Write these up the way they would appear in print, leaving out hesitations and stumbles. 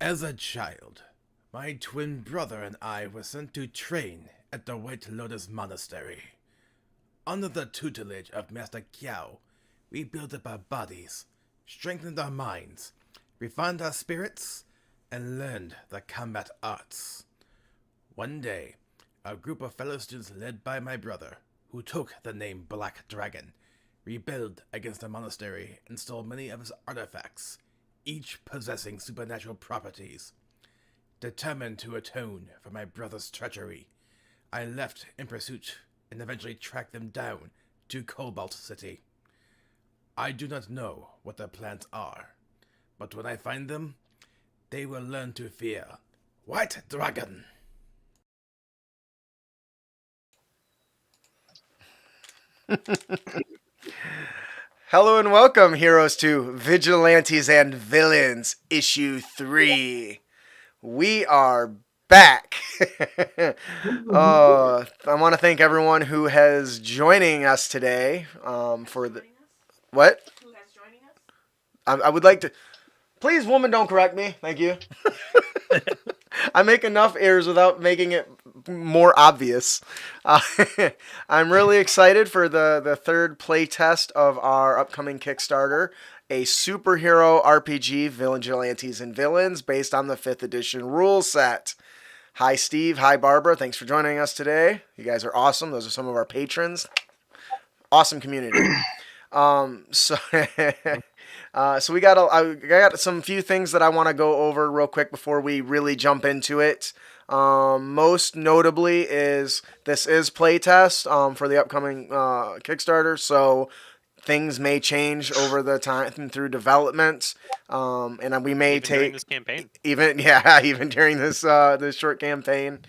As a child, my twin brother and I were sent to train at the White Lotus Monastery. Under the tutelage of Master Kiao, we built up our bodies, strengthened our minds, refined our spirits, and learned the combat arts. One day, a group of fellow students led by my brother, who took the name Black Dragon, rebelled against the monastery and stole many of its artifacts, each possessing supernatural properties. Determined to atone for my brother's treachery, I left in pursuit and eventually tracked them down to Cobalt City. I do not know what their plans are, but when I find them, they will learn to fear White Dragon. Hello and welcome, heroes, to Vigilantes and Villains, Issue 3. We are back. I want to thank everyone who has joining us today for the... What? Who has joining us? I would like to... Please, woman, don't correct me. Thank you. I make enough errors without making it more obvious. I'm really excited for the third playtest of our upcoming Kickstarter, a superhero RPG, Vigilantes and Villains, based on the 5th edition rule set. Hi, Steve. Hi, Barbara. Thanks for joining us today. You guys are awesome. Those are some of our patrons. Awesome community. So we I got some few things that I want to go over real quick before we really jump into it. Most notably is this is playtest for the upcoming Kickstarter, so things may change over the time through development, and we may even during this campaign. even during this this short campaign.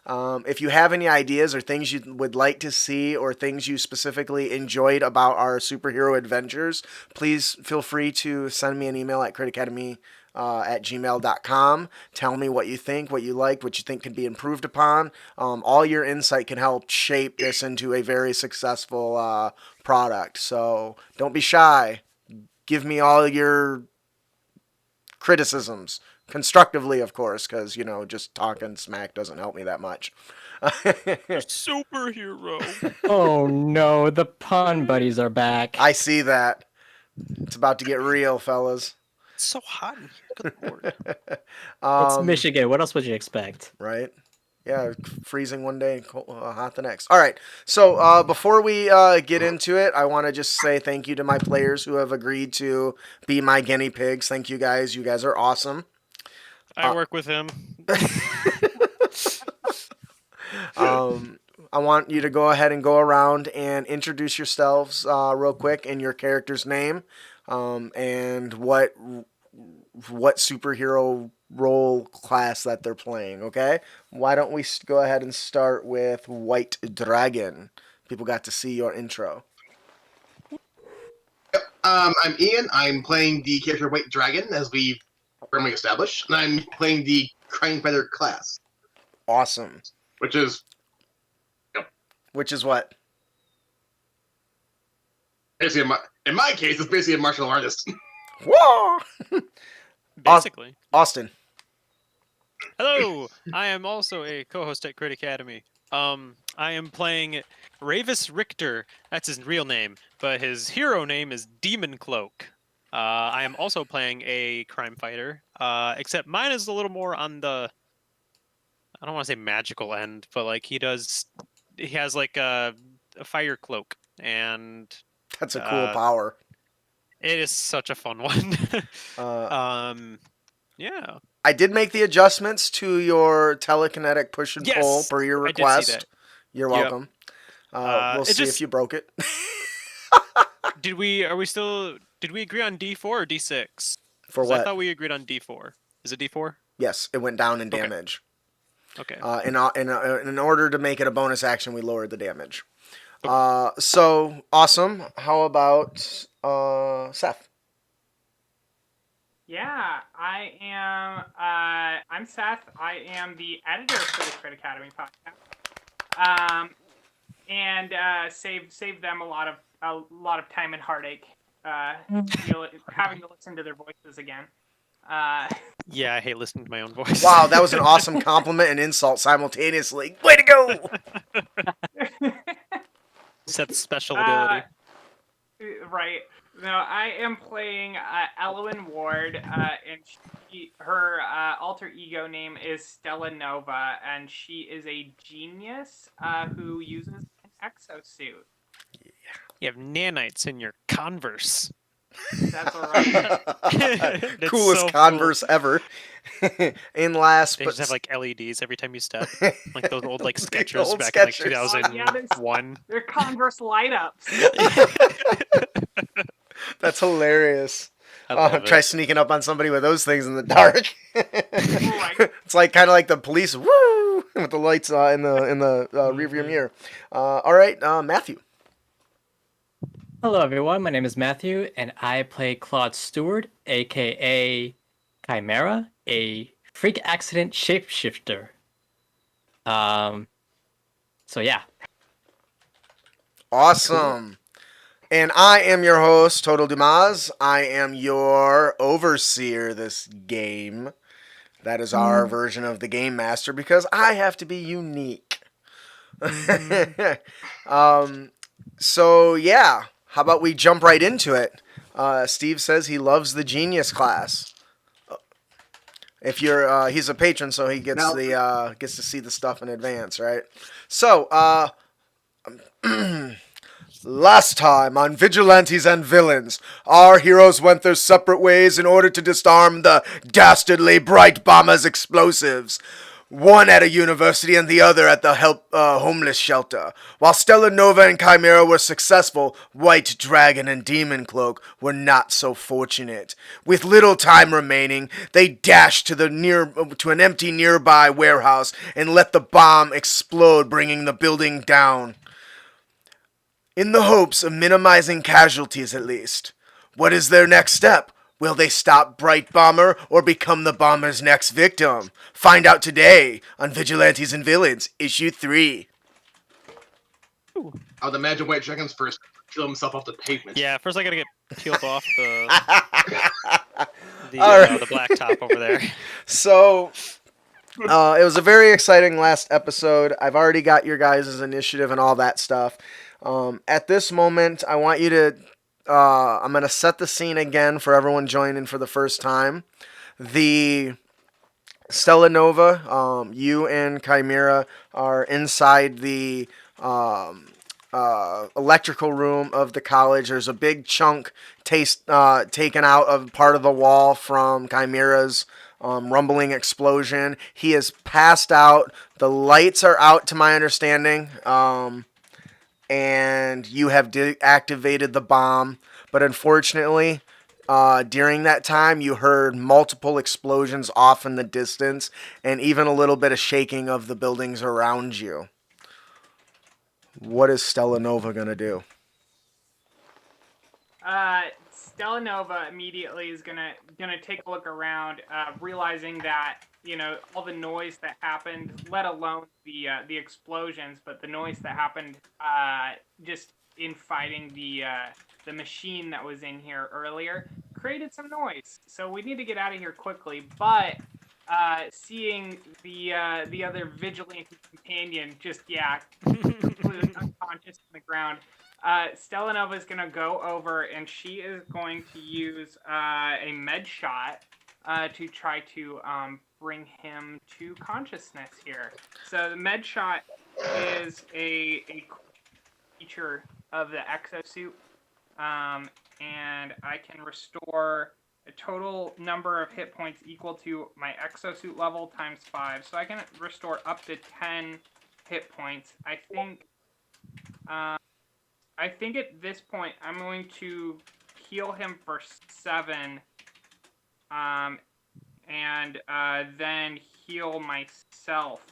If you have any ideas or things you would like to see or things you specifically enjoyed about our superhero adventures, please feel free to send me an email at critacademy at gmail.com. Tell me what you think, what you liked, what you think can be improved upon. All your insight can help shape this into a very successful product. So don't be shy. Give me all your criticisms. Constructively, of course, because, just talking smack doesn't help me that much. Superhero. Oh no, the pun buddies are back. I see that. It's about to get real, fellas. It's so hot in here. Good lord. It's Michigan. What else would you expect? Right? Yeah, freezing one day, cold, hot the next. All right. So before we get into it, I want to just say thank you to my players who have agreed to be my guinea pigs. Thank you guys. You guys are awesome. I work with him. I want you to go ahead and go around and introduce yourselves real quick and your character's name, and what superhero role class that they're playing. Okay, why don't we go ahead and start with White Dragon? People got to see your intro. I'm Ian. I'm playing the character White Dragon, as we've firmly established, and I'm playing the crime fighter class. Awesome. Which is what? Basically, in my case, it's basically a martial artist. Whoa! Basically. Austin. Hello. I am also a co-host at Crit Academy. I am playing Ravis Richter. That's his real name, but his hero name is Demon Cloak. I am also playing a crime fighter, except mine is a little more on the, I don't want to say magical end, but like he has like a fire cloak, and that's a cool power. It is such a fun one. Yeah. I did make the adjustments to your telekinetic push and pull per your request. I did see that. You're welcome. We'll see if you broke it. Did we agree on D4 or D6? For what? I thought we agreed on D4. Is it D4? Yes, it went down in damage. Okay. In order to make it a bonus action, we lowered the damage. So awesome. How about Seth? Yeah, I am. I'm Seth. I am the editor for the Crit Academy podcast. And save them a lot of time and heartache. Having to listen to their voices again. Yeah, I hate listening to my own voice. Wow, that was an awesome compliment and insult simultaneously. Way to go! Seth's special ability. Right. No, I am playing Ellen Ward, and her alter ego name is Stella Nova, and she is a genius who uses an exosuit. You have nanites in your Converse. That's right. It's Coolest so Converse ever. In last, They but just have like LEDs every time you step, like those old like The Skechers old back in like Skechers. Yeah, 2001. They're Converse light-ups. that's hilarious. I love Try it. sneaking up on somebody with those things in the dark. Right. It's like kind of like the police, woo, with the lights in the rearview mirror. All right, Matthew. Hello, everyone. My name is Matthew, and I play Claude Stewart, aka Chimera, a freak accident shapeshifter. So yeah. Awesome. And I am your host, Total Dumas. I am your overseer this game. That is our version of the Game Master because I have to be unique. So yeah, how about we jump right into it? Steve says he loves the Genius class. If you're, he's a patron, so he gets Now- gets to see the stuff in advance, right? So, last time on Vigilantes and Villains, our heroes went their separate ways in order to disarm the dastardly Bright Bomber's explosives. One at a university and the other at the homeless shelter. While Stella Nova and Chimera were successful, White Dragon and Demon Cloak were not so fortunate. With little time remaining, they dashed to an empty nearby warehouse and let the bomb explode, bringing the building down. In the hopes of minimizing casualties at least. What is their next step? Will they stop Bright Bomber or become the bomber's next victim? Find out today on Vigilantes and Villains, Issue 3. I would imagine White Dragon's first peel himself off the pavement. Yeah, first I gotta get peeled off the All right. the black top over there. So, it was a very exciting last episode. I've already got your guys' initiative and all that stuff. At this moment, I want you to... I'm going to set the scene again for everyone joining for the first time. The Stella Nova, you and Chimera are inside the electrical room of the college. There's a big chunk taken out of part of the wall from Chimera's rumbling explosion. He is passed out. The lights are out, to my understanding. And you have deactivated the bomb. But unfortunately, during that time, you heard multiple explosions off in the distance and even a little bit of shaking of the buildings around you. What is Stella Nova going to do? Stella Nova immediately is gonna take a look around, realizing that all the noise that happened, let alone the explosions, but the noise that happened just in fighting the machine that was in here earlier created some noise. So we need to get out of here quickly. But seeing the other vigilante companion just completely unconscious on the ground. Stella Nova is going to go over and she is going to use a med shot to try to bring him to consciousness here. So the med shot is a feature of the exosuit, and I can restore a total number of hit points equal to my exosuit level times 5. So I can restore up to 10 hit points. I think at this point I'm going to heal him for 7, and then heal myself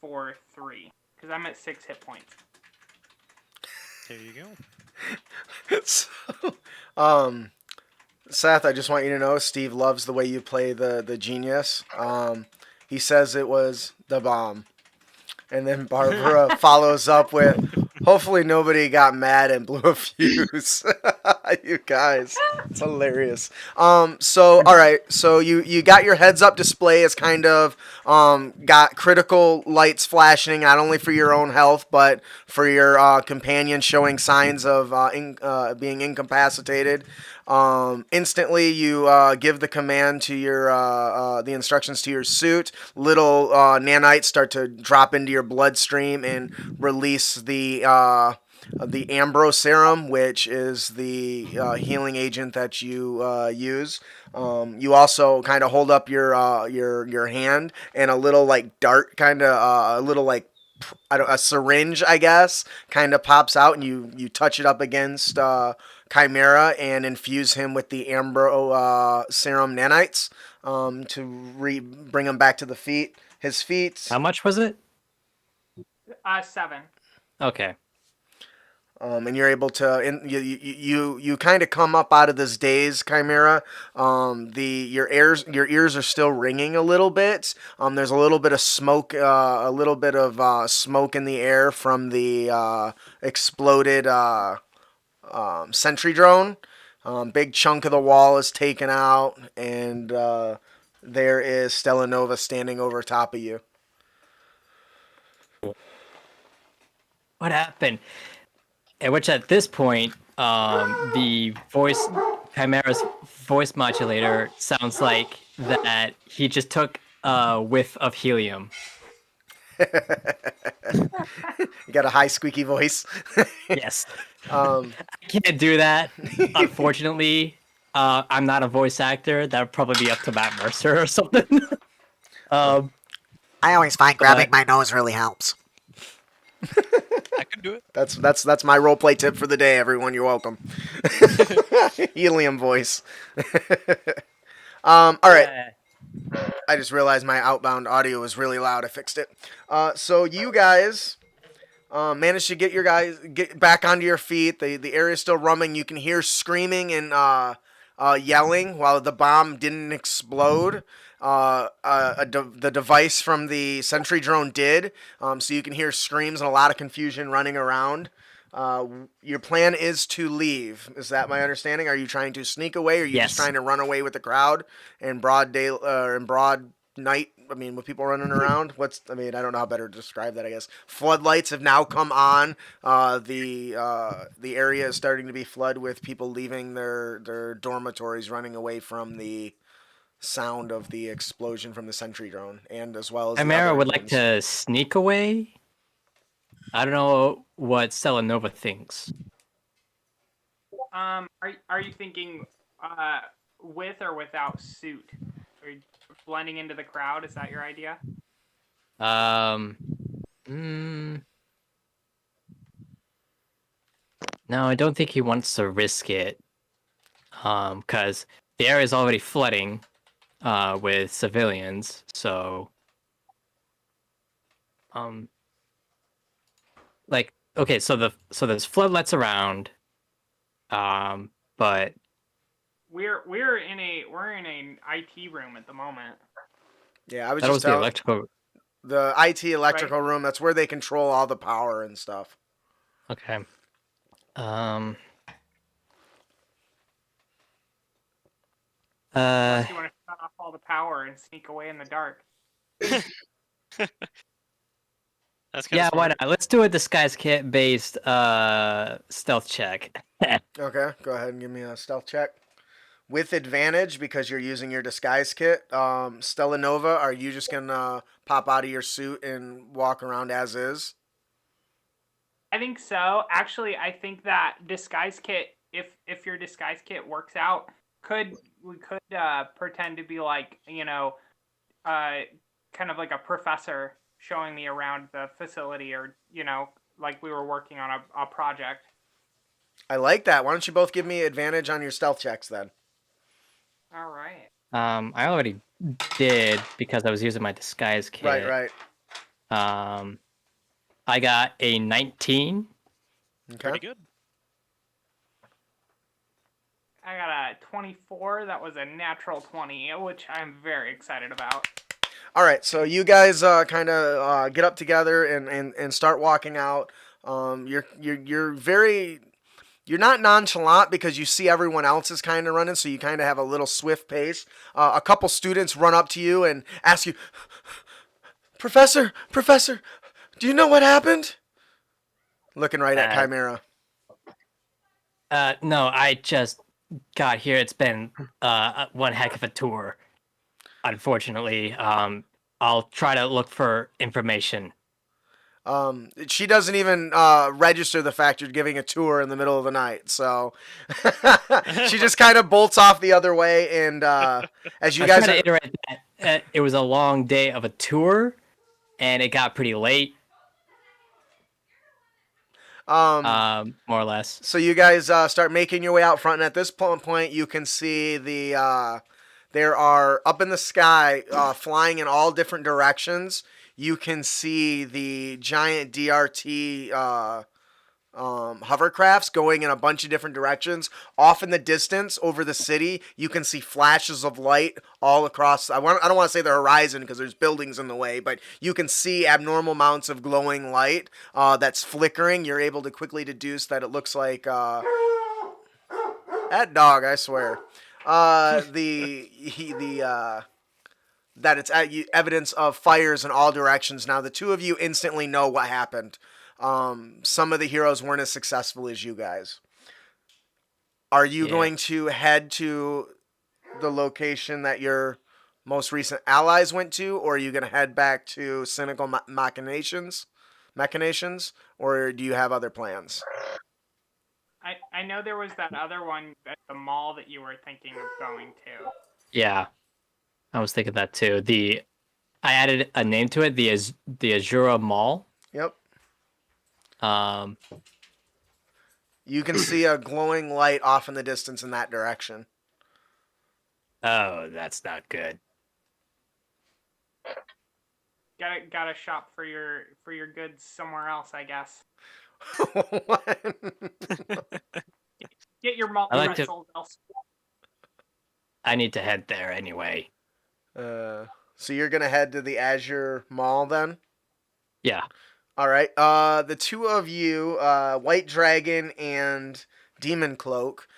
for 3, because I'm at 6 hit points. There you go. So, Seth, I just want you to know Steve loves the way you play the genius. He says it was the bomb. And then Barbara follows up with, hopefully nobody got mad and blew a fuse. You guys, it's hilarious. So all right, so you got your heads up display is kind of got critical lights flashing not only for your own health but for your companion showing signs of being incapacitated. Instantly, you give the command to your the instructions to your suit. Little nanites start to drop into your bloodstream and release the Ambro serum, which is the healing agent that you use. You also kind of hold up your hand, and a little like dart, kind of a little like a syringe, I guess, kind of pops out, and you touch it up against Chimera and infuse him with the Ambro serum nanites to bring him back to his feet. How much was it? 7. Okay. And you're able to, you kind of come up out of this daze, Chimera. Your ears are still ringing a little bit. There's a little bit of smoke, smoke in the air from the exploded sentry drone. Big chunk of the wall is taken out, and there is Stella Nova standing over top of you. What happened? At which, at this point, Chimera's voice modulator sounds like that he just took a whiff of helium. You got a high squeaky voice. Yes. Um, I can't do that. Unfortunately, I'm not a voice actor. That would probably be up to Matt Mercer or something. I always find grabbing my nose really helps. I can do it. That's my roleplay tip for the day, everyone. You're welcome. Helium voice. All right. I just realized my outbound audio was really loud. I fixed it. So you guys managed to get back onto your feet. The area's still rumbling. You can hear screaming and yelling while the bomb didn't explode. The device from the sentry drone did. So you can hear screams and a lot of confusion running around. Your plan is to leave. Is that my understanding? Are you trying to sneak away, or are you Yes. just trying to run away with the crowd in broad day in broad night? I mean, with people running around. I don't know how better to describe that. I guess floodlights have now come on. The area is starting to be flooded with people leaving their dormitories, running away from the sound of the explosion from the sentry drone, and as well as Chimera would like to sneak away. I don't know what Stella Nova thinks. Are you thinking with or without suit? Are you blending into the crowd? Is that your idea? No, I don't think he wants to risk it. Because the area is already flooding with civilians, so okay, so there's floodlights around, but We're in an IT room at the moment. Yeah, I was that just was the telling electrical. the IT electrical room. That's where they control all the power and stuff. Okay. You want to shut off all the power and sneak away in the dark. That's Yeah, why not? Let's do a disguise kit based stealth check. Okay, go ahead and give me a stealth check with advantage because you're using your disguise kit. Stella Nova, are you just gonna pop out of your suit and walk around as is? I think so. Actually, I think that disguise kit, if your disguise kit works out, we could pretend to be like, kind of like a professor showing me around the facility, or like we were working on a project. I like that. Why don't you both give me advantage on your stealth checks then? All right. I already did because I was using my disguise kit. Right. I got a 19. Okay. Pretty good. I got a 24. That was a natural 20, which I'm very excited about. All right, so you guys kind of get up together and start walking out. You're very You're not nonchalant because you see everyone else is kind of running, so you kind of have a little swift pace. A couple students run up to you and ask you, Professor, do you know what happened? Looking right at Chimera. No, I just got here. It's been one heck of a tour. Unfortunately, I'll try to look for information. She doesn't even register the fact you're giving a tour in the middle of the night, so she just kind of bolts off the other way. And as you guys to iterate that, it was a long day of a tour, and it got pretty late. More or less. So you guys start making your way out front, and at this point, you can see there are up in the sky, flying in all different directions. You can see the giant DRT hovercrafts going in a bunch of different directions. Off in the distance, over the city, you can see flashes of light all across. I don't want to say the horizon because there's buildings in the way, but you can see abnormal amounts of glowing light that's flickering. You're able to quickly deduce that it looks like that dog. I swear, that it's evidence of fires in all directions. Now, the two of you instantly know what happened. Some of the heroes weren't as successful as you guys. Are you going to head to the location that your most recent allies went to, or are you going to head back to cynical machinations, or do you have other plans? I know there was that other one at the mall that you were thinking of going to. Yeah. I was thinking that too. I added a name to it, the Azura Mall. Yep. You can see a glowing light off in the distance in that direction. Oh, that's not good. Gotta shop for your goods somewhere else, I guess. What? Get your mall wrestles elsewhere. I need to head there anyway. So you're gonna head to the Azure Mall then? Yeah. All right. The two of you, White Dragon and Demon Cloak.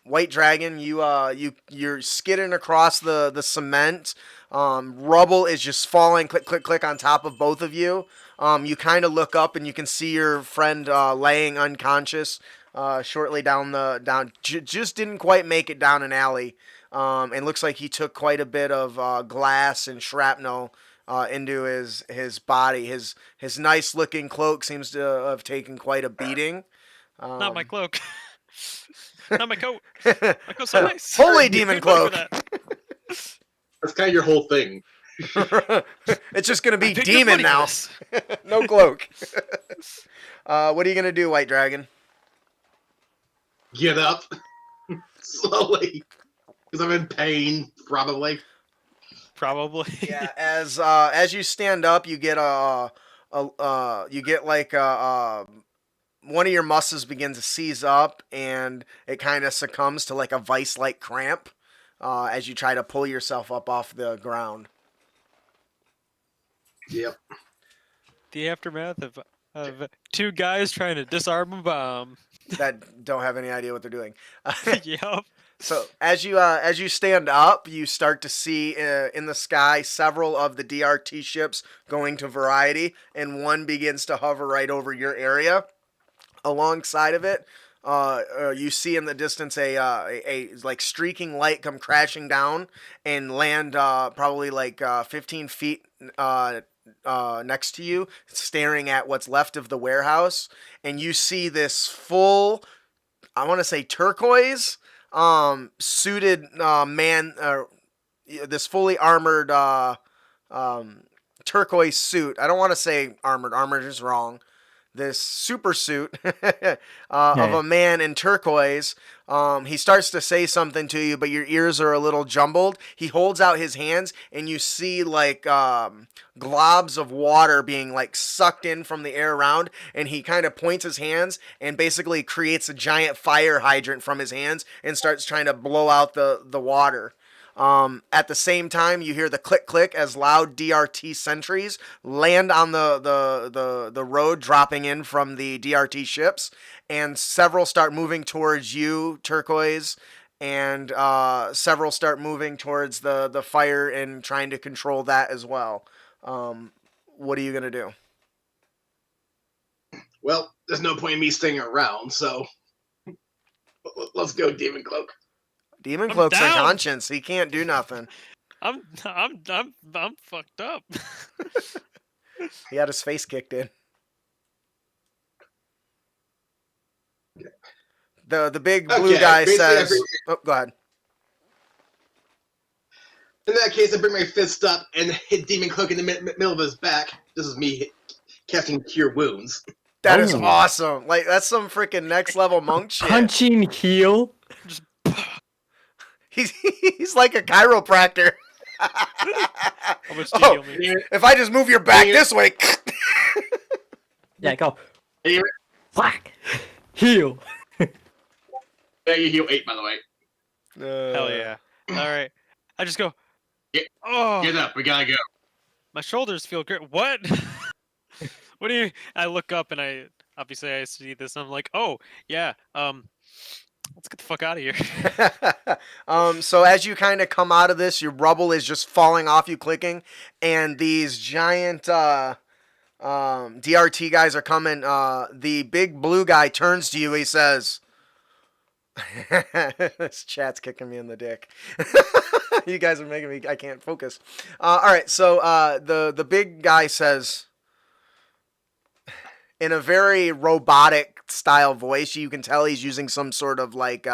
White Dragon, you're skidding across the cement. Rubble is just falling, click, click, click on top of both of you. You kind of look up and you can see your friend laying unconscious shortly down. Just didn't quite make it down an alley. And looks like he took quite a bit of glass and shrapnel into his body. His nice looking cloak seems to have taken quite a beating. Not my cloak. Not my coat. My coat's so nice. Holy Demon Cloak. That's kind of your whole thing. It's just gonna be demon now. No cloak. What are you gonna do, White Dragon? Get up slowly. Because I'm in pain, probably. Yeah. As you stand up, you get one of your muscles begins to seize up, and it kind of succumbs to like a vice-like cramp as you try to pull yourself up off the ground. Yep. The aftermath of two guys trying to disarm a bomb. That don't have any idea what they're doing. Yep. So as you stand up, you start to see in the sky several of the DRT ships going to Variety, and one begins to hover right over your area. Alongside of it, you see in the distance a like streaking light come crashing down and land probably like 15 feet next to you, staring at what's left of the warehouse, and you see this full, I want to say turquoise, suited man, this fully armored turquoise suit. I don't want to say armored. Armored is wrong. This super suit of a man in turquoise. He starts to say something to you, but your ears are a little jumbled. He holds out his hands, and you see like globs of water being like sucked in from the air around, and he kind of points his hands and basically creates a giant fire hydrant from his hands and starts trying to blow out the water. At the same time, you hear the click click as loud DRT sentries land on the road, dropping in from the DRT ships, and several start moving towards you, Turquoise, and several start moving towards the fire and trying to control that as well. What are you gonna do? Well, there's no point in me staying around, so let's go, Demon Cloak. Demon I'm Cloak's down. unconscious. He can't do nothing. I'm fucked up. He had his face kicked in. The big blue Okay, guy basically says, "Oh, go ahead." In that case, I bring my fist up and hit Demon Cloak in the middle of his back. This is me casting Cure Wounds. That is Oh. awesome. Like, that's some freaking next level monk shit. Punching heal. He's like a chiropractor. How much do Oh, you heal me? if I just move your back this way. Yeah, go. Yeah, Whack. Heal. you heal 8, by the way. Hell yeah. All right. I just go. Get- Oh, Get up, we gotta go. my shoulders feel great. What? What do you? I look up and I see this. And I'm like, oh yeah. Let's get the fuck out of here. So as you kind of come out of this, your rubble is just falling off you, clicking, and these giant DRT guys are coming. The big blue guy turns to you. He says, "This chat's kicking me in the dick." You guys are making me. I can't focus. All right. So the big guy says, in a very robotic style voice, you can tell he's using some sort of like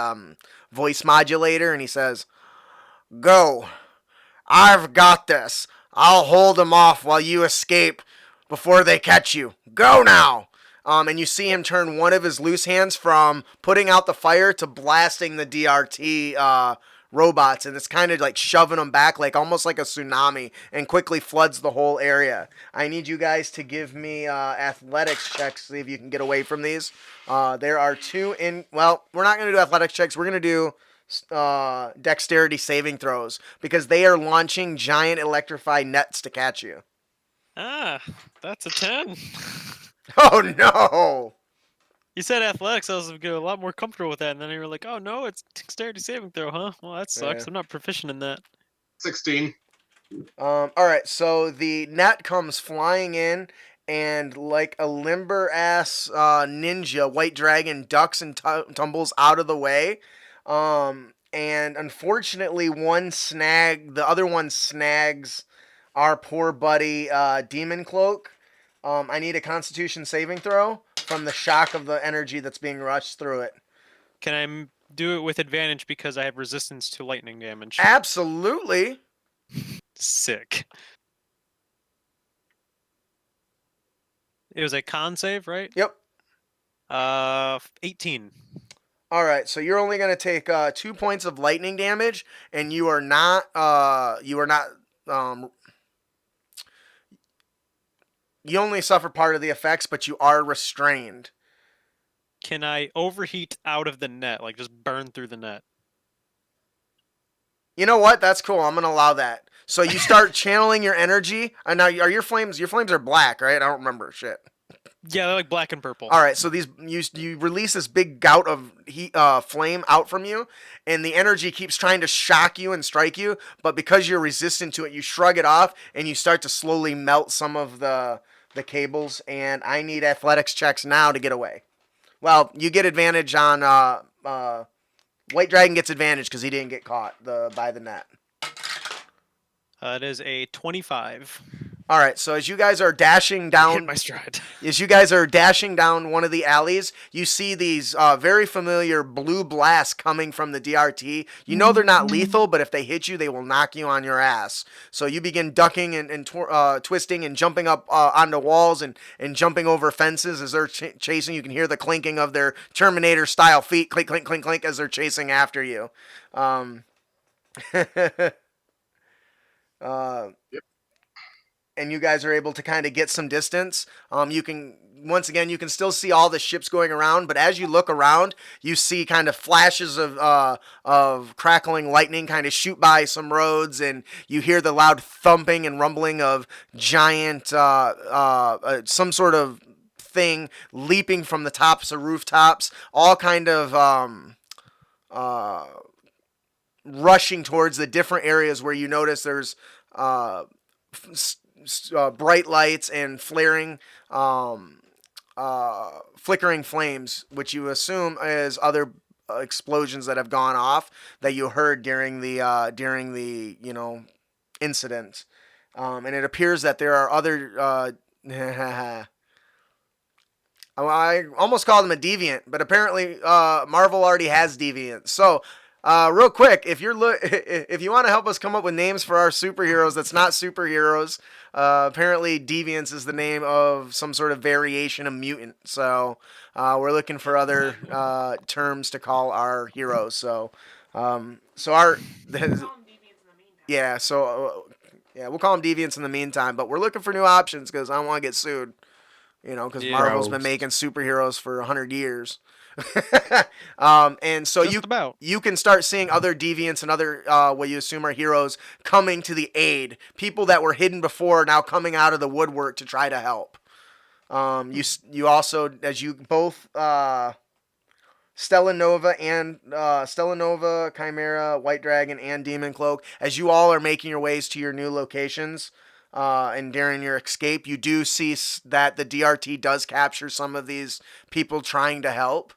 voice modulator, and he says, "Go. I've got this. I'll hold them off while you escape before they catch you. Go now." And you see him turn one of his loose hands from putting out the fire to blasting the DRT robots, and it's kind of like shoving them back, like almost like a tsunami, and quickly floods the whole area. I need you guys to give me athletics checks, see if you can get away from these. There are two in. Well, we're not going to do athletics checks. We're going to do dexterity saving throws because they are launching giant electrified nets to catch you. Ah, that's a 10. Oh no! You said athletics. I was gonna get a lot more comfortable with that, and then you were like, "Oh no, it's dexterity saving throw, huh? Well, that sucks. Yeah. I'm not proficient in that." 16. All right, so the net comes flying in, and like a limber ass ninja, White Dragon ducks and tumbles out of the way. And unfortunately, the other one snags our poor buddy Demon Cloak. I need a Constitution saving throw from the shock of the energy that's being rushed through it. Can I do it with advantage because I have resistance to lightning damage? Absolutely. Sick. It was a con save, right? Yep. 18. All right, so you're only going to take 2 points of lightning damage, and you are not you only suffer part of the effects, but you are restrained. Can I overheat out of the net, like just burn through the net? You know what? That's cool. I'm going to allow that. So you start channeling your energy. And now, are your flames are black, right? I don't remember shit. Yeah, they're like black and purple. All right, so you release this big gout of heat, flame out from you, and the energy keeps trying to shock you and strike you, but because you're resistant to it, you shrug it off, and you start to slowly melt some of the cables, and I need athletics checks now to get away. Well, you get advantage on, White Dragon gets advantage because he didn't get caught by the net. It is a 25. All right, so as you guys are dashing down, Hit my stride. as you guys are dashing down one of the alleys, you see these very familiar blue blasts coming from the DRT. You know they're not lethal, but if they hit you, they will knock you on your ass. So you begin ducking and twisting and jumping up onto walls and jumping over fences as they're chasing. You can hear the clinking of their Terminator-style feet, clink, clink, clink, clink, as they're chasing after you. Yep. and you guys are able to kind of get some distance. You can still see all the ships going around, but as you look around, you see kind of flashes of crackling lightning kind of shoot by some roads, and you hear the loud thumping and rumbling of giant some sort of thing leaping from the tops of rooftops, all kind of rushing towards the different areas where you notice there's bright lights and flaring flickering flames, which you assume is other explosions that have gone off that you heard during the incident. And it appears that there are other I almost called him a deviant, but apparently Marvel already has deviants. So real quick, if you want to help us come up with names for our superheroes that's not superheroes, apparently deviants is the name of some sort of variation of mutant. So we're looking for other terms to call our heroes. So we'll call them deviants in the meantime. But we're looking for new options because I don't want to get sued. Because Marvel's been making superheroes for 100 years. And so you can start seeing other deviants and other what you assume are heroes coming to the aid. People that were hidden before are now coming out of the woodwork to try to help. You also, as you both Stella Nova, Chimera, White Dragon, and Demon Cloak, as you all are making your ways to your new locations, and during your escape, you do see that the DRT does capture some of these people trying to help,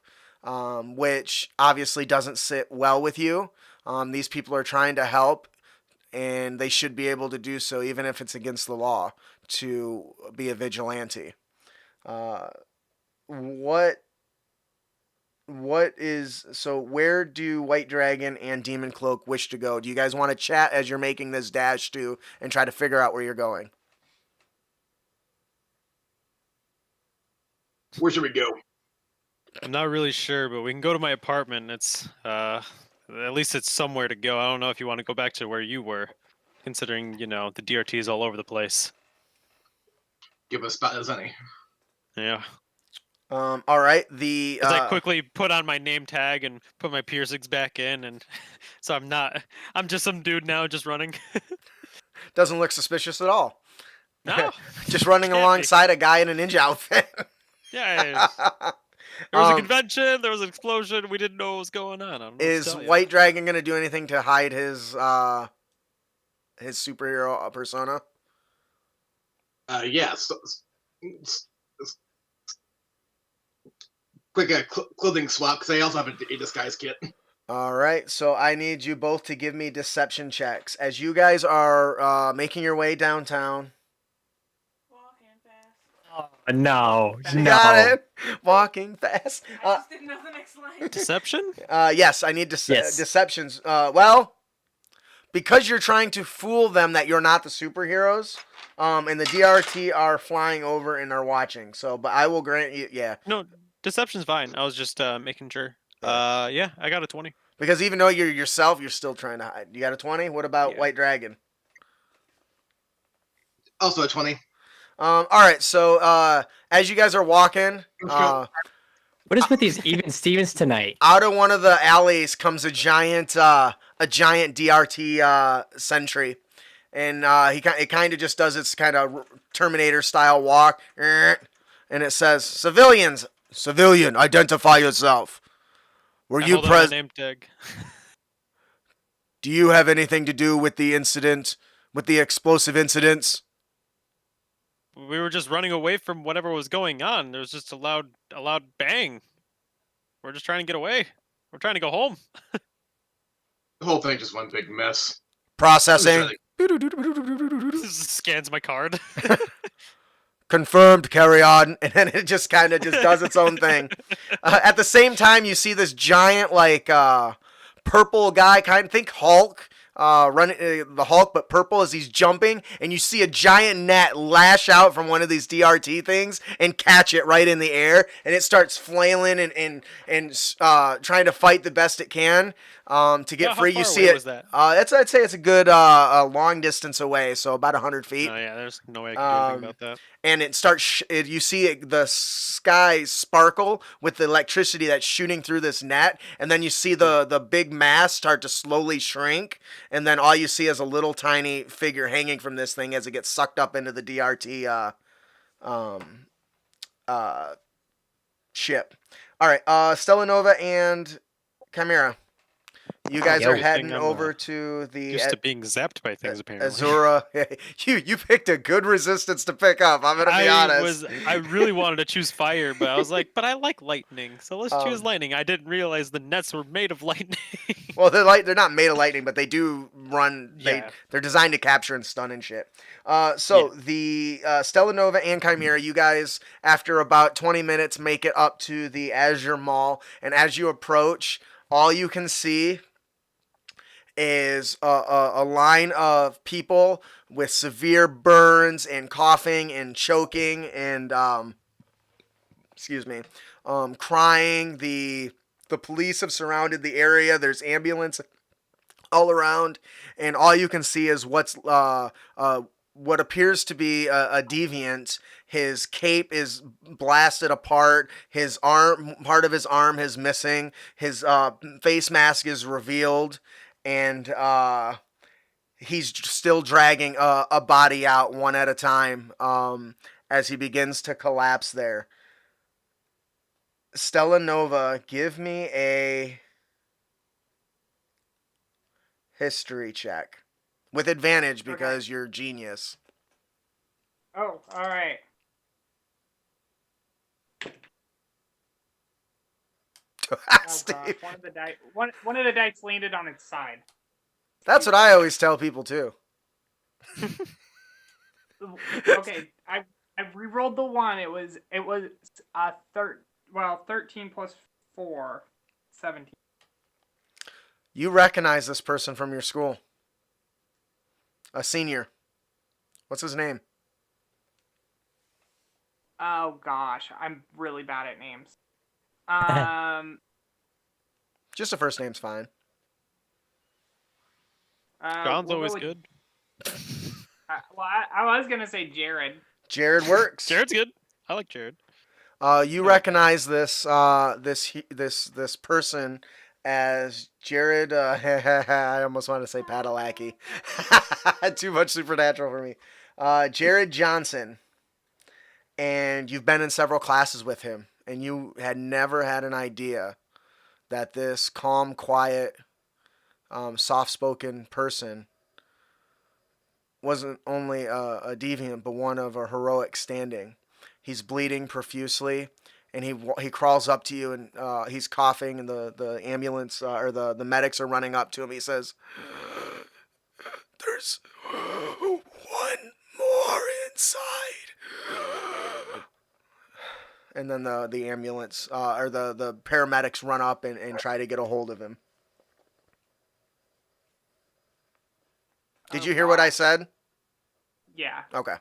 which obviously doesn't sit well with you. These people are trying to help, and they should be able to do so even if it's against the law to be a vigilante. Where do White Dragon and Demon Cloak wish to go? Do you guys want to chat as you're making this dash to and try to figure out where you're going? Where should we go? I'm not really sure, but we can go to my apartment. It's at least it's somewhere to go. I don't know if you want to go back to where you were, considering the DRT is all over the place. Give us a spot as any. Yeah. All right. As I quickly put on my name tag and put my piercings back in, and so I'm just some dude now, just running. Doesn't look suspicious at all. No. Just running alongside a guy in a ninja outfit. Yeah. There was a convention. There was an explosion. We didn't know what was going on. I don't know is White Dragon going to do anything to hide his superhero persona? Yes. Quick clothing swap, because I also have a disguise kit. All right, so I need you both to give me deception checks. As you guys are making your way downtown. No. Got it. Walking fast. I just didn't know the next line. Deception? Yes, I need deceptions. Well, because you're trying to fool them that you're not the superheroes, and the DRT are flying over and are watching. So, but I will grant you, yeah. No, deception's fine. I was just making sure. Yeah, I got a 20. Because even though you're yourself, you're still trying to hide. You got a 20? What about White Dragon? Also a 20. All right, so as you guys are walking, what is with these even Stevens tonight? Out of one of the alleys comes a giant DRT sentry, and it kind of just does its kind of Terminator style walk, and it says, "Civilian, identify yourself. Were you present? Name tag. Do you have anything to do with the incident, with the explosive incidents?" We were just running away from whatever was going on. There was just a loud bang. We're just trying to get away. We're trying to go home. The whole thing just one big mess. Processing. Scans my card. Confirmed, carry on. And then it just kind of just does its own thing. At the same time, you see this giant, purple guy, think Hulk, running the Hulk, but purple as he's jumping, and you see a giant net lash out from one of these DRT things and catch it right in the air, and it starts flailing and trying to fight the best it can. To get How free, you far see away it. was that? I'd say it's a good a long distance away, so about 100 feet. Oh yeah, there's no way I can do anything about that. And it starts. You see the sky sparkle with the electricity that's shooting through this net, and then you see the big mass start to slowly shrink, and then all you see is a little tiny figure hanging from this thing as it gets sucked up into the DRT ship. All right, Stella Nova and Chimera. You guys Yo. are heading I'm, over to the Used to being zapped by things apparently. Azura. you picked a good resistance to pick up. I'm gonna be honest. I really wanted to choose fire, but I was like, but I like lightning, so let's choose lightning. I didn't realize the nets were made of lightning. Well, they're not made of lightning, but they do run. Yeah. They're designed to capture and stun and shit. The Stella Nova and Chimera, you guys, after about 20 minutes, make it up to the Azure Mall, and as you approach, all you can see is a line of people with severe burns and coughing and choking and crying. The police have surrounded the area. There's ambulance all around, and all you can see is what appears to be a deviant. His cape is blasted apart. His part of his arm is missing. His face mask is revealed, and he's still dragging a body out one at a time as he begins to collapse there. Stella Nova, give me a history check with advantage because you're genius. Oh, all right. Steve. Gosh, one of the dice landed on its side. That's what I always tell people too. Okay, I re-rolled the one. It was 13 plus 4, 17. You recognize this person from your school. A senior. What's his name? Oh gosh, I'm really bad at names. Just a first name's fine. John's we'll always go with- good. I was gonna say Jared. Jared works. Jared's good. I like Jared. You recognize this person as Jared. I almost want to say Padalecki. Too much supernatural for me. Jared Johnson, and you've been in several classes with him, and you had never had an idea that this calm, quiet, soft-spoken person wasn't only a deviant, but one of a heroic standing. He's bleeding profusely, and he crawls up to you, and he's coughing, and the ambulance or the medics are running up to him. He says, "There's one more inside." And then the ambulance or the paramedics run up and try to get a hold of him. Did you hear what I said? Yeah. Okay.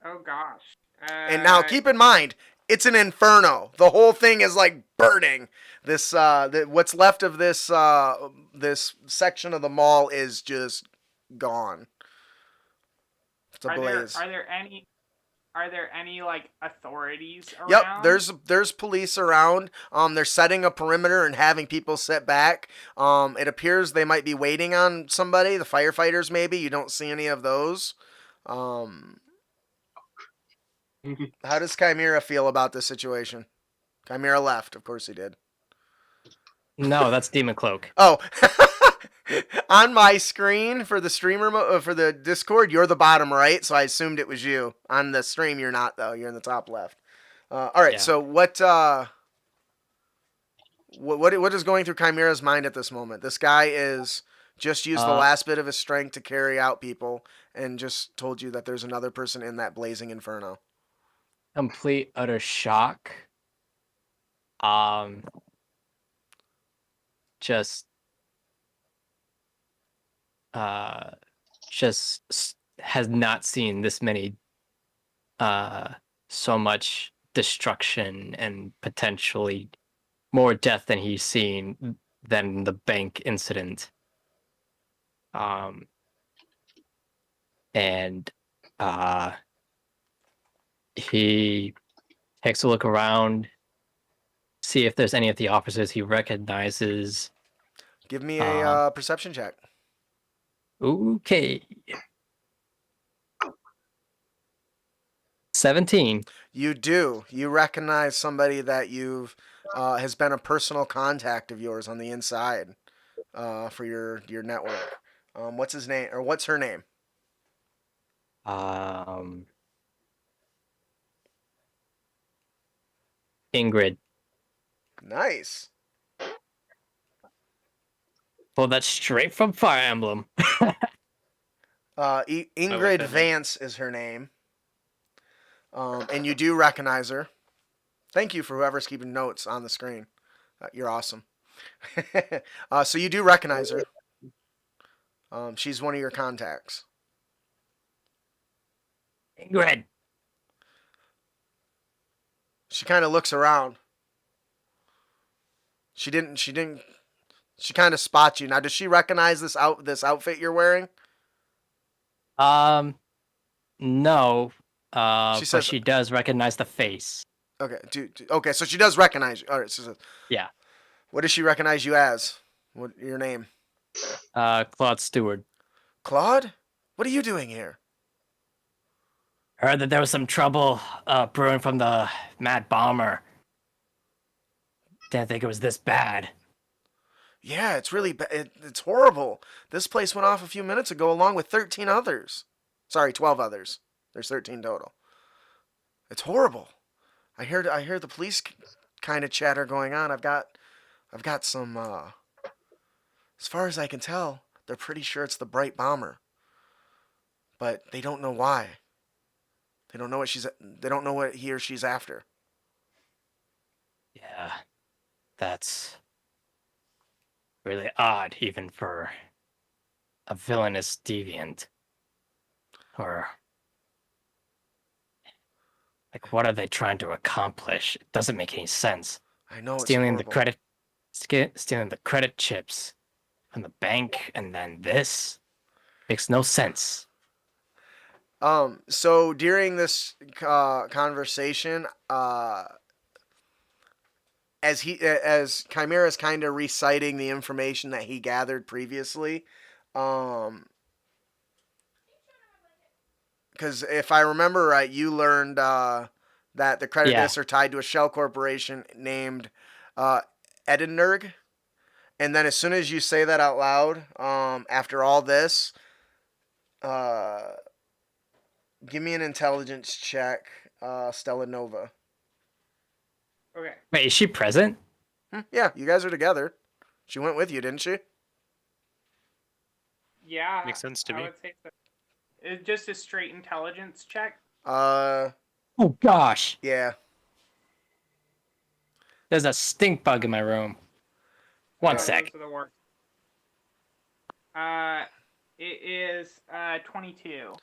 Oh gosh. And now keep in mind, it's an inferno. The whole thing is like burning. This what's left of this this section of the mall is just gone. It's a blaze. Are there any like authorities around? Yep, there's police around. They're setting a perimeter and having people sit back. It appears they might be waiting on somebody, the firefighters maybe. You don't see any of those. How does Chimera feel about this situation? Chimera left, of course he did. No, that's Demon Cloak. Oh, on my screen for the streamer for the Discord, you're the bottom right, so I assumed it was you. On the stream, you're not though. You're in the top left. All right. Yeah. So what is going through Chimera's mind at this moment? This guy is just used the last bit of his strength to carry out people, and just told you that there's another person in that blazing inferno. Complete utter shock. Just has not seen this many so much destruction and potentially more death than he's seen than the bank incident. And he takes a look around, see if there's any of the officers he recognizes. Give me a perception check. Okay. 17. You do. You recognize somebody that you've has been a personal contact of yours on the inside for your network. What's his name or what's her name? Ingrid. Nice. Well, that's straight from Fire Emblem. Ingrid that Vance is her name. And you do recognize her. Thank you for whoever's keeping notes on the screen. You're awesome. So you do recognize her. She's one of your contacts. Ingrid. She kind of looks around. She kind of spots you. Now, does she recognize this outfit you're wearing? No. She says- but she does recognize the face. Okay. Okay, so she does recognize you. All right. So, Yeah. what does she recognize you as? What your name? Claude Stewart. Claude? What are you doing here? Heard that there was some trouble brewing from the Mad Bomber. Didn't think it was this bad. Yeah, it's really it's horrible. This place went off a few minutes ago along with 13 others. Sorry, 12 others. There's 13 total. It's horrible. I hear the police kind of chatter going on. I've got some as far as I can tell, they're pretty sure it's the Bright Bomber. But they don't know why. They don't know what he or she's after. Yeah. That's really odd, even for a villainous deviant. Or, like, what are they trying to accomplish? It doesn't make any sense. I know it's Stealing the horrible. stealing the credit chips from the bank, and then this makes no sense. So during this conversation, as Chimera's kind of reciting the information that he gathered previously, because if I remember right, you learned that the credit discs are tied to a shell corporation named Edinburgh. And then as soon as you say that out loud, after all this, give me an intelligence check, Stella Nova. Okay. Wait, is she present? Yeah, you guys are together. She went with you, didn't she? Yeah. Makes sense to I me. would say so. It's just a straight intelligence check. Oh gosh, Yeah. there's a stink bug in my room. One sec. Those are the worst. It is 22.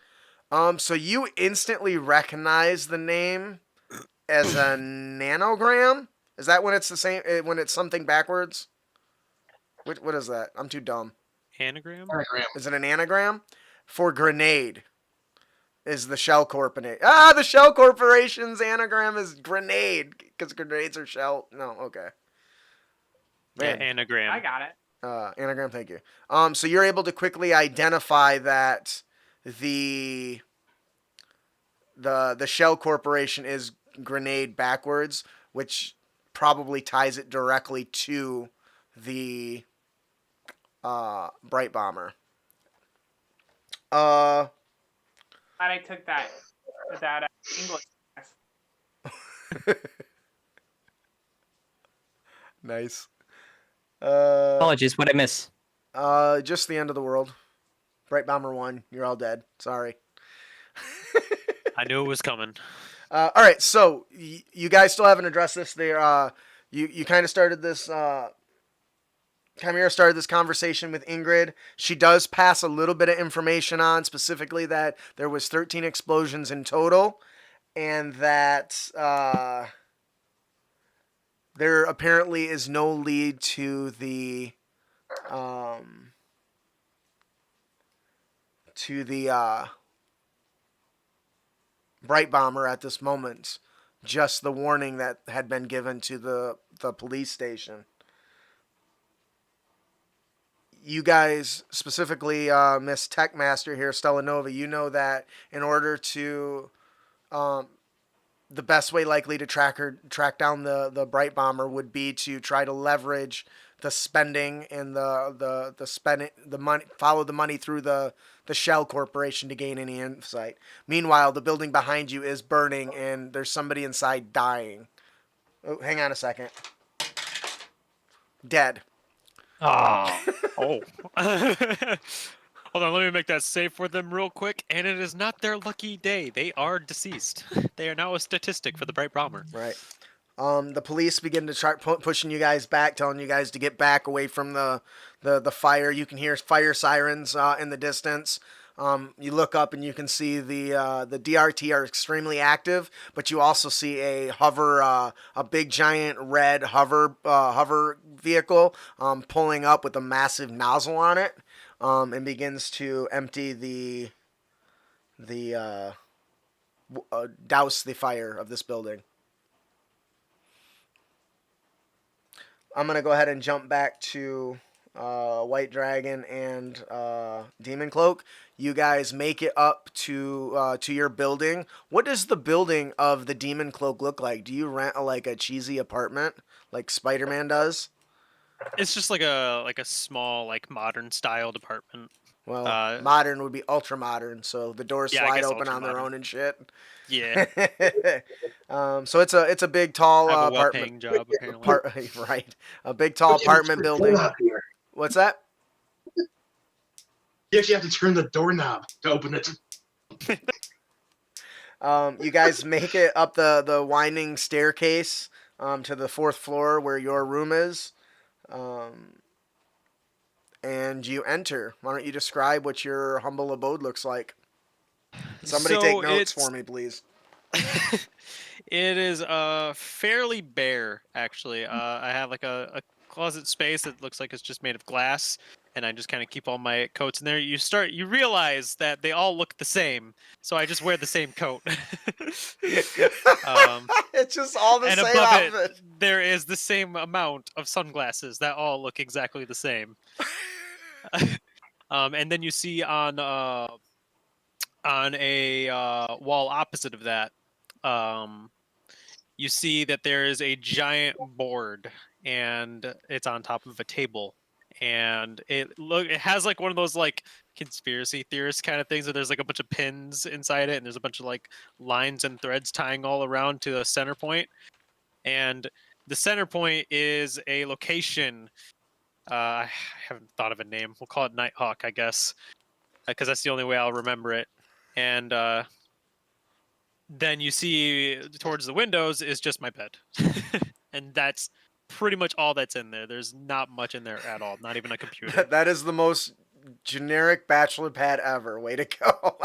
So you instantly recognize the name as a nanogram? Is that when it's the same? When it's something backwards? What is that? I'm too dumb. Anagram? Is it an anagram? For grenade. Is the Shell Corporation? The Shell Corporation's anagram is grenade because grenades are shell. No, okay. Yeah, Man. anagram. I got it. Anagram, thank you. So you're able to quickly identify that the Shell Corporation is grenade backwards, which probably ties it directly to the Bright Bomber. Glad I took that English class. Nice. Apologies, what I miss? Just the end of the world. Bright Bomber 1, you're all dead. Sorry. I knew it was coming. All right, so you guys still haven't addressed this. You kind of started this. Chimera started this conversation with Ingrid. She does pass a little bit of information on, specifically that there was 13 explosions in total, and that There apparently is no lead to the Bright Bomber at this moment. Just the warning that had been given to the police station. You guys, specifically Miss Techmaster here, Stella Nova, you know that in order to the best way likely to track down the Bright Bomber would be to try to leverage the spending and the spending the money, follow the money through the Shell Corporation to gain any insight. Meanwhile, the building behind you is burning and there's somebody inside dying. Oh, hang on a second. Dead. Oh. Oh. Hold on, let me make that safe for them real quick. And it is not their lucky day. They are deceased. They are now a statistic for the Bright Bomber. Right. The police begin to start pushing you guys back, telling you guys to get back away from the fire. You can hear fire sirens in the distance. You look up and you can see the DRT are extremely active, but you also see a hover, a big giant red hover vehicle pulling up with a massive nozzle on it, and begins to empty douse the fire of this building. I'm going to go ahead and jump back to White Dragon and Demon Cloak. You guys make it up to your building. What does the building of the Demon Cloak look like? Do you rent a cheesy apartment like Spider-Man does? It's just like a small modern styled apartment. Well, modern would be ultra modern, so the doors slide open on their own and shit. Yeah. So it's a big tall I have a apartment. well-paying job apparently. Right, a big tall apartment building. What's that? You actually have to turn the doorknob to open it. You guys make it up the winding staircase to the 4th floor where your room is. And you enter. Why don't you describe what your humble abode looks like? Somebody take notes for me, please. It is fairly bare, actually. I have a closet space that looks like it's just made of glass, and I just kind of keep all my coats in there. You realize that they all look the same, so I just wear the same coat. It's just all the and same above outfit. it, there is the same amount of sunglasses that all look exactly the same. And then you see on a wall opposite of that, you see that there is a giant board, and it's on top of a table, and it has one of those conspiracy theorist kind of things where there's a bunch of pins inside it, and there's a bunch of lines and threads tying all around to a center point, and the center point is a location. I haven't thought of a name. We'll call it Nighthawk, I guess, because that's the only way I'll remember it. And then you see towards the windows is just my bed. And that's pretty much all that's in there. There's not much in there at all, not even a computer. That is the most generic bachelor pad ever. Way to go.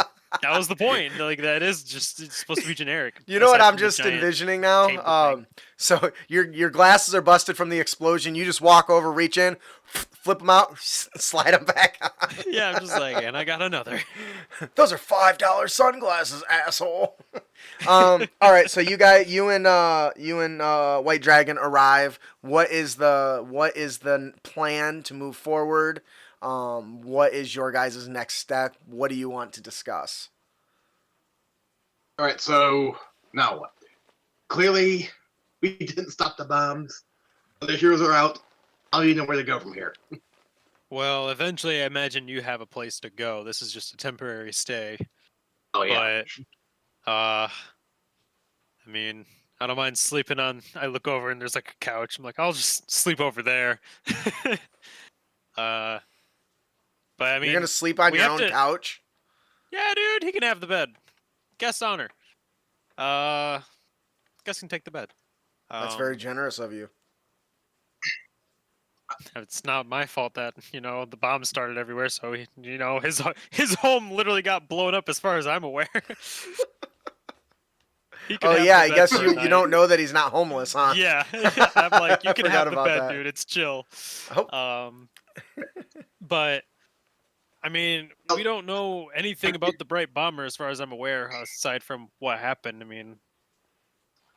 That was the point. That is just, it's supposed to be generic. You know what I'm just envisioning now? So your glasses are busted from the explosion. You just walk over, reach in, flip them out, slide them back on. Yeah, I'm just and I got another. Those are $5 sunglasses, asshole. All right, so you and White Dragon arrive. What is the plan to move forward? What is your guys' next step? What do you want to discuss? All right, so now what? Clearly, we didn't stop the bombs. The heroes are out. I don't even know where to go from here. Well, eventually, I imagine you have a place to go. This is just a temporary stay. Oh yeah. But, I mean, I don't mind sleeping on. I look over and there's a couch. I'm I'll just sleep over there. But I mean, you're gonna sleep on your own couch? Yeah, dude, he can have the bed. Guest honor. Guest can take the bed. That's very generous of you. It's not my fault that the bomb started everywhere. So his home literally got blown up, as far as I'm aware. He could Oh have yeah, the I bed guess for a you night. don't know that he's not homeless, huh? Yeah, I'm like, you I can forgot have the about bed, that. dude. It's chill. Oh. But I mean, we don't know anything about the Bright Bomber as far as I'm aware, aside from what happened. I mean,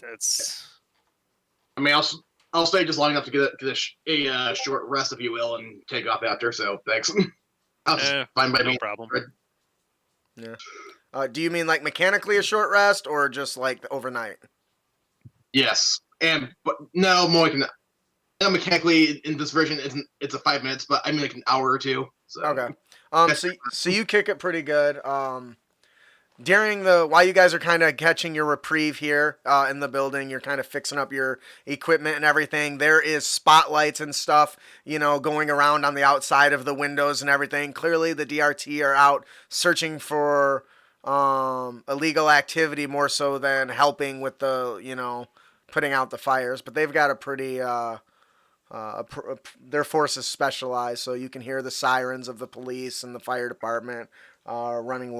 that's I mean, I'll stay just long enough to get a short rest, if you will, and take off after. So thanks. I'll just fine by no me. problem. Yeah. Do you mean like mechanically a short rest or just like overnight? Yes, but no, more like mechanically in this version it's a 5 minutes, but I mean like an hour or two. So. Okay. So you kick it pretty good. During while you guys are kind of catching your reprieve here in the building, you're kind of fixing up your equipment and everything. There is spotlights and stuff, going around on the outside of the windows and everything. Clearly, the DRT are out searching for illegal activity more so than helping with the, putting out the fires. But they've got a pretty their force is specialized, so you can hear the sirens of the police and the fire department running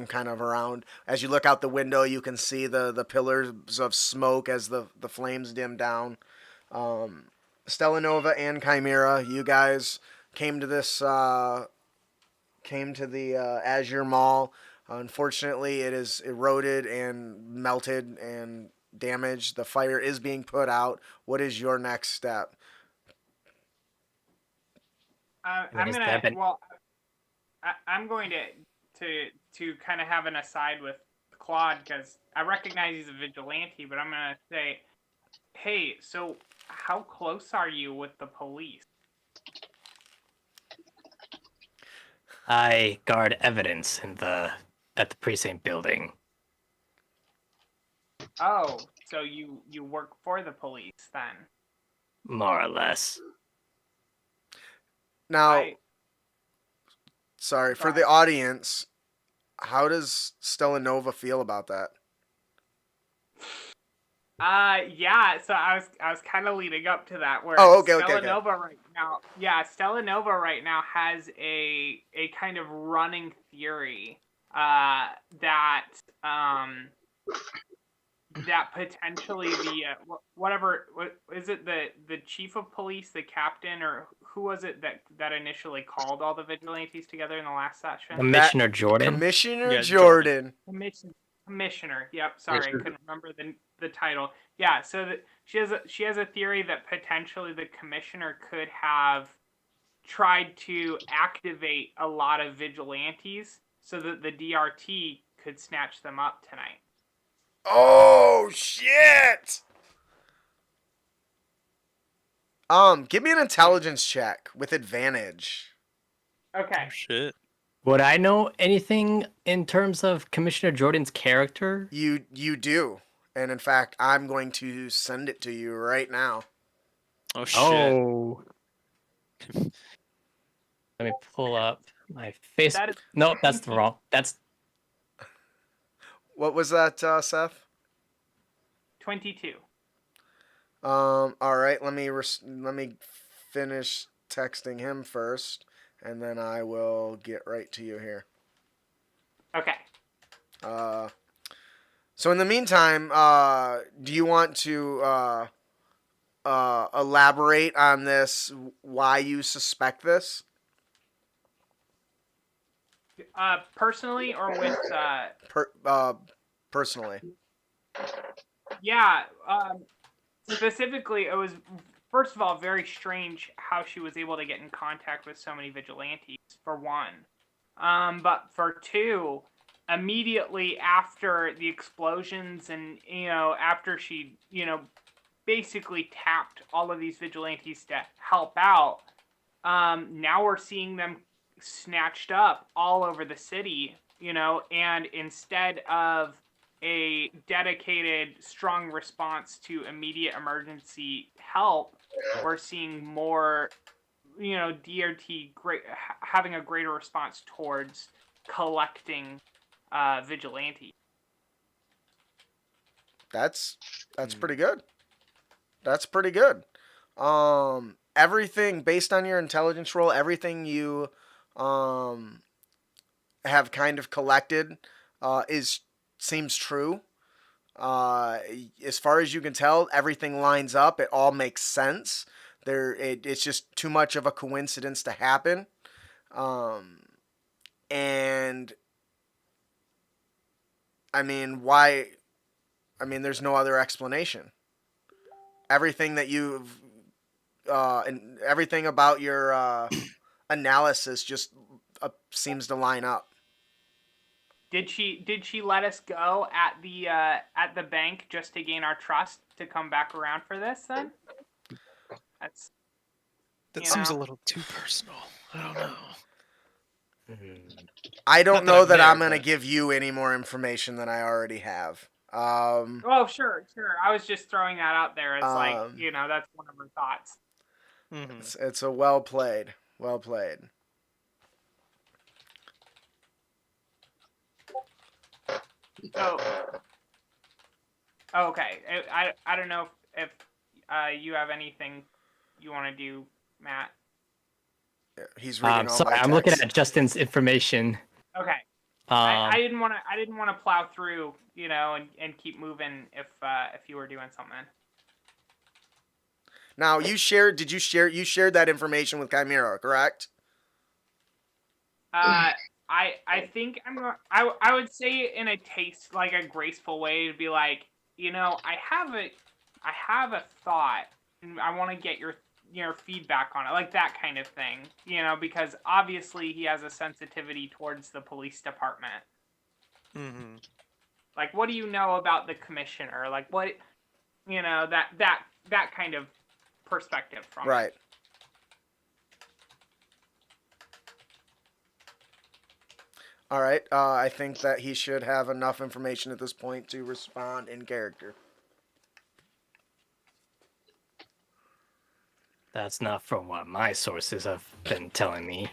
kind of around. As you look out the window, you can see the pillars of smoke as the flames dim down. Stella Nova and Chimera, you guys came to the Azure Mall. Unfortunately, it is eroded and melted and damaged. The fire is being put out. What is your next step? I'm going to kind of have an aside with Claude because I recognize he's a vigilante, but I'm gonna say, hey, so how close are you with the police? I guard evidence at the precinct building. Oh, so you work for the police then? More or less. Now, sorry, for the audience, how does Stella Nova feel about that? Yeah, so I was kind of leading up to that where Stella Nova right now has a kind of running theory that potentially what is it, the chief of police, the captain, or who was it that initially called all the vigilantes together in the last session? Commissioner Jordan. Commissioner Jordan. Commissioner. Yep. Sorry, I couldn't remember the title. Yeah. So she has a theory that potentially the commissioner could have tried to activate a lot of vigilantes so that the DRT could snatch them up tonight. Oh shit! Give me an intelligence check with advantage. Okay. Oh, shit. Would I know anything in terms of Commissioner Jordan's character? You do. And in fact, I'm going to send it to you right now. Oh shit. Oh. Let me pull up my face. No, that's wrong. That's. What was that, Seth? 22. All right. Let me finish texting him first, and then I will get right to you here. Okay. So in the meantime, do you want to elaborate on this? Why you suspect this? Personally or with personally. Yeah. Specifically, it was, first of all, very strange how she was able to get in contact with so many vigilantes, for one. But for two, immediately after the explosions and, after she, basically tapped all of these vigilantes to help out, now we're seeing them snatched up all over the city, and instead of a dedicated, strong response to immediate emergency help, we're seeing more, DRT having a greater response towards collecting vigilantes. That's pretty good. That's pretty good. Everything based on your intelligence roll, everything you have kind of collected seems true. As far as you can tell, everything lines up. It all makes sense. It's just too much of a coincidence to happen. And I mean, why? I mean, there's no other explanation. Everything that you've and everything about your analysis just seems to line up. Did she let us go at the bank just to gain our trust to come back around for this then? That You seems a know. little too personal. I don't know. I don't Not that know I'm that there, I'm going to but- give you any more information than I already have. Oh, sure. I was just throwing that out there as Um, that's one of her thoughts. Mhm. It's a well played. Well played. So, okay. I don't know if you have anything you want to do, Matt. He's reading all Sorry, my I'm looking text. at Justin's information. Okay. I didn't want to plow through, and keep moving if you were doing something. Now, you shared that information with Chimera, correct? I think I would say it in a graceful way to be like, I have a thought and I want to get your feedback on it, like that kind of thing, because obviously he has a sensitivity towards the police department. Mhm. Like, what do you know about the commissioner? Like, what, that kind of perspective from it. Right. All right. I think that he should have enough information at this point to respond in character. That's not from what my sources have been telling me.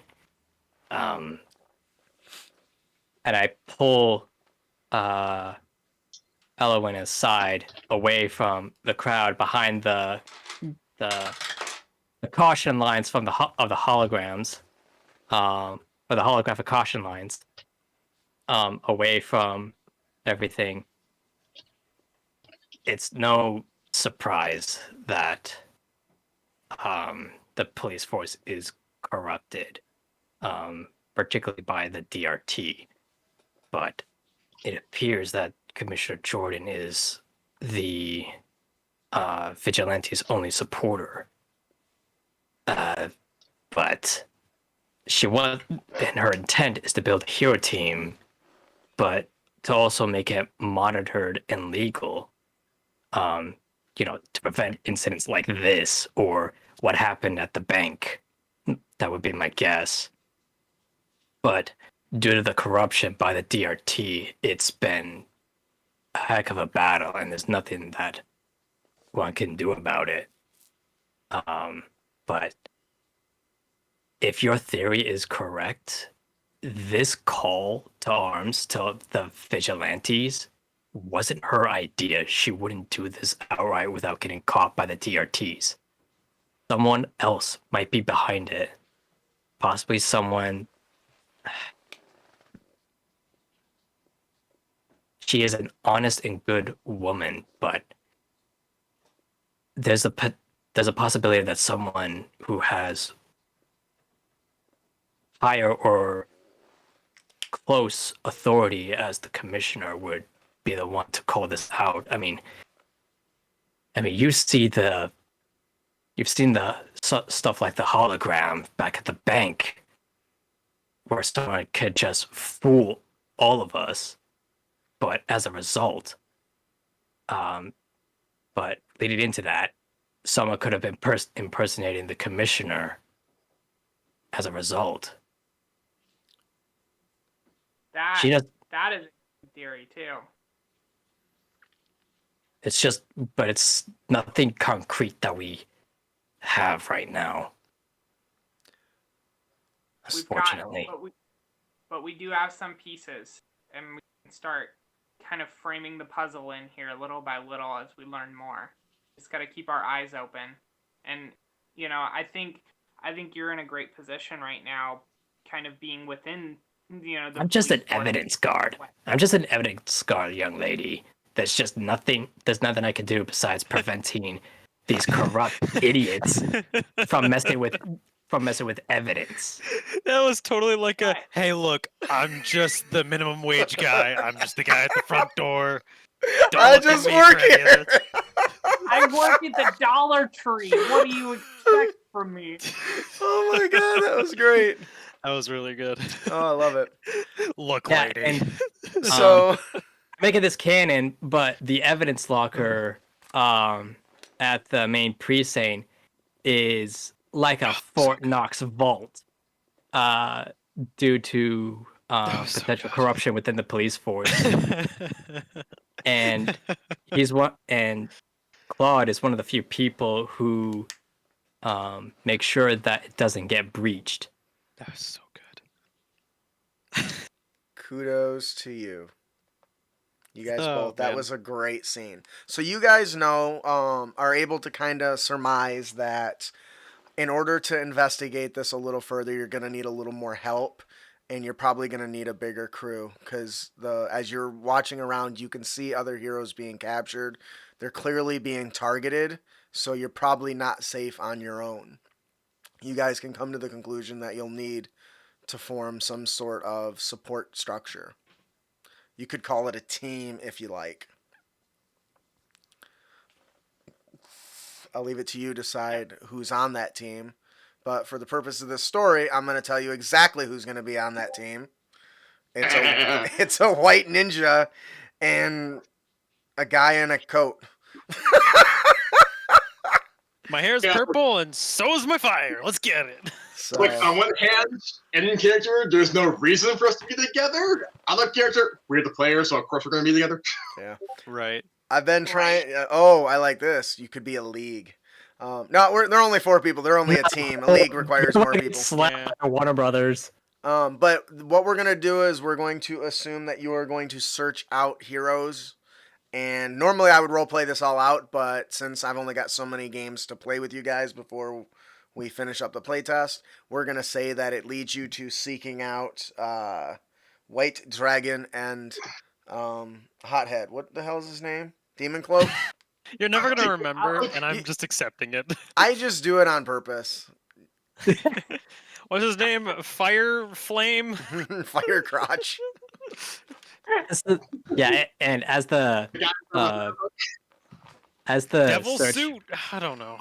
And I pull Elowin aside, away from the crowd, behind the caution lines from the holograms, or the holographic caution lines, away from everything. It's no surprise that the police force is corrupted, particularly by the DRT. But it appears that Commissioner Jordan is the vigilante's only supporter. But she was, and her intent is to build a hero team, but to also make it monitored and legal. To prevent incidents like this or what happened at the bank. That would be my guess. But due to the corruption by the DRT, it's been a heck of a battle, and there's nothing that one can do about it. But if your theory is correct, this call to arms to the vigilantes wasn't her idea. She wouldn't do this outright without getting caught by the DRTs. Someone else might be behind it. Possibly someone. She is an honest and good woman, but there's a possibility that someone who has higher or close authority as the commissioner would be the one to call this out. I mean, you've seen the stuff like the hologram back at the bank, where someone could just fool all of us, but as a result, but leading into that, someone could have been impersonating the commissioner as a result. That She does. that is a theory too. It's just, but it's nothing concrete that we have right now. Unfortunately. But we do have some pieces, and we can start kind of framing the puzzle in here little by little as we learn more. Just got to keep our eyes open, and I think you're in a great position right now, kind of being within. I'm just an police force. evidence guard. I'm just an evidence guard, young lady. there's just nothing. There's nothing I can do besides preventing these corrupt idiots from messing with evidence. That was totally like a, hey, look, I'm just the minimum wage guy. I'm just the guy at the front door. Don't I look at just me work for any of here. this." I work at the Dollar Tree. What do you expect from me? Oh my god, that was great. That was really good. Oh, I love it. Look, Yeah, lady. and So, making this canon, but the evidence locker at the main precinct is like a Fort Knox vault due to was so potential good. corruption within the police force. And Claude is one of the few people who make sure that it doesn't get breached. That was so good. kudos to you. You guys Oh, both. That man. was a great scene. So you guys know, are able to kind of surmise that in order to investigate this a little further, you're going to need a little more help, and you're probably going to need a bigger crew, because as you're watching around, you can see other heroes being captured. They're clearly being targeted, so you're probably not safe on your own. You guys can come to the conclusion that you'll need to form some sort of support structure. You could call it a team if you like. I'll leave it to you to decide who's on that team. But for the purpose of this story, I'm going to tell you exactly who's going to be on that team. It's a white ninja and a guy in a coat. My hair's Yeah. purple and so is my fire. Let's get it. So, Like, on one hand, and in character, there's no reason for us to be together. On the character, we're the players, so of course we're going to be together. Right. I've been trying. I like this. You could be a league. No, they're only 4 people. They're only a team. A league requires more people. Slapped by Warner Brothers. But what we're going to do is we're going to assume that you are going to search out heroes. And normally I would roleplay this all out, but since I've only got so many games to play with you guys before we finish up the playtest, we're going to say that it leads you to seeking out White Dragon and Hothead. What the hell is his name? Demon Cloak? You're never going to remember, and I'm just accepting it. I just do it on purpose. What's his name? Fire Flame? Fire Crotch. And as the Devil search, Suit? I don't know.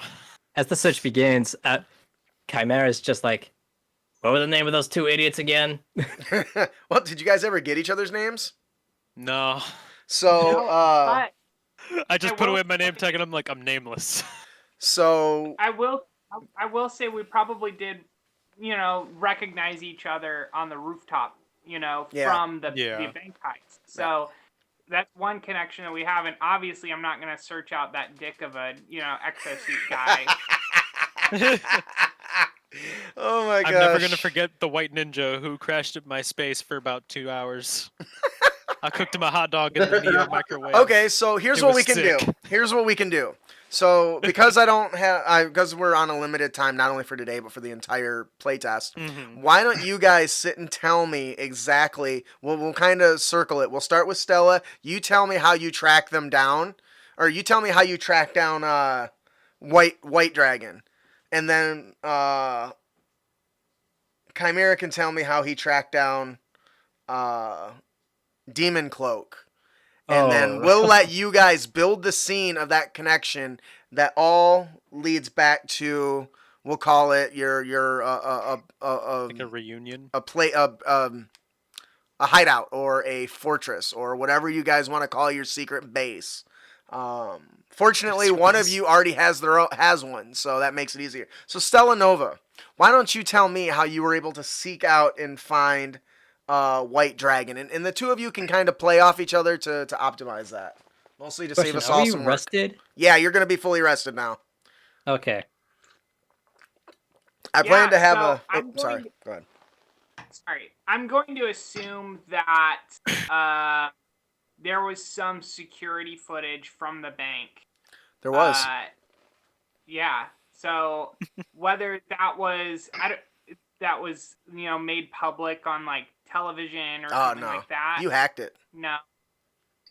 as the search begins, Chimera's just like, what was the name of those 2 idiots again? Well, did you guys ever get each other's names? No. So, But I just I put will- away my name tag and I'm like, I'm nameless. so I will say we probably did, recognize each other on the rooftop, Yeah. from the Yeah. bank heist. So that's one connection that we have, and obviously I'm not gonna search out that dick of a exosuit guy. oh my gosh. I'm never going to forget the white ninja who crashed at my space for about 2 hours. I cooked him a hot dog in the Neo microwave. Okay, so here's It what we was can do. sick. Here's what we can do. So because because we're on a limited time, not only for today but for the entire playtest, Mhm. why don't you guys sit and tell me exactly? We'll kind of circle it. We'll start with Stella. You tell me how you track them down, or you tell me how you track down White Dragon, and then Chimera can tell me how he tracked down Demon Cloak. And then we'll let you guys build the scene of that connection that all leads back to, we'll call it your Like a reunion. a hideout or a fortress or whatever you guys want to call your secret base. Fortunately, one of you already has one, so that makes it easier. So Stella Nova, why don't you tell me how you were able to seek out and find White Dragon, and the 2 of you can kind of play off each other to optimize that, mostly to save Question, us are all we some work. rested? Yeah, you're gonna be fully rested now. Okay. I plan to have so I'm going sorry, to- go ahead. Sorry, I'm going to assume that there was some security footage from the bank. There was. Yeah. So whether that was made public on like television or something no. like that. You hacked it. No.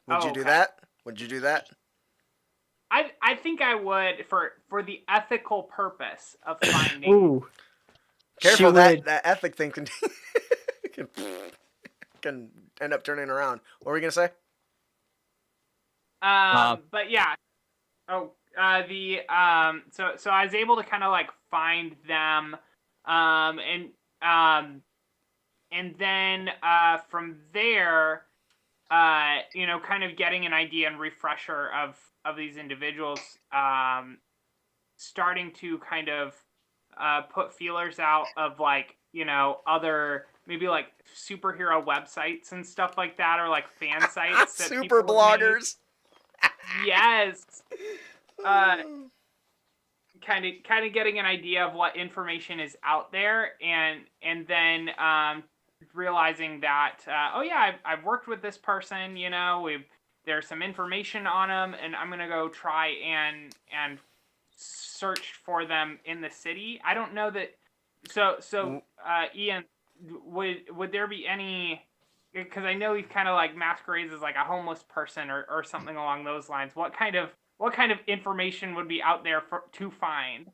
Would Oh, you do okay. that? Would you do that? I think I would for the ethical purpose of finding. Ooh. Careful, She that would- that ethic thing can can end up turning around. What were we gonna say? But yeah. Oh, so I was able to kind of like find them, and then from there, kind of getting an idea and refresher of these individuals, starting to kind of put feelers out of like other maybe like superhero websites and stuff like that, or like fan sites that Super people have made. bloggers. Yes. Kind of getting an idea of what information is out there, and then realizing that I've worked with this person, there's some information on them, and I'm gonna go try and search for them in the city. I don't know that. So Ian, would there be any? Because I know he kind of like masquerades as like a homeless person or something along those lines. What kind of information would be out there to find?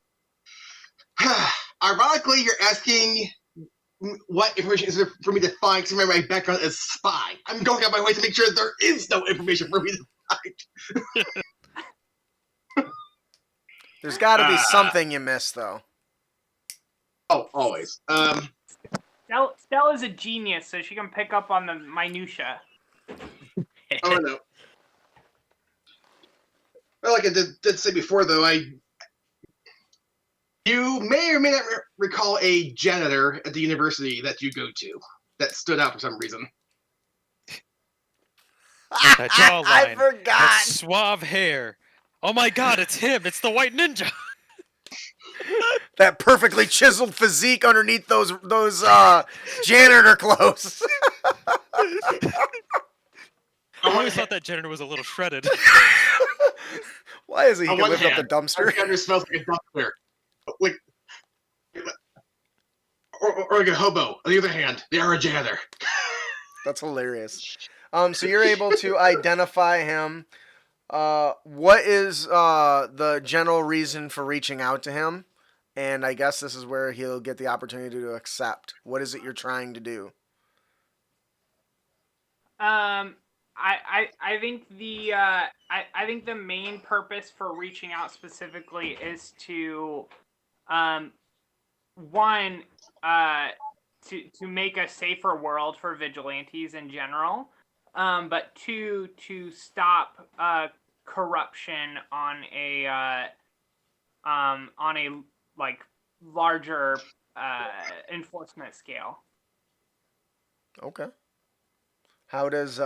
Ironically, you're asking what information is there for me to find, because remember my background is spy. I'm going out my way to make sure there is no information for me to find. There's got to be something you missed, though. Oh, always. Stella's a genius, so she can pick up on the minutia. Oh, no. Well, like I did say before, though, you may or may not recall a janitor at the university that you go to that stood out for some reason. That jawline. I forgot. That suave hair. Oh my god, it's him! It's the White Ninja! That perfectly chiseled physique underneath those janitor clothes. I always thought that janitor was a little shredded. Why is he? He On can one lift up the hand, dumpster. the janitor smells like a dumpster. Like, or like a hobo. On the other hand, they are a janitor. That's hilarious. So you're able to identify him. What is the general reason for reaching out to him? And I guess this is where he'll get the opportunity to accept. What is it you're trying to do? I think I think the main purpose for reaching out specifically is to one to make a safer world for vigilantes in general, but two, to stop corruption on a like larger enforcement scale. Okay. How does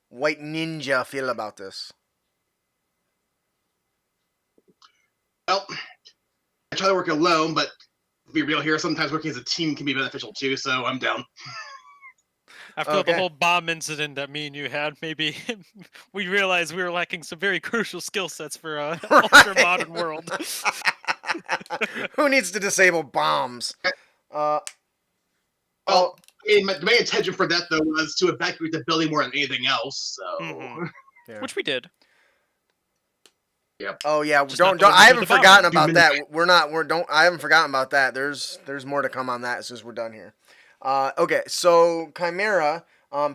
White Ninja feel about this? Well, I try to work alone, but to be real here, sometimes working as a team can be beneficial too, so I'm down. After Okay. the whole bomb incident that me and you had, maybe we realized we were lacking some very crucial skill sets for a ultra-modern world. Who needs to disable bombs? Well, my main intention for that, though, was to evacuate the building more than anything else, so... Mhm. Yeah. Which we did. Oh yeah, Just don't. not the I ones haven't with the forgotten bomb. about that. I haven't forgotten about that. There's more to come on that as soon as we're done here. Okay, so Chimera,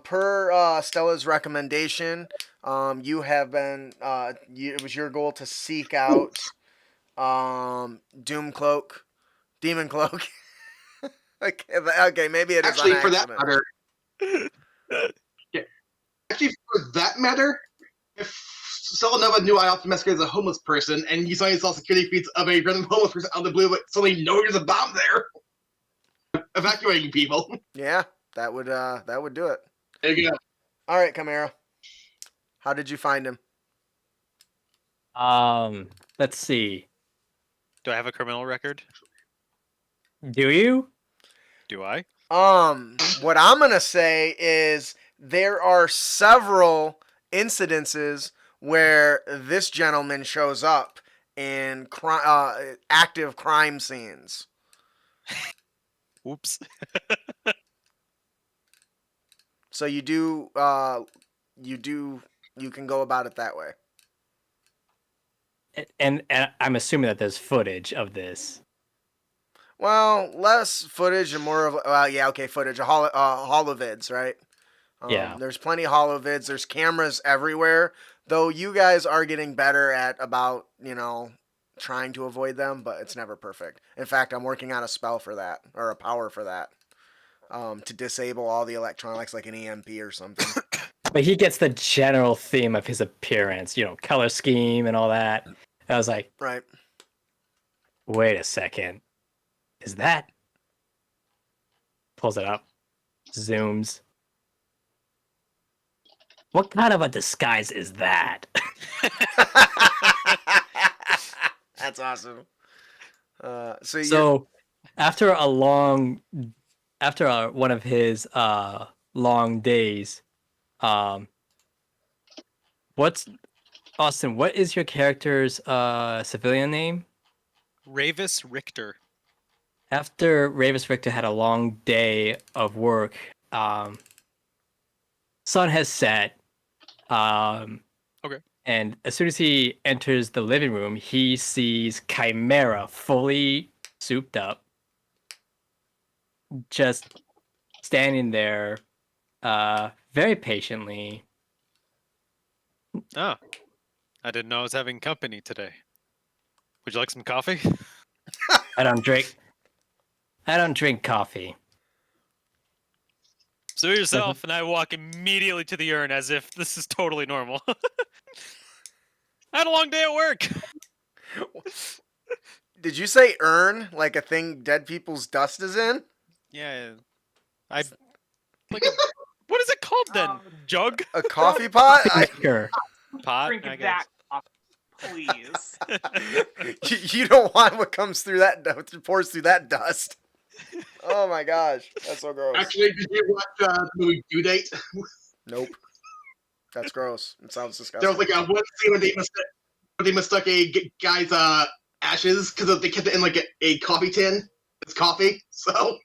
per Stella's recommendation, you have been. It was your goal to seek out Demon Cloak. Okay, maybe it is Actually, on for that accident. matter... yeah. Actually, for that matter, if Stella Nova knew I often masquerade as a homeless person, and you suddenly saw security feeds of a random homeless person out of the blue, but suddenly know there's a bomb there, evacuating people. Yeah, that would do it. There you go. All right, Chimera. How did you find him? Let's see. Do I have a criminal record? Do you? Do I? What I'm gonna say is there are several incidences where this gentleman shows up in active crime scenes. Oops. So you do you can go about it that way. And I'm assuming that there's footage of this. Well, less footage and more of footage, holovids, right? Yeah. There's plenty of holovids. There's cameras everywhere, though you guys are getting better at about trying to avoid them, but it's never perfect. In fact, I'm working on a spell for that or a power for that, to disable all the electronics like an EMP or something. But he gets the general theme of his appearance, color scheme and all that. I was like, Right. wait a second. Is that? Pulls it up. Zooms. What kind of a disguise is that? That's awesome. So after one of his long days, Austin, what is your character's civilian name? Ravis Richter. After Ravis Richter had a long day of work, sun has set. Okay. And as soon as he enters the living room, he sees Chimera fully souped up, just standing there, very patiently. Oh, I didn't know I was having company today. Would you like some coffee? I don't drink coffee. So yourself, and I walk immediately to the urn as if this is totally normal. I had a long day at work. Did you say urn like a thing dead people's dust is in? Yeah, what is it called then? Jug? A coffee pot? Sure. Pot? Drink I that, guess. please. You don't want what comes through that, pours through that dust. Oh my gosh, that's so gross. Actually, did you watch the movie Due Date? Nope. That's gross. It sounds disgusting. There was like a one scene when they mistook a guy's ashes because they kept it in like a coffee tin. It's coffee, so.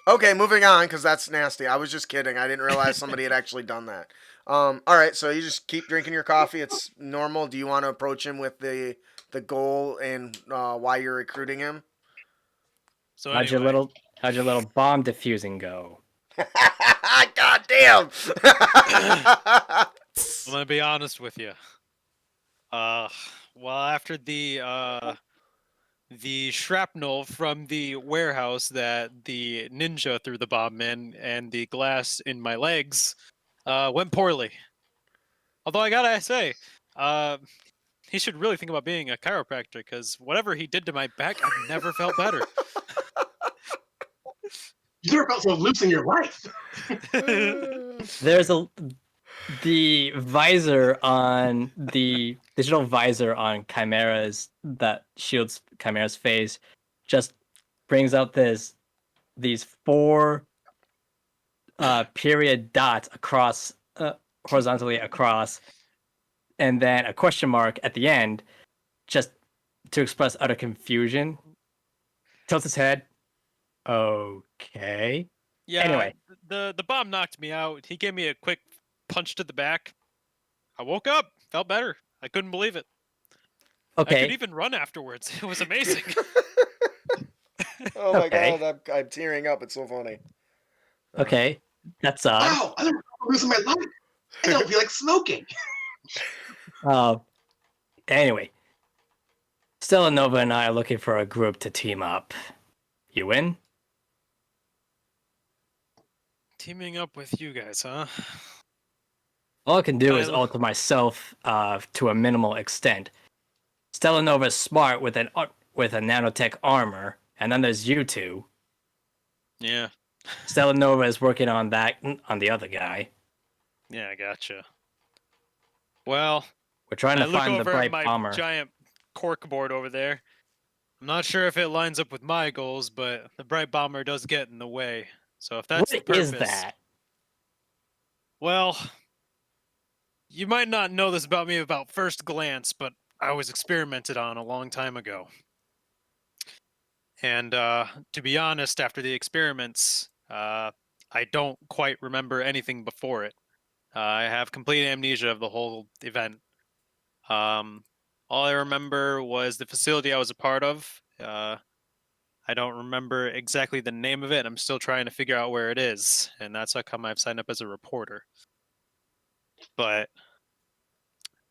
Okay, moving on, because that's nasty. I was just kidding. I didn't realize somebody had actually done that. All right, so you just keep drinking your coffee. It's normal. Do you want to approach him with the goal and why you're recruiting him? So How'd your anyway, little bomb diffusing go? God damn! I'm gonna be honest with you. Well, after the shrapnel from the warehouse that the ninja threw the bomb in and the glass in my legs went poorly. Although I gotta say, he should really think about being a chiropractor because whatever he did to my back, I've never felt better. You're about to lose in your life. There's the visor on the digital visor on Chimera's that shields Chimera's face just brings out these 4 period dots across horizontally across, and then a question mark at the end, just to express utter confusion. Tilts his head. Okay. Yeah. Anyway. The bomb knocked me out. He gave me a quick punch to the back. I woke up, felt better. I couldn't believe it. Okay. I could even run afterwards. It was amazing. Oh my Okay. god, I'm tearing up. It's so funny. Okay. That's odd. Wow, I don't lose in my life. I don't feel like smoking. Anyway. Stella Nova and I are looking for a group to team up. You in? Teaming up with you guys, huh? All I can do is Well- alter myself to a minimal extent. Stella Nova's smart with a nanotech armor, and then there's you two. Yeah. Stella Nova is working on that on the other guy. Yeah, I gotcha. Well, We're trying I to look find the over bright at my bomber. giant cork board over there. I'm not sure if it lines up with my goals, but the bright bomber does get in the way. So if that's What the is purpose, that? well, you might not know this about me about first glance, but I was experimented on a long time ago. And to be honest, after the experiments, I don't quite remember anything before it. I have complete amnesia of the whole event. All I remember was the facility I was a part of. I don't remember exactly the name of it. And I'm still trying to figure out where it is, and that's how come I've signed up as a reporter. But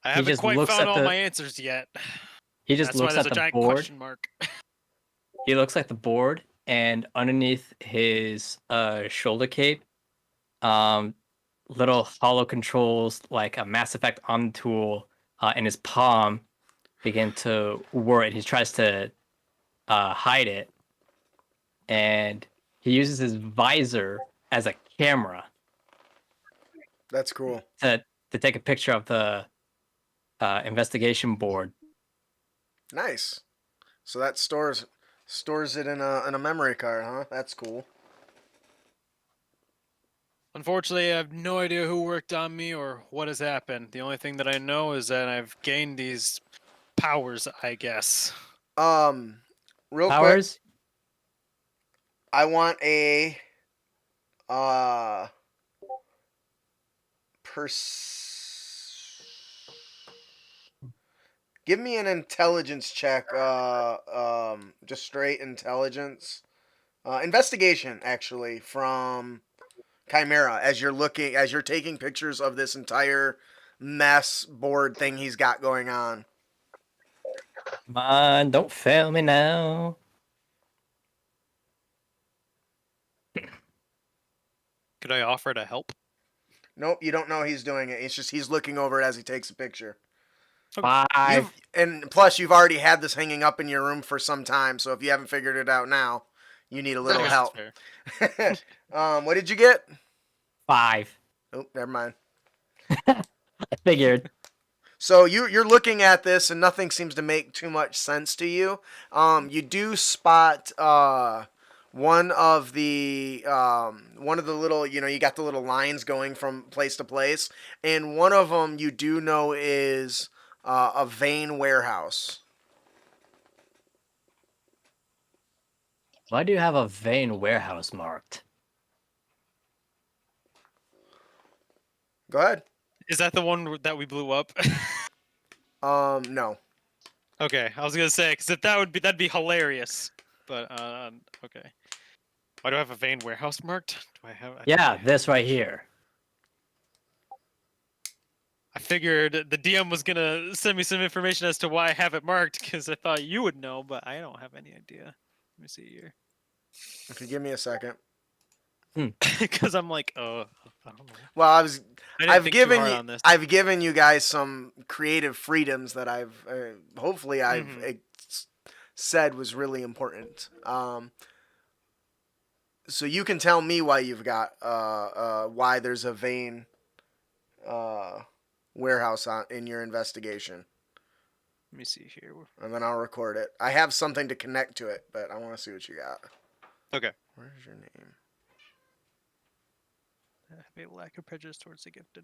I He haven't just quite looks found at all the. my answers yet. He just That's why looks there's at a the giant board. question mark. He looks at the board, and underneath his shoulder cape, little hollow controls like a Mass Effect Omni tool in his palm begin to whir. He tries to hide it, and he uses his visor as a camera That's cool. to take a picture of the investigation board. Nice. So that stores it in a memory card, huh? That's cool. Unfortunately, I have no idea who worked on me or what has happened. The only thing that I know is that I've gained these powers, I guess. Real quick, Powers? I want a give me an intelligence check. Just straight intelligence. Investigation, actually, from Chimera, as you're taking pictures of this entire mess board thing he's got going on. Come on, don't fail me now. Could I offer to help? Nope, you don't know he's doing it. It's just he's looking over it as he takes a picture. 5. And plus, you've already had this hanging up in your room for some time, so if you haven't figured it out now, you need a little I guess help. that's fair. What did you get? 5. Oh, never mind. I figured. So you're looking at this, and nothing seems to make too much sense to you. You do spot one of the little, you got the little lines going from place to place, and one of them you do know is a vein warehouse. Why do you have a vein warehouse marked? Go ahead. Is that the one that we blew up? No. Okay, I was gonna say because if that'd be hilarious. But okay. Why do I have a vein warehouse marked? Do I have? Yeah, this right here. I figured the DM was gonna send me some information as to why I have it marked because I thought you would know, but I don't have any idea. Let me see here. If you give me a second. Because I'm like, I don't know. Well, I didn't think too hard on this. I've given you guys some creative freedoms that I've hopefully I've said was really important. So you can tell me why you've got why there's a vein warehouse in your investigation. Let me see here. And then I'll record it. I have something to connect to it, but I want to see what you got. Okay. Where's your name? I have a lack of prejudice towards the gifted.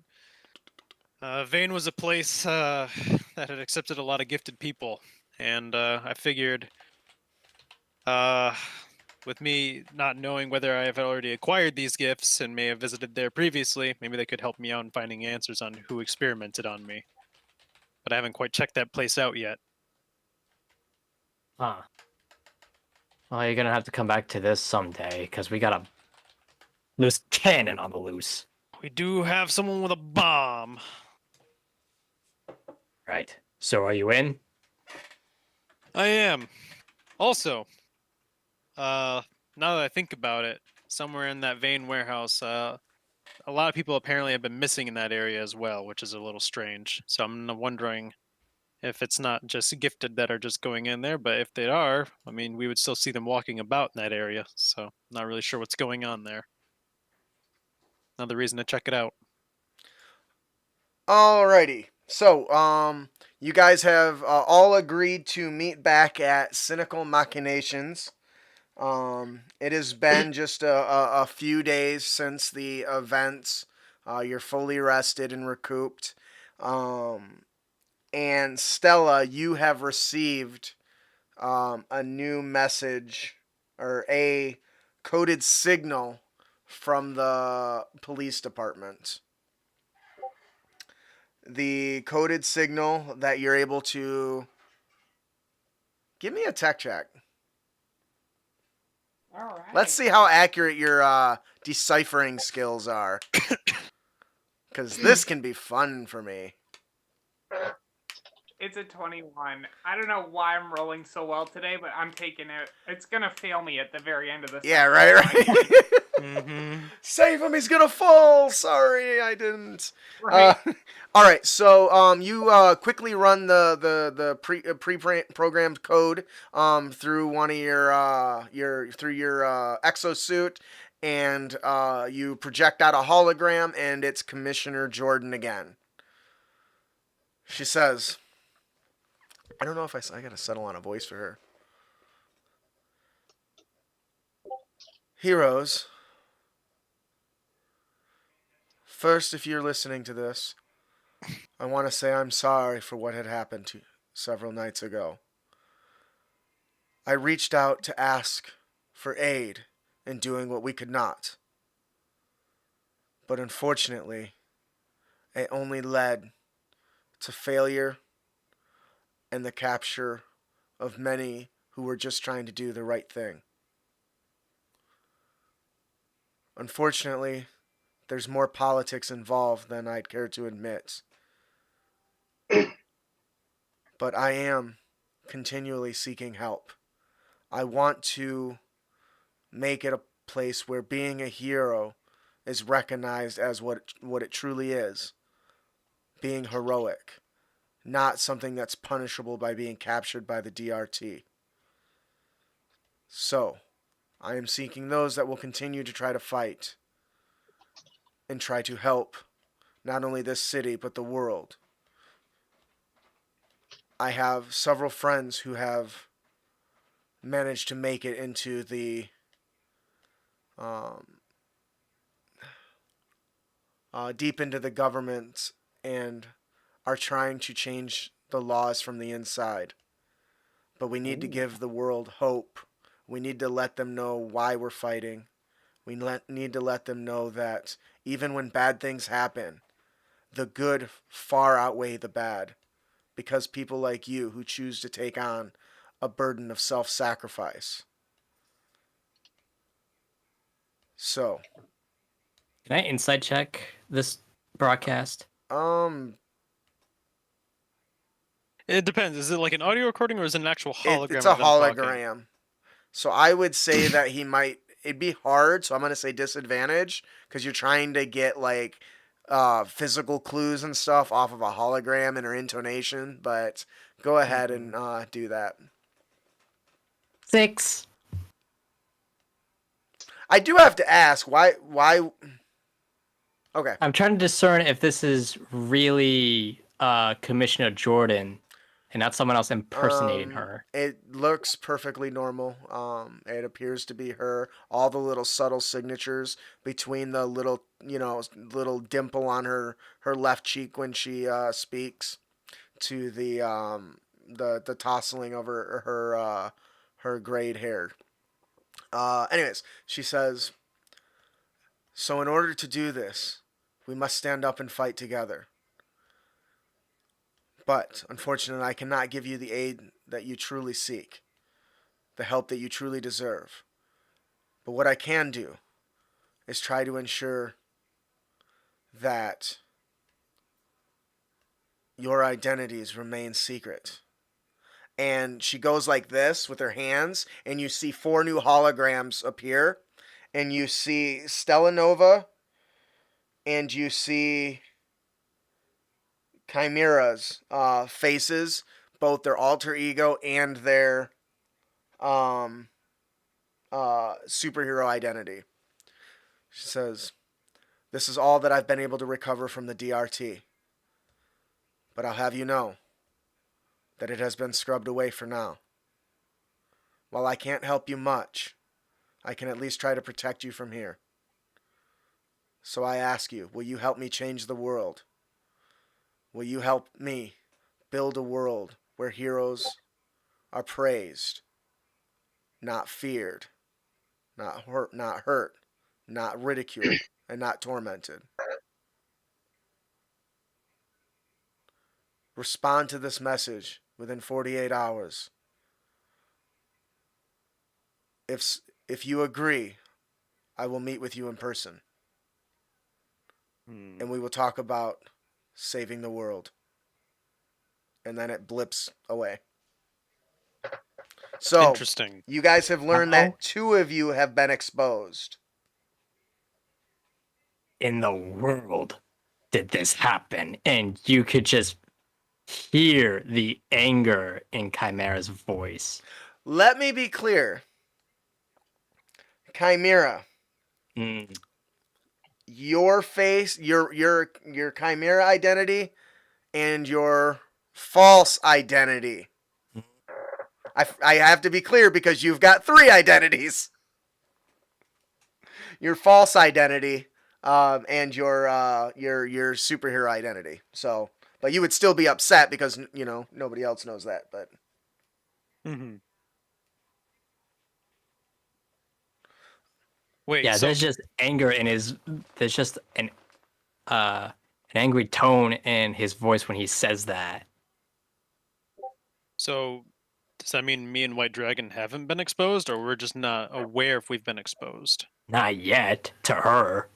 Vane was a place that had accepted a lot of gifted people, and I figured, with me not knowing whether I have already acquired these gifts and may have visited there previously, maybe they could help me out in finding answers on who experimented on me. But I haven't quite checked that place out yet. Huh. Well, you're gonna have to come back to this someday, because we got a loose cannon on the loose. We do have someone with a bomb. Right. So are you in? I am. Also, now that I think about it, somewhere in that Vane warehouse, a lot of people apparently have been missing in that area as well, which is a little strange. So I'm wondering if it's not just gifted that are just going in there, but if they are, I mean, we would still see them walking about in that area. So not really sure what's going on there. Another reason to check it out. Alrighty. So, you guys have all agreed to meet back at Cynical Machinations. It has been just a few days since the events. You're fully rested and recouped. And Stella, you have received a new message or a coded signal from the police department. the coded signal that you're able to... Give me a tech check. All right. Let's see how accurate your deciphering skills are. Because this can be fun for me. It's a 21. I don't know why I'm rolling so well today, but I'm taking it. It's gonna fail me at the very end of this. Yeah, right. Mm-hmm. Save him, he's gonna fall. Sorry, I didn't. Right. All right, so you quickly run the pre-programmed code through one of your exosuit, and you project out a hologram, and it's Commissioner Jordan again. She says, I don't know if I gotta settle on a voice for her. Heroes. First, if you're listening to this, I want to say I'm sorry for what had happened to you several nights ago. I reached out to ask for aid in doing what we could not. But unfortunately, it only led to failure and the capture of many who were just trying to do the right thing. Unfortunately, there's more politics involved than I'd care to admit. But I am continually seeking help. I want to make it a place where being a hero is recognized as what it truly is. Being heroic. Not something that's punishable by being captured by the DRT. So, I am seeking those that will continue to try to fight and try to help not only this city but the world. I have several friends who have managed to make it into the deep into the government and are trying to change the laws from the inside. But we need to give the world hope. We need to let them know why we're fighting. We need to let them know that even when bad things happen, the good far outweigh the bad. Because people like you who choose to take on a burden of self-sacrifice. So. Can I insight check this broadcast? It depends. Is it like an audio recording or is it an actual hologram? It's a of them talking? hologram. So I would say that he might... It'd be hard, so I'm going to say disadvantage, because you're trying to get, like, physical clues and stuff off of a hologram and her intonation, but go ahead and do that. 6. I do have to ask, why... Okay. I'm trying to discern if this is really Commissioner Jordan and not someone else impersonating her. It looks perfectly normal. It appears to be her. All the little subtle signatures between the little, little dimple on her left cheek when she speaks, to the tousling of her grayed hair. Anyways, she says, so in order to do this, we must stand up and fight together. But, unfortunately, I cannot give you the aid that you truly seek, the help that you truly deserve. But what I can do is try to ensure that your identities remain secret. And she goes like this with her hands, and you see 4 new holograms appear, and you see Stella Nova, and you see Chimera's faces, both their alter ego and their superhero identity. She says, this is all that I've been able to recover from the DRT. But I'll have you know that it has been scrubbed away for now. While I can't help you much, I can at least try to protect you from here. So I ask you, will you help me change the world? Will you help me build a world where heroes are praised, not feared, not hurt, not ridiculed, and not tormented? respond to this message within 48 hours. If you agree, I will meet with you in person. And we will talk about saving the world. And then it blips away. So, Interesting. you guys have learned that 2 of you have been exposed. In the world did this happen? And you could just hear the anger in Chimera's voice. Let me be clear. Chimera, your face, your Chimera identity and your false identity. I have to be clear because you've got 3 identities. Your false identity and your superhero identity. So, but you would still be upset because, you know, nobody else knows that, but Wait, Yeah, so there's just anger in his. There's just an angry tone in his voice when he says that. So does that mean me and White Dragon haven't been exposed, or we're just not aware if we've been exposed? Not yet to her.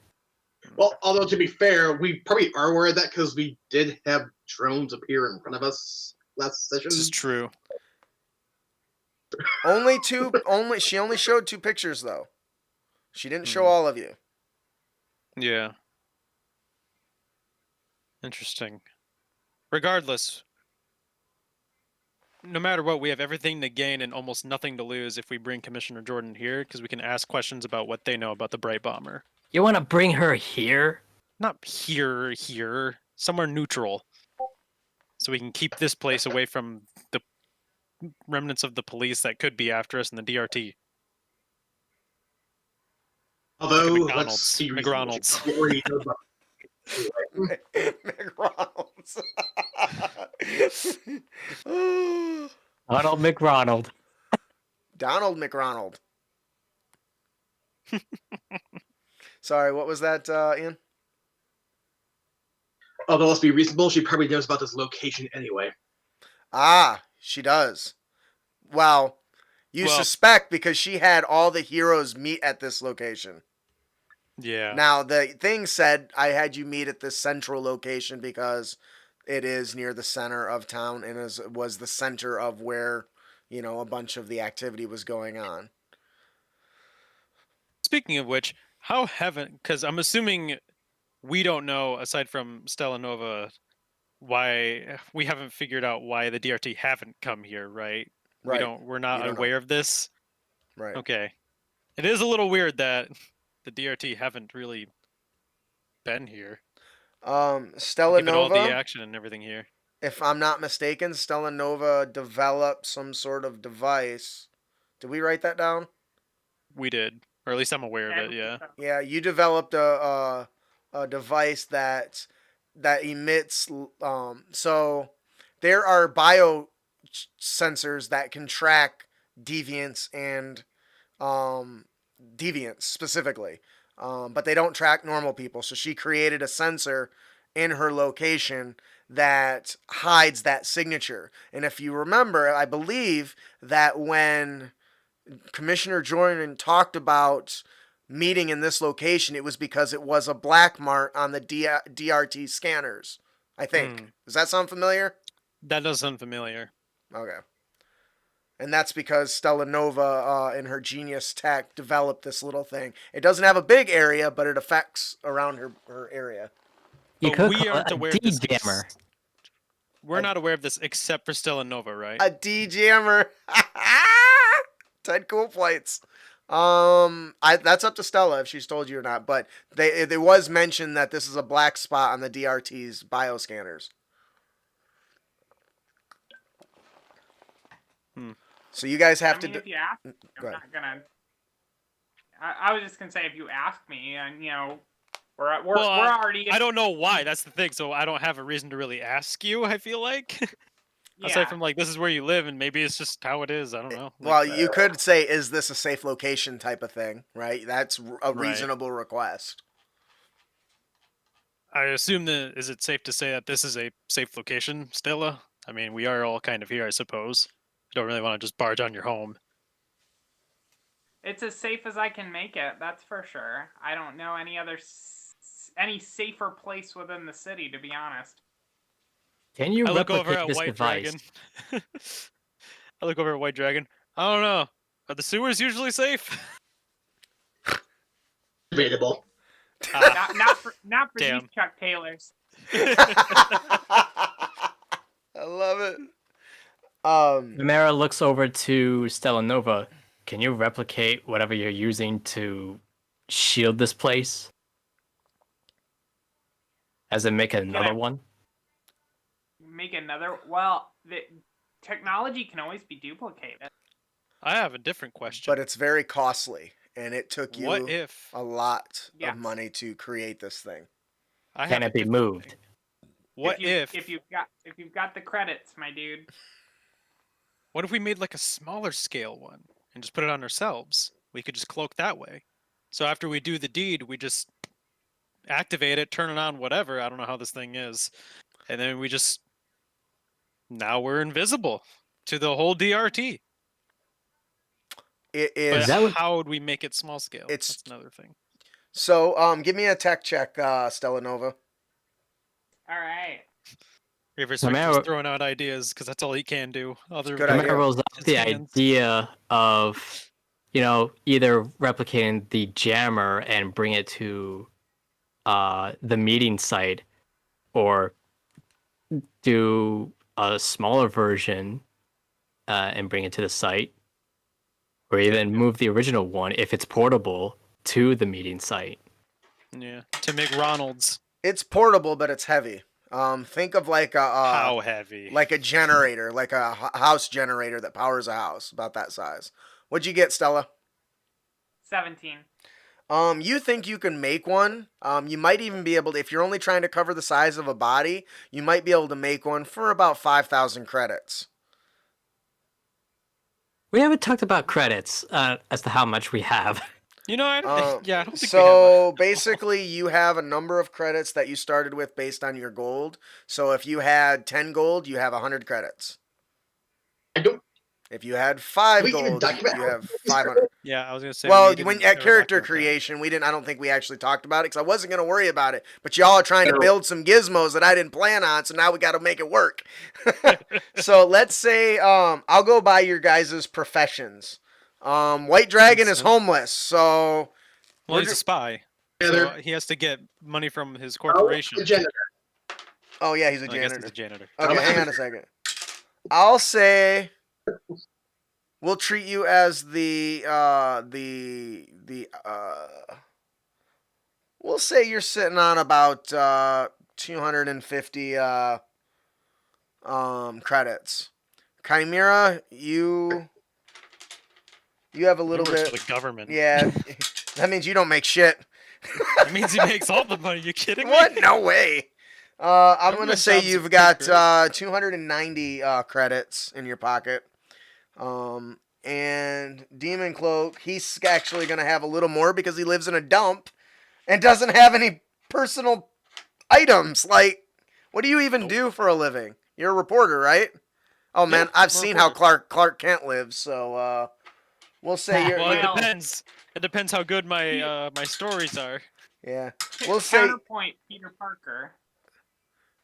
Well, although to be fair, we probably are aware of that because we did have drones appear in front of us last session. This is true. she only showed 2 pictures though. She didn't show all of you. Yeah. Interesting. Regardless, no matter what, we have everything to gain and almost nothing to lose if we bring Commissioner Jordan here, because we can ask questions about what they know about the Bright Bomber. You want to bring her here? Not here, somewhere neutral, so we can keep this place away from the remnants of the police that could be after us in the DRT. Although, McDonald's. let's be McDonald's. reasonable. We already know about McRonald's. Donald McRonald. Donald McRonald. Sorry, what was that, Ian? Although, let's be reasonable, she probably knows about this location anyway. Ah, she does. Well, you suspect because she had all the heroes meet at this location. Yeah. Now, the thing said, I had you meet at this central location because it is near the center of town and was the center of where, you know, a bunch of the activity was going on. Speaking of which, because I'm assuming we don't know, aside from Stella Nova, why we haven't figured out why the DRT haven't come here, right? Right. We're not aware of this. Right. Okay. It is a little weird that the DRT haven't really been here. Stella Given all Nova, the action and everything here. if I'm not mistaken, Stella Nova developed some sort of device. Did we write that down? We did, or at least I'm aware of it. Yeah. Yeah, you developed a device that emits. So there are bio sensors that can track deviants and deviants specifically, but they don't track normal people. So she created a sensor in her location that hides that signature. And if you remember, I believe that when Commissioner Jordan talked about meeting in this location, it was because it was a black mark on the DRT scanners, I think. Does that sound familiar? That does sound familiar. Okay. And that's because Stella Nova, in her genius tech, developed this little thing. It doesn't have a big area, but it affects around her area. You But could we call aren't it a aware of this. D-jammer. We're not aware of this except for Stella Nova, right? A D-jammer. 10 cool plates. That's up to Stella if she's told you or not. But it was mentioned that this is a black spot on the DRT's bioscanners. So you guys have to. If you ask me, I'm not gonna. I was just gonna say, if you ask me, and you know, we're already. I don't know why. That's the thing. So I don't have a reason to really ask you. I feel like, aside from like this is where you live, and maybe it's just how it is. I don't know. Well, you could say, "Is this a safe location?" type of thing, right? That's a reasonable request. I assume is it safe to say that this is a safe location, Stella? I mean, we are all kind of here, I suppose. Don't really want to just barge on your home. It's as safe as I can make it, that's for sure. I don't know any other any safer place within the city, to be honest. Can you I look over replicate at this White device? Dragon. I look over at White Dragon. I don't know. Are the sewers usually safe? Debatable. Not for Damn. these Chuck Taylors. I love it. Chimera looks over to Stella Nova. Can you replicate whatever you're using to shield this place? As in make another one? Make another. Well, the technology can always be duplicated. I have a different question. But it's very costly, and it took you What if a lot Yes. of money to create this thing. I Can have it a be different moved? thing. What if you've got the credits, my dude? What if we made like a smaller scale one and just put it on ourselves? We could just cloak that way. So after we do the deed, we just activate it, turn it on, whatever. I don't know how this thing is. And then we just now we're invisible to the whole DRT. It But is. how would we make it small scale? It's- That's another thing. So, give me a tech check, Stella Nova. All right. Reverse Chimera- just throwing out ideas because that's all he can do. Other Good than- idea. Chimera rolls out His the hands. idea of, either replicating the jammer and bring it to the meeting site, or do a smaller version and bring it to the site, or even move the original one if it's portable to the meeting site. Yeah, to make Ronald's It's portable, but it's heavy. Think of like how heavy? like a generator, like a house generator that powers a house, about that size. What'd you get, Stella? 17. You think you can make one? You might even be able to, if you're only trying to cover the size of a body, you might be able to make one for about 5,000 credits. We haven't talked about credits as to how much we have. You know, I don't think, yeah, I don't think we So have basically, you have a number of credits that you started with based on your gold. So if you had 10 gold, you have 100 credits. I don't. If you had 5 We even gold, document you how have we 500. Yeah, I was gonna say. Well, we didn't when ever at character document that. creation, we didn't. I don't think we actually talked about it because I wasn't gonna worry about it. But y'all are trying to build some gizmos that I didn't plan on, so now we got to make it work. So let's say I'll go by your guys' professions. White Dragon is Makes sense. homeless, so Well, he's a spy. Yeah, So they're- he has to get money from his Oh, corporation. the janitor. oh yeah, he's a I guess he's janitor. a janitor. Okay, hang on a second. I'll say we'll treat you as we'll say you're sitting on about 250 credits. Chimera, you have a He little works bit. for the government. Yeah, that means you don't make shit. It means he makes all the money. You kidding me? What? No way. I'm gonna Government say jobs you've are got great. 290 credits in your pocket. And Demon Cloak, he's actually gonna have a little more because he lives in a dump and doesn't have any personal items. Like, what do you even do for a living? You're a reporter, right? Oh man, Yeah, I've I'm a seen how reporter. Clark Kent lives. So we'll say you're. Well, it Well- depends. It depends how good my my stories are. Yeah, we'll say Counterpoint, Peter Parker.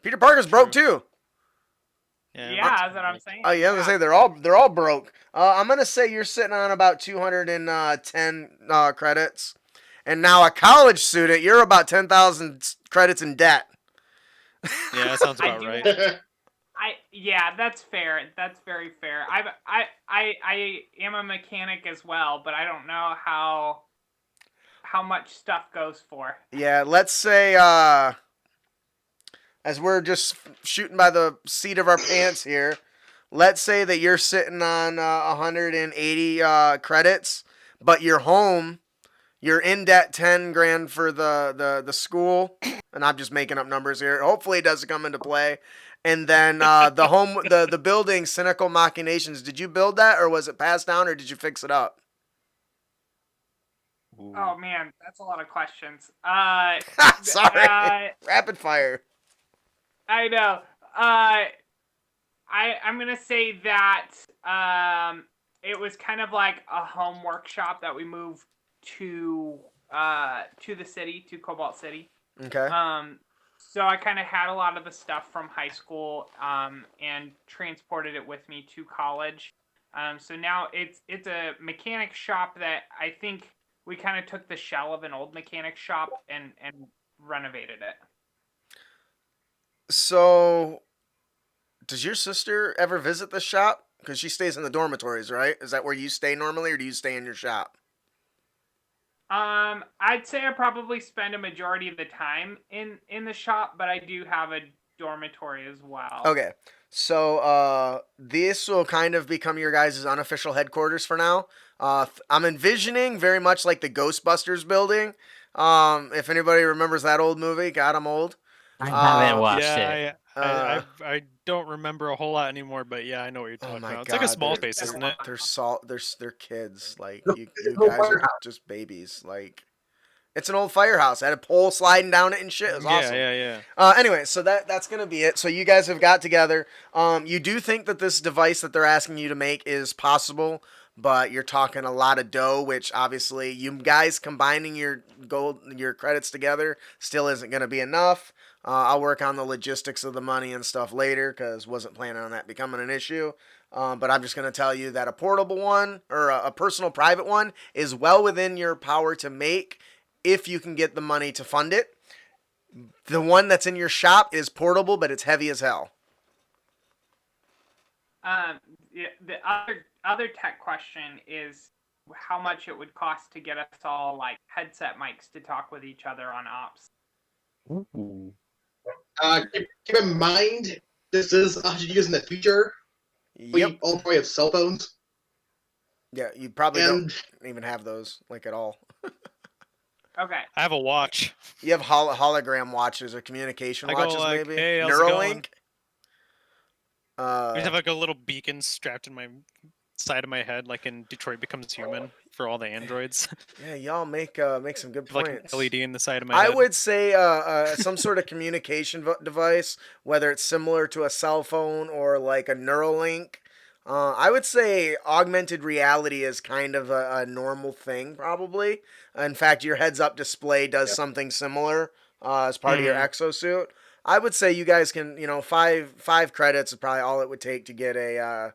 Peter Parker's broke too. Yeah, that's what I'm saying. Oh yeah, I'm gonna say they're all broke. I'm gonna say you're sitting on about 210 credits, and now a college student, you're about 10,000 credits in debt. Yeah, that sounds I about do- right. Yeah, that's fair. That's very fair. I am a mechanic as well, but I don't know how much stuff goes for. Yeah, let's say as we're just shooting by the seat of our pants here, let's say that you're sitting on 180 credits, but you're home. You're in debt 10 grand for the school, and I'm just making up numbers here. Hopefully it doesn't come into play. And then the building, Cynical Machinations. Did you build that, or was it passed down, or did you fix it up? Oh man, that's a lot of questions. Sorry. Rapid fire. I know. I'm gonna say that it was kind of like a home workshop that we moved to the city, to Cobalt City. Okay. So I kind of had a lot of the stuff from high school and transported it with me to college. So now it's a mechanic shop that I think we kind of took the shell of an old mechanic shop and renovated it. So, does your sister ever visit the shop? Because she stays in the dormitories, right? Is that where you stay normally, or do you stay in your shop? I'd say I probably spend a majority of the time in the shop, but I do have a dormitory as well. Okay. So, this will kind of become your guys' unofficial headquarters for now. I'm envisioning very much like the Ghostbusters building. If anybody remembers that old movie, God, I'm old. I haven't watched it. I don't remember a whole lot anymore, but yeah, I know what you're Oh talking my about. It's like a God, small they're- space, isn't it? They're kids. Like you guys are just babies. Like it's an old firehouse. I had a pole sliding down it and shit. It was awesome. Yeah. Anyway, so that's gonna be it. So you guys have got together. You do think that this device that they're asking you to make is possible, but you're talking a lot of dough, which obviously you guys combining your credits together still isn't gonna be enough. I'll work on the logistics of the money and stuff later because wasn't planning on that becoming an issue. But I'm just going to tell you that a portable one or a personal private one is well within your power to make if you can get the money to fund it. The one that's in your shop is portable, but it's heavy as hell. Yeah, the other tech question is how much it would cost to get us all like headset mics to talk with each other on ops. Ooh. Keep in mind, this is 100 years in the future. Yep. We all probably have cell phones. Yeah, you probably And don't even have those like at all. Okay. I have a watch. You have hologram watches or communication I go watches, like, maybe. "Hey, how's it going?" Neuralink. We have like a little beacon strapped in my side of my head, like in Detroit Becomes Human for all the androids. Yeah, y'all make some good like an points. LED in the side of my I head. would say some sort of communication device, whether it's similar to a cell phone or like a Neuralink. I would say augmented reality is kind of a normal thing, probably. In fact, your heads-up display does something similar as part of your exosuit. I would say you guys can, five credits is probably all it would take to get a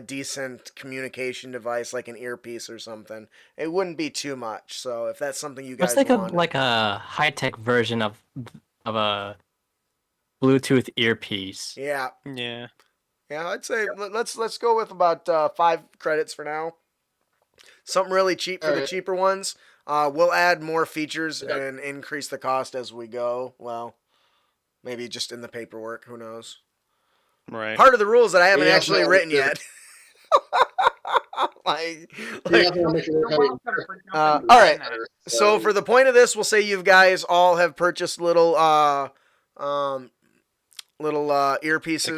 decent communication device like an earpiece or something. It wouldn't be too much. So if that's something you guys It's want, like a high-tech version of a Bluetooth earpiece. yeah, Yeah. I'd say let's go with about 5 credits for now. Something really cheap for the cheaper ones. We'll add more features and increase the cost as we go. Well, maybe just in the paperwork. Who knows? Right. Part of the rules that I haven't Yeah, actually no, written yeah. yet. like, you have to make sure You're we're welcome for jumping all right. in there. so for the point of this, we'll say you guys all have purchased little earpieces. Like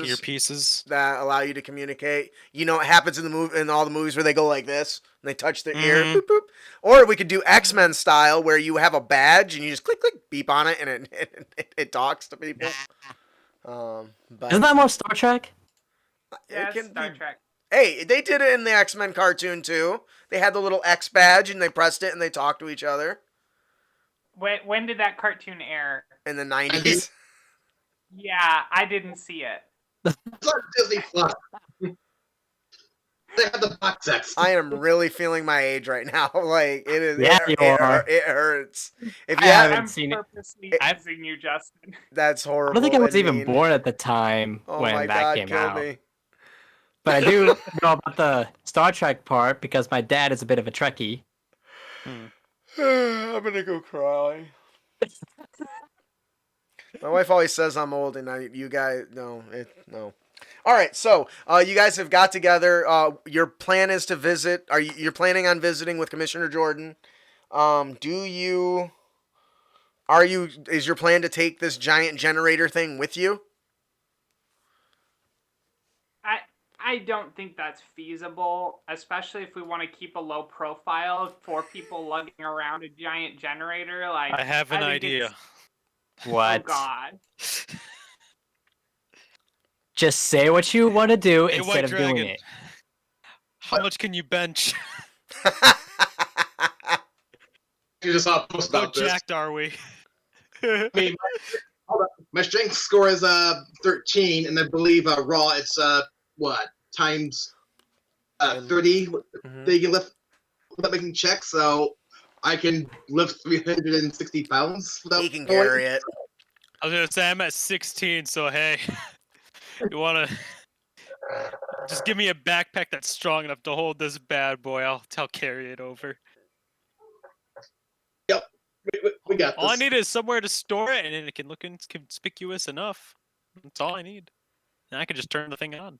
earpieces. That allow you to communicate. You know, it happens in all the movies where they go like this and they touch their ear, boop, boop. Or we could do X-Men style where you have a badge and you just click, beep on it and it talks to people. But Isn't that more Star Trek? Yeah, it it's can Star be. Trek. Hey, they did it in the X-Men cartoon too. They had the little X badge and they pressed it and they talked to each other When did that cartoon air? in the 90s. Yeah, I didn't see it. It's on Disney Plus. They have the box sets. I am really feeling my age right now. Like it is. Yeah, you are. It hurts. If I you haven't I'm seen it. purposely I- teasing you, Justin. that's horrible. I don't think I was and even mean. born at the time Oh when my that God, came kill out. me. But I do know about the Star Trek part because my dad is a bit of a Trekkie. I'm gonna go cry. My wife always says I'm old, and you guys, no. All right, so you guys have got together. Your plan is to visit. You're planning on visiting with Commissioner Jordan? Is your plan to take this giant generator thing with you? I don't think that's feasible, especially if we want to keep a low profile. 4 people lugging around a giant generator, like I have an think idea. it's- What? Oh God. Just say what you want to do Hey, instead White of doing Dragon. it. How much can you bench? You just saw a post How about this. jacked are we? I mean, my strength score is 13, and I believe raw it's what times 30. Mhm. They can lift without making checks, so I can lift 360 pounds without. He can carry it. I was gonna say I'm at 16, so hey, you wanna just give me a backpack that's strong enough to hold this bad boy? I'll carry it over. We got this. All I need is somewhere to store it, and then it can look conspicuous enough. That's all I need. And I can just turn the thing on.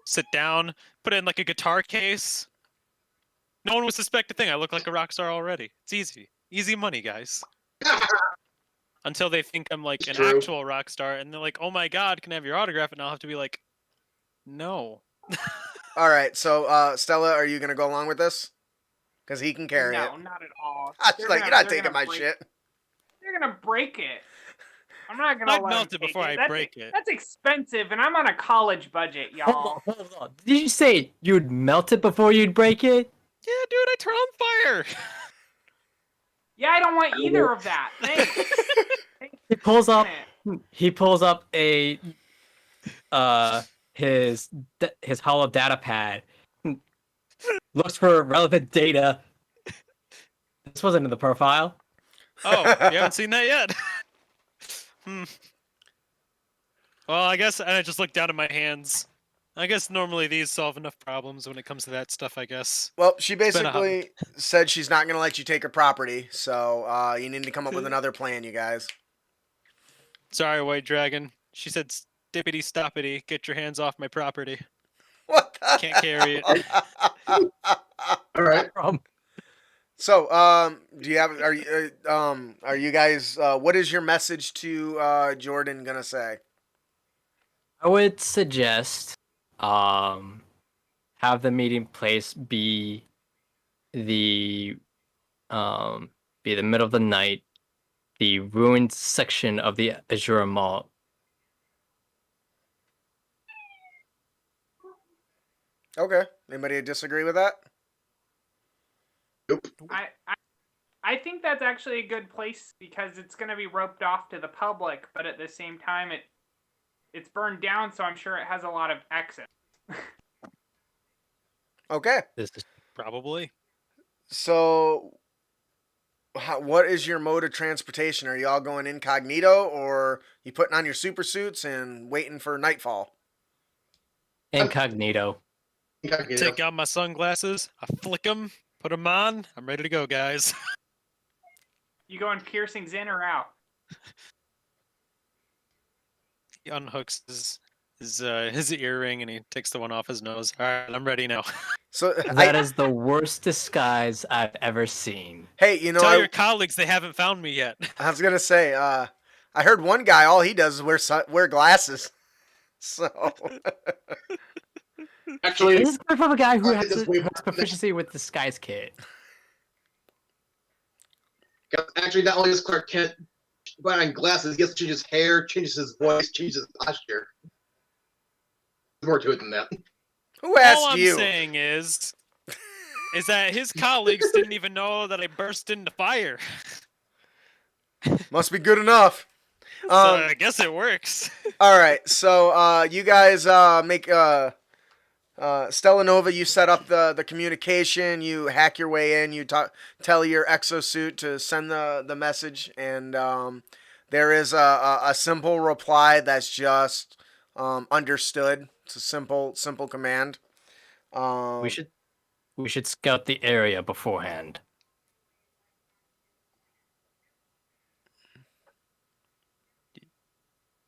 Sit down, put it in like a guitar case. No one would suspect a thing. I look like a rock star already. It's easy. Easy money, guys. Until they think I'm like an True. actual rock star, and they're like, oh my god, can I have your autograph? And I'll have to be like, no. All right, so Stella, are you gonna go along with this? Because he can carry no, it. not at all. I was They're like, gonna- you're not they're taking gonna my break- shit. They're gonna break it. I'm not gonna I'd let melt them it take before I That's- break it. That's expensive, and I'm on a college budget, y'all. Hold on. Did you say you'd melt it before you'd break it? Yeah, dude, I turn on fire. Yeah, I don't want either of that. Thanks. He pulls up. Minute. He pulls up a his hollow data pad. Looks for relevant data. This wasn't in the profile. Oh, you haven't seen that yet? Well, I guess I just look down at my hands. I guess normally these solve enough problems when it comes to that stuff, I guess. Well, she been a hot- basically said she's not gonna let you take her property, so you need to come up with another plan, you guys. Sorry, White Dragon. She said, "Stippity stoppity, get your hands off my property. What? The Can't carry it." All right. So, do you have? Are you guys? What is your message to Jordan gonna say? I would suggest have the meeting place be the middle of the night, the ruined section of the Azure Mall. Okay. Anybody disagree with that? I think that's actually a good place because it's going to be roped off to the public, but at the same time, it's burned down, so I'm sure it has a lot of exits. Okay. This is Probably. So, what is your mode of transportation? Are you all going incognito, or you putting on your super suits and waiting for nightfall? incognito. Take out my sunglasses. I flick them, put them on. I'm ready to go, guys. You going piercings in or out? He unhooks his earring and he takes the one off his nose. All right, I'm ready now. So That is the worst disguise I've ever seen. hey, you know, Tell your colleagues they haven't found me yet. I was gonna say, I heard one guy all he does is wear glasses. So Actually, This is coming from a guy who I has, just wait- has proficiency with disguise kit. not only does Clark Kent put on glasses, he gets to change his hair, changes his voice, changes his posture. There's more to it than that. who asked All I'm you? saying is that his colleagues didn't even know that I burst into fire. Must be good enough. So I guess it works. All right, so you guys make Stella Nova. You set up the communication. You hack your way in. You tell your exosuit to send the message, and there is a simple reply that's just understood. It's a simple command. We should scout the area beforehand.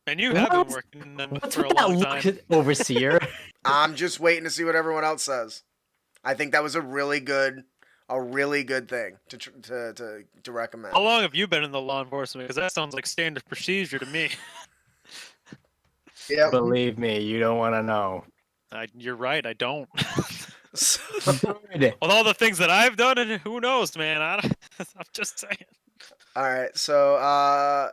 And you have been What? working in them What's for a with that long look, time. overseer? I'm just waiting to see what everyone else says. I think that was a really good thing to recommend. How long have you been in the law enforcement? Because that sounds like standard procedure to me. Yeah. Believe me, you don't want to know. You're right. I don't. Good. With all the things that I've done, and who knows, man? I'm just saying. All right, so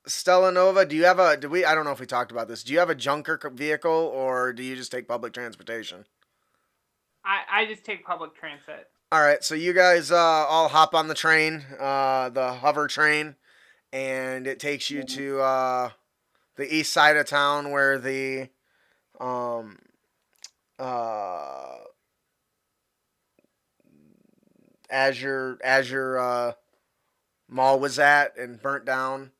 Stella Nova, do you have a? I don't know if we talked about this. Do you have a junker vehicle, or do you just take public transportation? I just take public transit. All right, so you guys all hop on the train, the hover train, and it takes you to the east side of town where the Azure Mall was at and burnt down.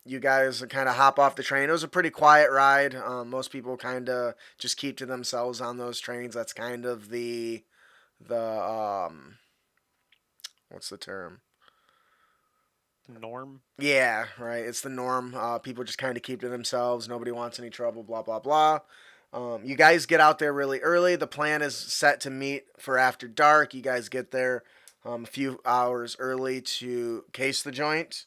You guys kind of hop off the train. It was a pretty quiet ride. Most people kind of just keep to themselves on those trains. That's kind of the what's the term? Norm. Yeah, right. It's the norm. People just kind of keep to themselves. Nobody wants any trouble. Blah blah blah. You guys get out there really early. The plan is set to meet for after dark. You guys get there a few hours early to case the joint.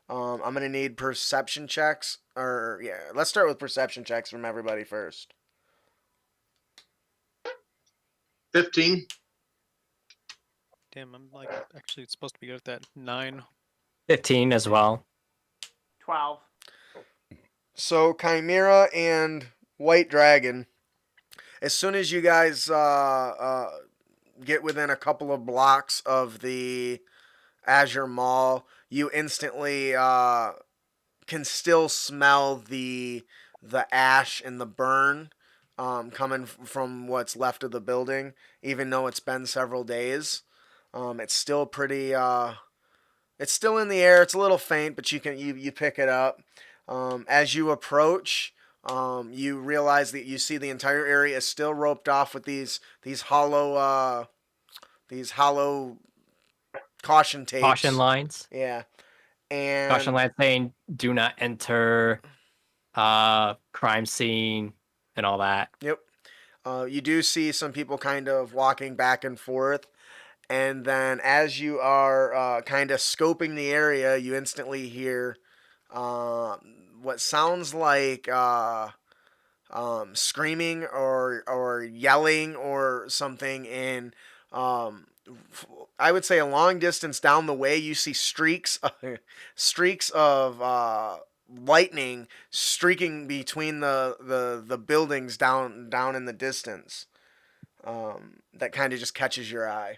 I'm gonna need perception checks. Let's start with perception checks from everybody first. 15. Damn, I'm like actually supposed to be good at that. 9. 15 as well. 12. So Chimera and White Dragon, as soon as you guys get within a couple of blocks of the Azure Mall, you instantly can still smell the ash and the burn coming from what's left of the building, even though it's been several days. It's still pretty. It's still in the air. It's a little faint, but you pick it up. As you approach, you realize that you see the entire area is still roped off with these hollow caution tapes. Caution lines. Yeah. And Caution lines saying do not enter crime scene and all that. Yep. You do see some people kind of walking back and forth. And then as you are kind of scoping the area, you instantly hear what sounds like screaming or yelling or something in, I would say, a long distance down the way. You see streaks of lightning streaking between the buildings down in the distance. That kind of just catches your eye.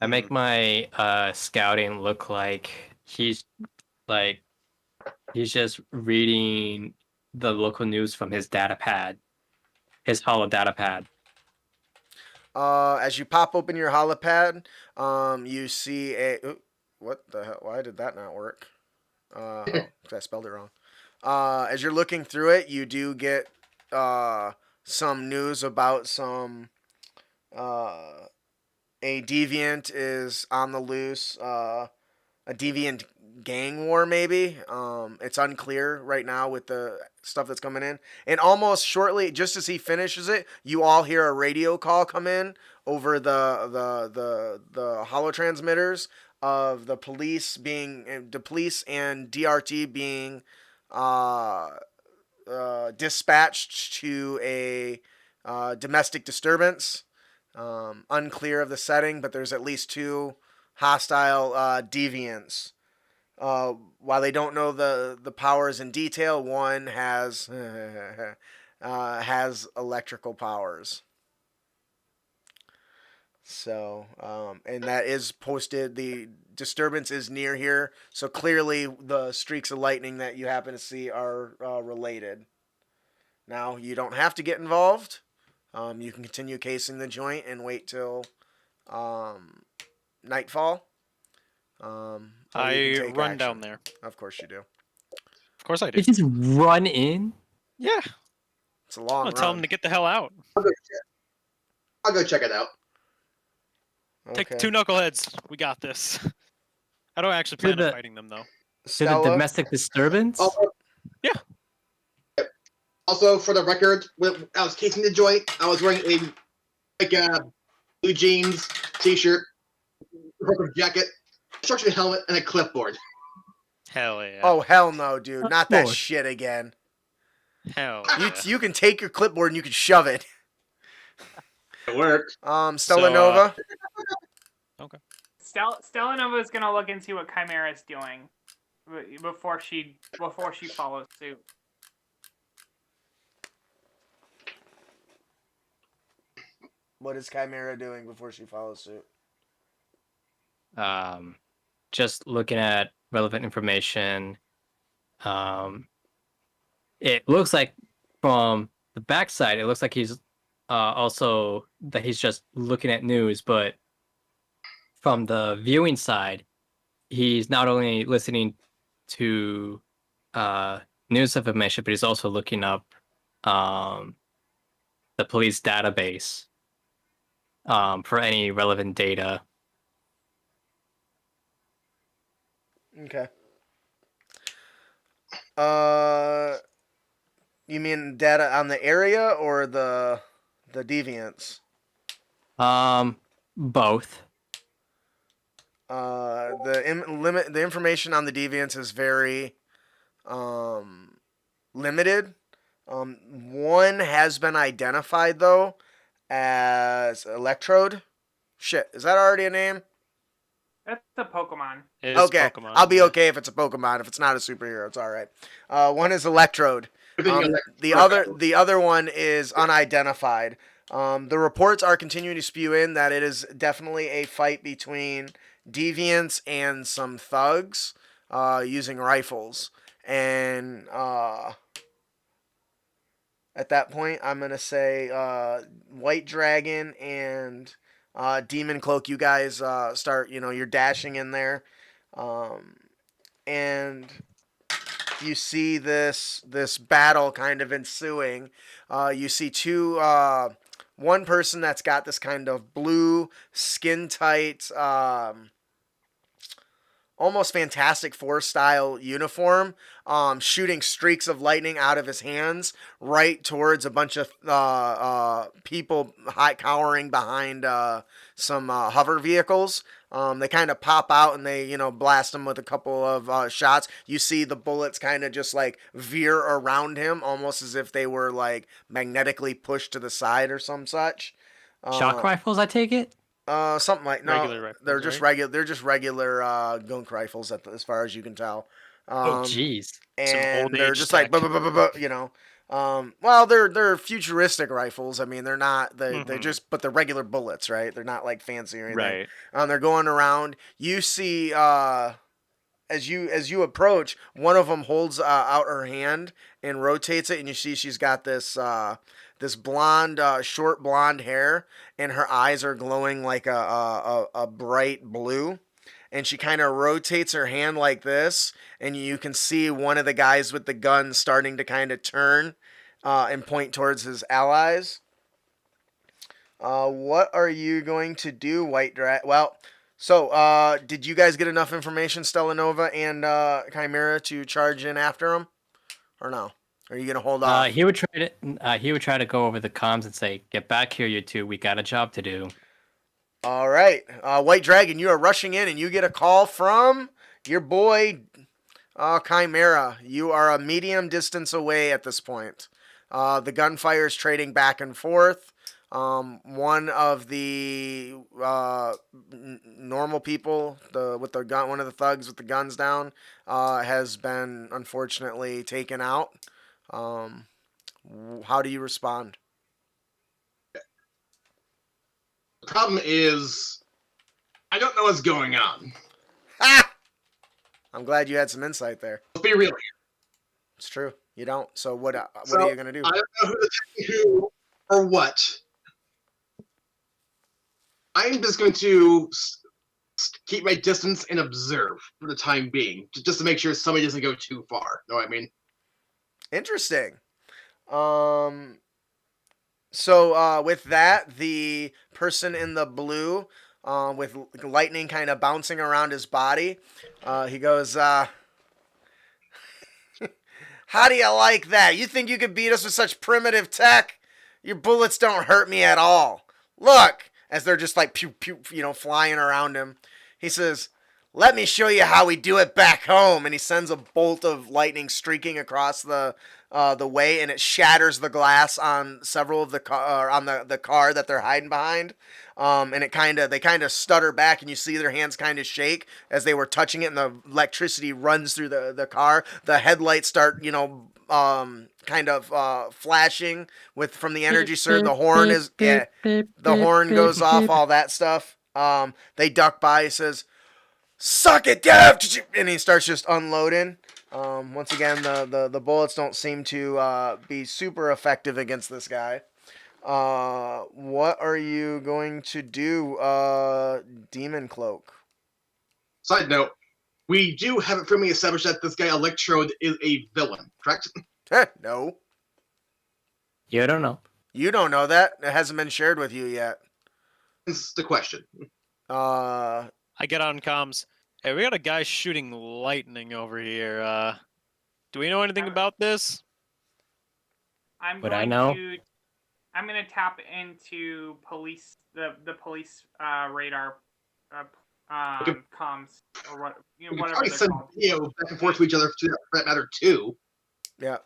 I make my scouting look like he's just reading the local news from his data pad, his holo data pad. As you pop open your holopad, you see what the hell? Why did that not work? I spelled it wrong. As you're looking through it, you do get some news about some a deviant is on the loose. A deviant gang war, maybe. It's unclear right now with the stuff that's coming in. And almost shortly, just as he finishes it, you all hear a radio call come in over the holo transmitters of the police and DRT being dispatched to a domestic disturbance. Unclear of the setting, but there's at least 2 hostile deviants. While they don't know the powers in detail, one has electrical powers. So, and that is posted. The disturbance is near here, so clearly the streaks of lightning that you happen to see are related. Now, you don't have to get involved. You can continue casing the joint and wait till nightfall. I run down there. Of course you do. Of course I do. You just run in? Yeah. It's a long I'll tell run. him to get the hell out. I'll go check it out. Okay. Take 2 knuckleheads. We got this. I don't actually plan on fighting them, though. To the Stella? domestic disturbance? Yeah. Also, for the record, when I was casing the joint, I was wearing a blue jeans, t-shirt, purple jacket, construction helmet, and a clipboard. Hell yeah. Oh, hell no, dude. Not that Lord. shit again. Hell You, yeah. you can take your clipboard and you can shove it. It worked. Stella So, Nova. Okay. Stella Nova is gonna look and see what Chimera is doing before she follows suit. What is Chimera doing before she follows suit? Just looking at relevant information. It looks like from the backside, it looks like he's also that he's just looking at news, but from the viewing side, he's not only listening to news information, but he's also looking up the police database for any relevant data. Okay. You mean data on the area or the deviants? Both. The information on the deviants is very limited. One has been identified though as Electrode. Shit, is that already a name? That's a Pokemon. It is Okay, Pokemon, I'll be yeah. okay if it's a Pokemon. If it's not a superhero, it's all right. One is Electrode. Everything The other one is unidentified. The reports are continuing to spew in that it is definitely a fight between deviants and some thugs using rifles. And at that point, I'm gonna say White Dragon and Demon Cloak. You guys start. You're dashing in there, and you see this battle kind of ensuing. You see one person that's got this kind of blue, skin tight, almost Fantastic Four style uniform, shooting streaks of lightning out of his hands right towards a bunch of people cowering behind some hover vehicles. They kind of pop out and they, blast him with a couple of shots. You see the bullets kind of just like veer around him, almost as if they were like magnetically pushed to the side or some such. Shock rifles, I take it? Something like no. Regular rifles, they're just right? regular. They're just regular gunk rifles, as far as you can tell. Oh, jeez. And old they're age just like, tech. well, they're futuristic rifles. I mean, they're not. They're Mhm. just, but they're regular bullets, right? They're not like fancy or anything. Right. They're going around. You see, as you approach, one of them holds out her hand and rotates it, and you see she's got this blonde, short blonde hair, and her eyes are glowing like a bright blue. And she kind of rotates her hand like this, and you can see one of the guys with the gun starting to kind of turn and point towards his allies. What are you going to do, White Dragon? Well, so did you guys get enough information, Stella Nova and Chimera, to charge in after him, or no? Are you gonna hold off? He would try to go over the comms and say, "Get back here, you two. We got a job to do." All right, White Dragon, you are rushing in, and you get a call from your boy, Chimera. You are a medium distance away at this point. The gunfire is trading back and forth. One of the normal people, with the gun, one of the thugs with the guns down, has been unfortunately taken out. How do you respond? The problem is, I don't know what's going on. Ah! I'm glad you had some insight there. Let's be real here. It's true. You don't. So what are So, you gonna do? I don't know who or what. I'm just going to keep my distance and observe for the time being, just to make sure somebody doesn't go too far. Know what I mean? Interesting. So with that, the person in the blue, with lightning kind of bouncing around his body, he goes, "How do you like that? You think you could beat us with such primitive tech? Your bullets don't hurt me at all. Look!" As they're just like pew pew, flying around him. He says, let me show you how we do it back home. And he sends a bolt of lightning streaking across the way, and it shatters the glass on several of the car that they're hiding behind. And they kind of stutter back, and you see their hands kind of shake as they were touching it, and the electricity runs through the car. The headlights start, kind of flashing from the energy surge. The horn the horn goes off, all that stuff. They duck by. He says, "Suck it, Dev!" And he starts just unloading. Once again, the bullets don't seem to be super effective against this guy. What are you going to do, Demon Cloak? Side note, we do have it firmly established that this guy Electrode is a villain, correct? No. You don't know. You don't know that. It hasn't been shared with you yet. That's the question. I get on comms. Hey, we got a guy shooting lightning over here. Do we know anything about this? I'm Would going I know? I'm going to tap into the police radar comms or what We whatever probably they're send called. video back and forth to each other for that matter too. Yeah.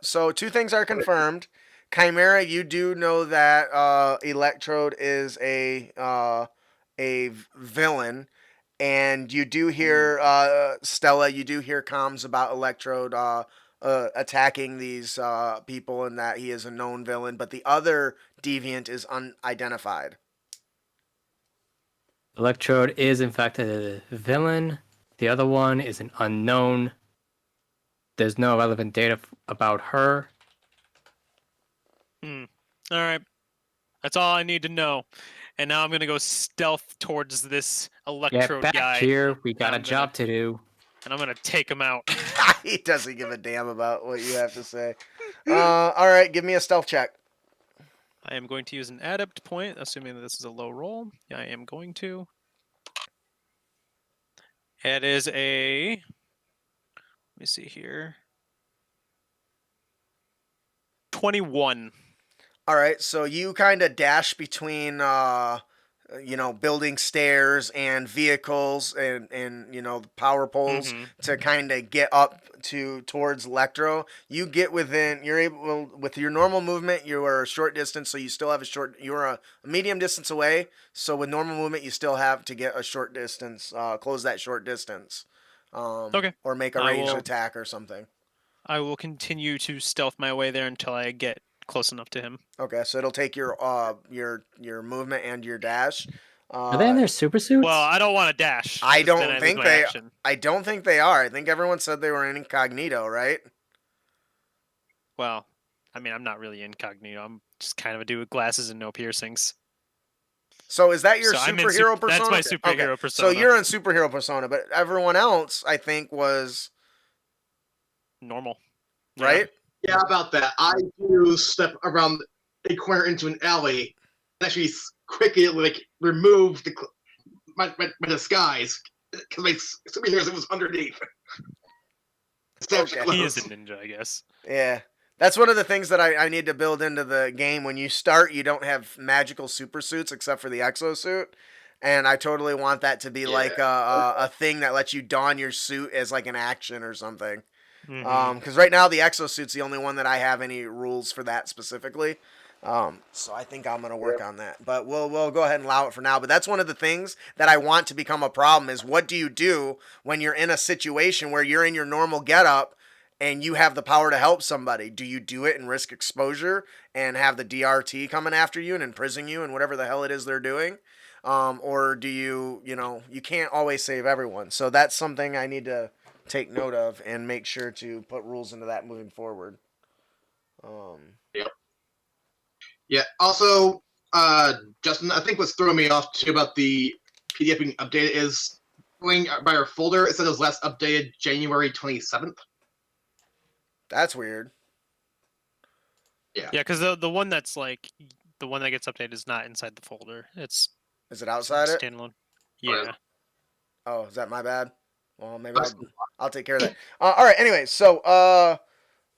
So two things are confirmed. Chimera, you do know that Electrode is a villain, and you do hear Stella. You do hear comms about Electrode attacking these people, and that he is a known villain. But the other deviant is unidentified. Electrode is in fact a villain. The other one is an unknown. There's no relevant data about her. All right. That's all I need to know. And now I'm going to go stealth towards this Electrode Get back guy. here. We got a I'm job to do. And I'm going to take him out. He doesn't give a damn about what you have to say. All right, give me a stealth check. I am going to use an adept point, assuming that this is a low roll. Yeah, I am going to. It is a... Let me see here. 21. All right, so you kind of dash between, building stairs and vehicles and power poles to kind of get up towards Electro. You get within. You're able with your normal movement. You are a short distance, so you still have You're a medium distance away. So with normal movement, you still have to get a short distance. Close that short distance. Okay. Or make a ranged attack or something. I will continue to stealth my way there until I get close enough to him. Okay, so it'll take your movement and your dash. Are they in their super suits? Well, I don't want to dash. I 'cause don't then think lose my they. action. I don't think they are. I think everyone said they were in incognito, right? Well, I mean, I'm not really incognito. I'm just kind of a dude with glasses and no piercings. So is that your So I'm in superhero persona? That's my superhero persona. So you're in superhero persona, but everyone else, I think, was normal. right. Yeah, about that. I do step around a corner into an alley and actually quickly remove my disguise because my superhero was underneath. Okay. He is a ninja, I guess. Yeah. That's one of the things that I need to build into the game. When you start, you don't have magical super suits except for the exosuit. And I totally want that to be like a thing that lets you don your suit as like an action or something. Because right now the exosuit's the only one that I have any rules for that specifically. So I think I'm gonna work on that. But we'll go ahead and allow it for now. But that's one of the things that I want to become a problem is what do you do when you're in a situation where you're in your normal getup and you have the power to help somebody? Do you do it and risk exposure and have the DRT coming after you and imprison you and whatever the hell it is they're doing? Or do you can't always save everyone. So that's something I need to take note of and make sure to put rules into that moving forward. Yep. Yeah. Also, Justin, I think what's throwing me off too about the PDF being updated is going by our folder. It said it was last updated January 27th. That's weird. Yeah. Yeah, because the one that's like the one that gets updated is not inside the folder. It's Is it outside it? standalone. Yeah. Oh, is that my bad? Well, maybe I'll take care of that. All right. Anyway, so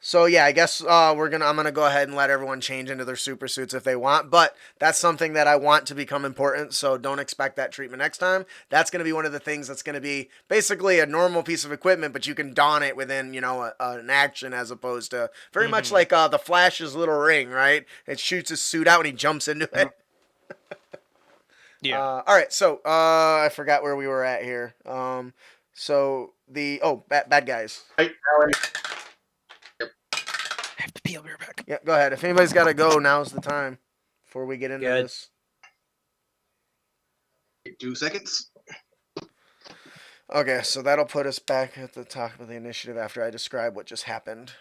So yeah, I guess I'm gonna go ahead and let everyone change into their super suits if they want, but that's something that I want to become important. So don't expect that treatment next time. That's gonna be one of the things that's gonna be basically a normal piece of equipment, but you can don it within an action as opposed to very much like the Flash's little ring, right? It shoots his suit out and he jumps into it. Yeah. All right, so I forgot where we were at here. So bad guys. Right, I have to pee. I'll be right back. Yeah, go ahead. If anybody's got to go, now's the time before we get into Good. this. 2 seconds. Okay, so that'll put us back at the top of the initiative after I describe what just happened.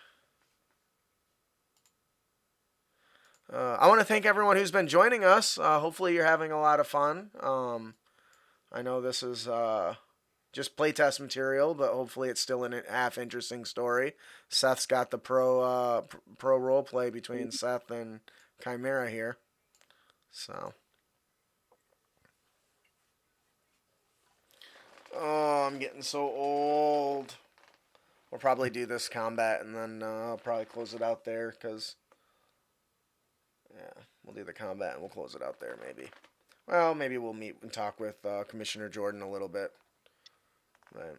I want to thank everyone who's been joining us. Hopefully you're having a lot of fun. I know this is just playtest material, but hopefully it's still a half interesting story. Seth's got the pro role play between Seth and Chimera here. So. Oh, I'm getting so old. We'll probably do this combat and then I'll probably close it out there because, yeah, we'll do the combat and we'll close it out there maybe. Well, maybe we'll meet and talk with Commissioner Jordan a little bit. Right.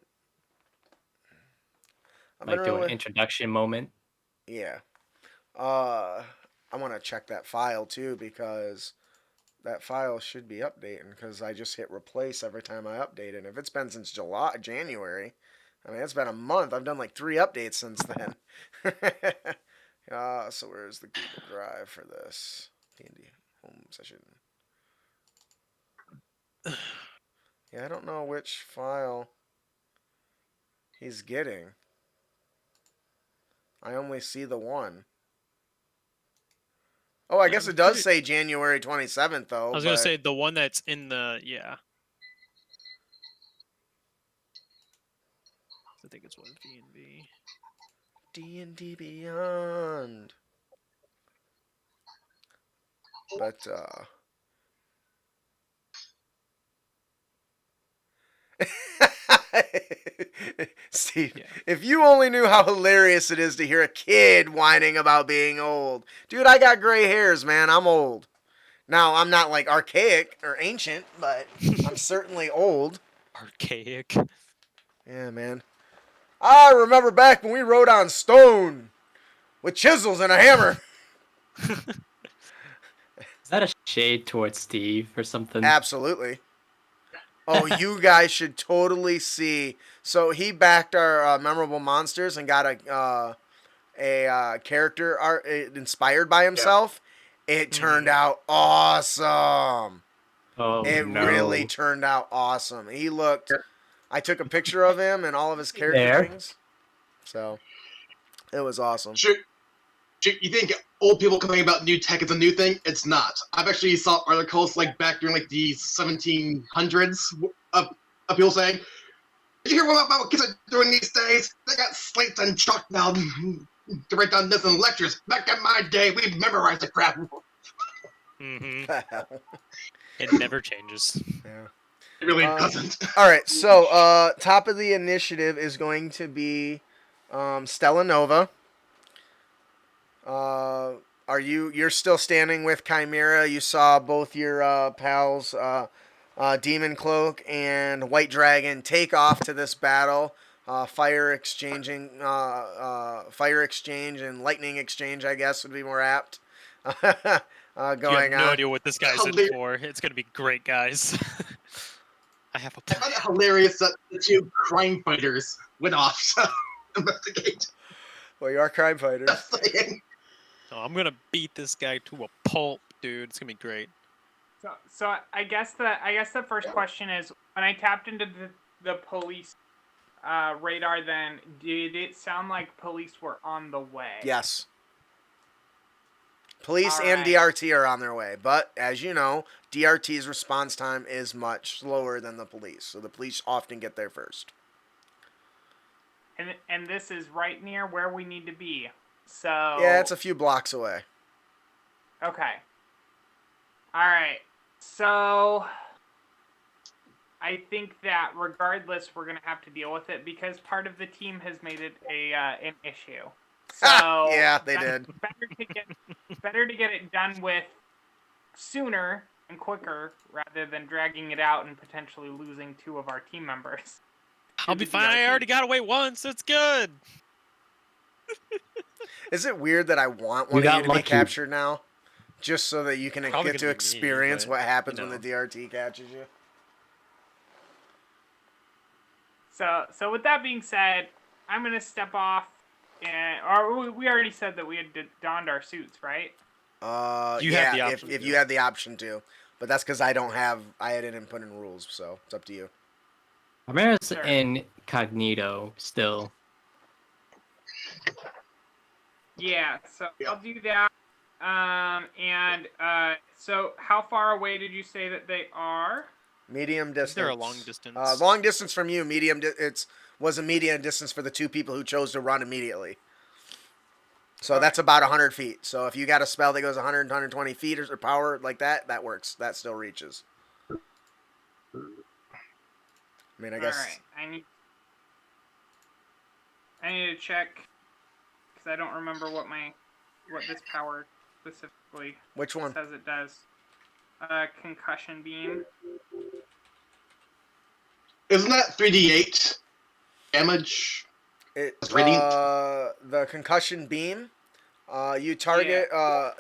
Like do an introduction moment. Yeah. I want to check that file too because that file should be updating because I just hit replace every time I update it. And if it's been since January, I mean, it's been a month. I've done like 3 updates since then. So where's the Google Drive for this? D&D home session. Yeah, I don't know which file he's getting. I only see the one. Oh, I guess it does say January 27th, though. I was going to say the one that's in the, yeah. I think it's one of D&D. D&D Beyond. But, Steve, Yeah. if you only knew how hilarious it is to hear a kid whining about being old. Dude, I got gray hairs, man. I'm old. Now, I'm not like archaic or ancient, but I'm certainly old. Archaic. Yeah, man. I remember back when we rode on stone with chisels and a hammer. Is that a shade towards Steve or something? Absolutely. Oh, you guys should totally see. So he backed our memorable monsters and got a character art inspired by himself. Yeah. It turned out awesome. Oh, it no. really turned out awesome. He looked. I took a picture of him and all of his character things. So it was awesome. Sure. You think old people complaining about new tech is a new thing? It's not. I've actually saw articles like back during like the 1700s of people saying, "Did you hear about what kids are doing these days? They got slates and chalk now to write down this in lectures. Back in my day, we memorized the crap." Mm-hmm. It never changes. Yeah. It really doesn't. All right, so top of the initiative is going to be Stella Nova. You're still standing with Chimera? You saw both your pals, Demon Cloak and White Dragon, take off to this battle. Fire exchange and lightning exchange, I guess, would be more apt. You have no idea what this guy's in for. It's gonna be great, guys. I have a plan. I found it hilarious that the 2 crime fighters went off to investigate. Well, you are crime fighters. Oh, I'm gonna beat this guy to a pulp, dude. It's gonna be great. So I guess the first question is, when I tapped into the police radar, then did it sound like police were on the way? Yes. Police All and right. DRT are on their way, but as you know, DRT's response time is much slower than the police, so the police often get there first. And this is right near where we need to be. So Yeah, it's a few blocks away. okay. All right. So I think that regardless, we're gonna have to deal with it because part of the team has made it an issue. So Yeah, they did. Better to get it done with sooner and quicker rather than dragging it out and potentially losing 2 of our team members. I'll be fine. I already got away once. It's good. Is it weird that I want You one of got you to be lucky. captured now? Just so that you can Probably get to gonna be me, experience but, what happens you when the know. DRT catches you. So with that being said, I'm gonna step off, or we already said that we had donned our suits, right? You yeah, have the option if to. you had the option to. But that's because I didn't put in rules, so it's up to you. Chimera's Sure. incognito still. Yeah, so Yeah. I'll do that. So how far away did you say that they are? Medium distance. Is there a long distance? Long distance from you. Medium. Was a medium distance for the 2 people who chose to run immediately. So that's about 100 feet. So if you got a spell that goes 100, 120 feet or power like that, that works. That still reaches. I mean, I guess. All right, I need to check because I don't remember what this power specifically Which one? says it does. Concussion beam. Isn't that 3d8 damage? It's Radiant? the concussion beam. You target.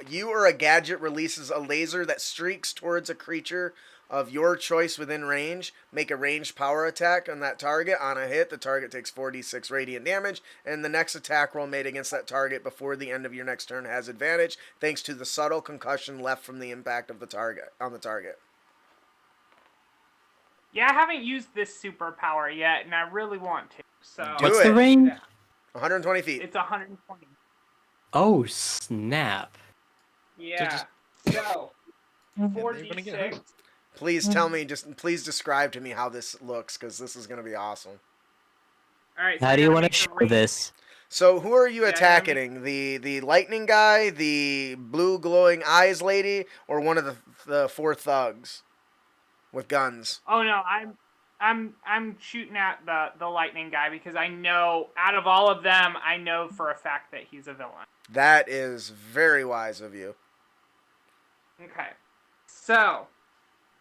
You or a gadget releases a laser that streaks towards a creature of your choice within range. Make a ranged power attack on that target. On a hit, the target takes 4d6 radiant damage, and the next attack roll made against that target before the end of your next turn has advantage, thanks to the subtle concussion left from the impact of the target on the target. Yeah, I haven't used this superpower yet, and I really want to. So Do What's it. the range? Yeah. 120 feet. It's 120. Oh snap! Yeah. So they're gonna get 4d6. hurt. Please tell me. Please describe to me how this looks, because this is gonna be awesome. All right. So How do I you gotta want make to a show range- this? So who are you Yeah, attacking? The lightning guy, the blue glowing eyes lady, or one of the 4 thugs with guns? Oh no, I'm shooting at the lightning guy because I know out of all of them, I know for a fact that he's a villain. That is very wise of you. Okay. So,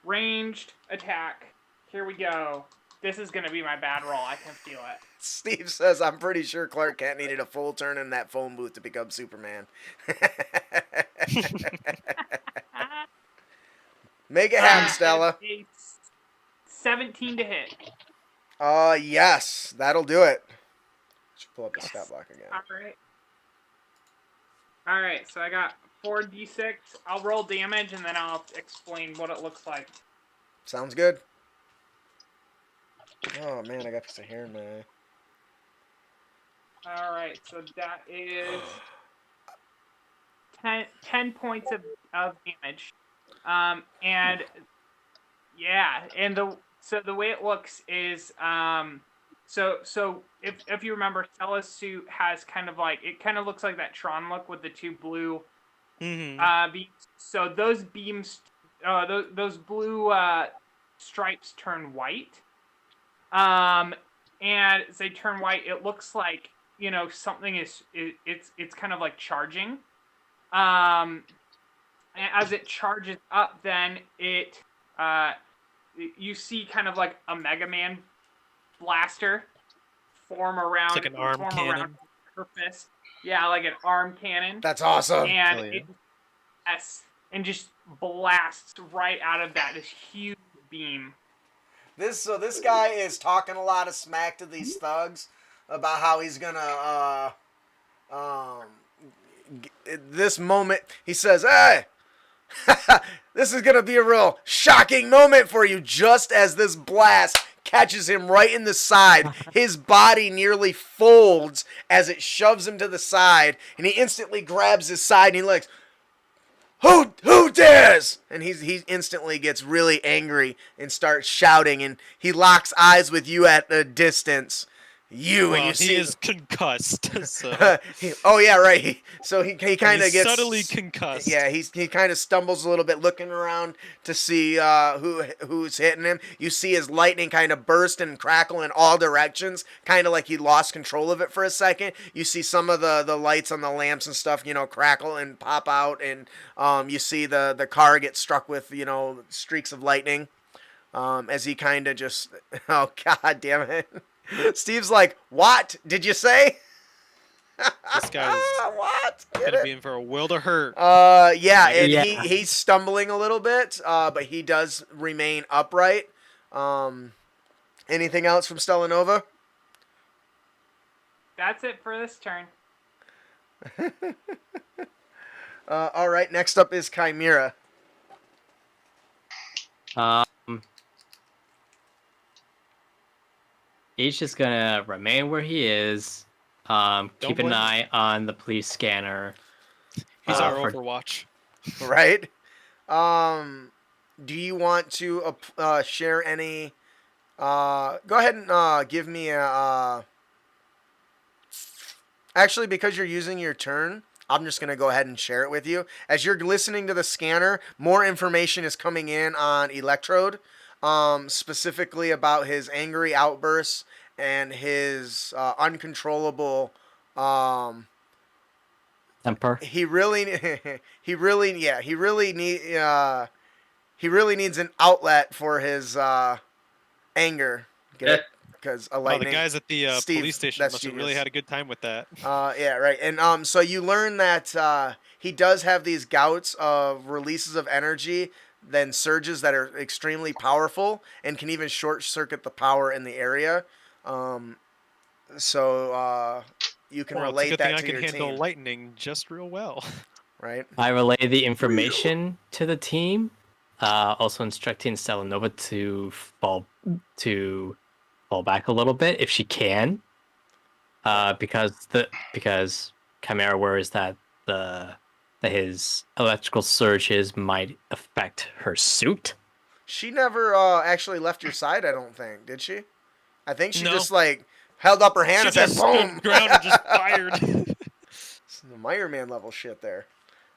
ranged attack. Here we go. This is gonna be my bad roll. I can feel it. Steve says, I'm pretty sure Clark Kent needed a full turn in that phone booth to become Superman. Make it happen, Stella. A 17 to hit. Yes, that'll do it. Should pull up the stat block again. All right, so I got 4d6. I'll roll damage and then I'll explain what it looks like. Sounds good. Oh man, I got piece of hair in my eye. All right, so that is 10 points of damage. And yeah, and the way it looks is so if you remember, Stella's suit has kind of looks like that Tron look with the 2 blue beams. So those beams, those blue stripes turn white. And as they turn white, it looks like, something it's kind of like charging. And as it charges up, then you see kind of like a Mega Man blaster form around, It's like an arm cannon. around her fist. Yeah, like an arm cannon. That's awesome. And Hell yeah. and just blasts right out of this huge beam. This guy is talking a lot of smack to these thugs about how he's gonna this moment he says, "Hey, this is gonna be a real shocking moment for you." Just as this blast catches him right in the side, his body nearly folds as it shoves him to the side, and he instantly grabs his side and he like, Who dares? And he instantly gets really angry and starts shouting, and he locks eyes with you at a distance. you, Well, and you he see. is concussed. So Oh yeah, right. So he kind of he's gets subtly concussed. Yeah, he kind of stumbles a little bit, looking around to see who's hitting him. You see his lightning kind of burst and crackle in all directions, kind of like he lost control of it for a second. You see some of the lights on the lamps and stuff, crackle and pop out, and you see the car get struck with streaks of lightning. As he kind of just, oh god damn it, Steve's like, what did you say? This guy's What? Get gonna it? be in for a world of hurt. Yeah, and Yeah. he's stumbling a little bit, but he does remain upright. Anything else from Stella Nova? That's it for this turn. All right, next up is Chimera. He's just gonna remain where he is. Keep an blame eye on the police scanner. He's our for- Overwatch. Right? Do you want to share any? Go ahead and give me a. Actually, because you're using your turn, I'm just gonna go ahead and share it with you. As you're listening to the scanner, more information is coming in on Electrode, specifically about his angry outbursts and his uncontrollable. Temper. He really needs an outlet for his anger. Get it? Because a Oh, the lightning. guys at the Steve, police station that's must have genius. really had a good time with that. Yeah, right. And so you learn that he does have these gouts of releases of energy, then surges that are extremely powerful and can even short circuit the power in the area. So you can Well, it's a relate good that thing I to can your handle team, lightning just real well. right? I relay the information to the team, also instructing Stella Nova to fall back a little bit if she can, because Chimera worries that his electrical surges might affect her suit. She never actually left your side, I don't think, did she? I think she No. just held up her hand She and said, just stood "Boom!" ground and just fired. It's the Meyer Man level shit there.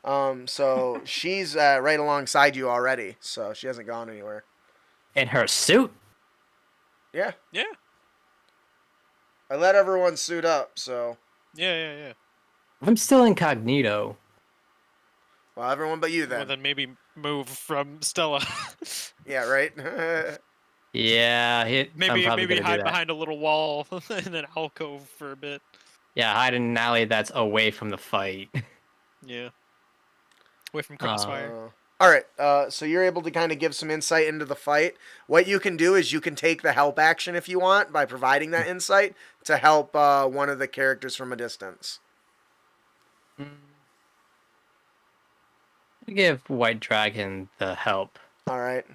So she's right alongside you already, so she hasn't gone anywhere. In her suit? Yeah, Yeah, I let everyone suit up, so yeah. I'm still incognito. well, everyone but you Well, then. then maybe move from Stella. Yeah, right. Yeah, I'm maybe probably gonna do hide that. behind a little wall in an alcove for a bit. Yeah, hide in an alley that's away from the fight. Yeah, away from crossfire. All right, so you're able to kind of give some insight into the fight. What you can do is you can take the help action if you want by providing that insight to help one of the characters from a distance. Give White Dragon the help. All right.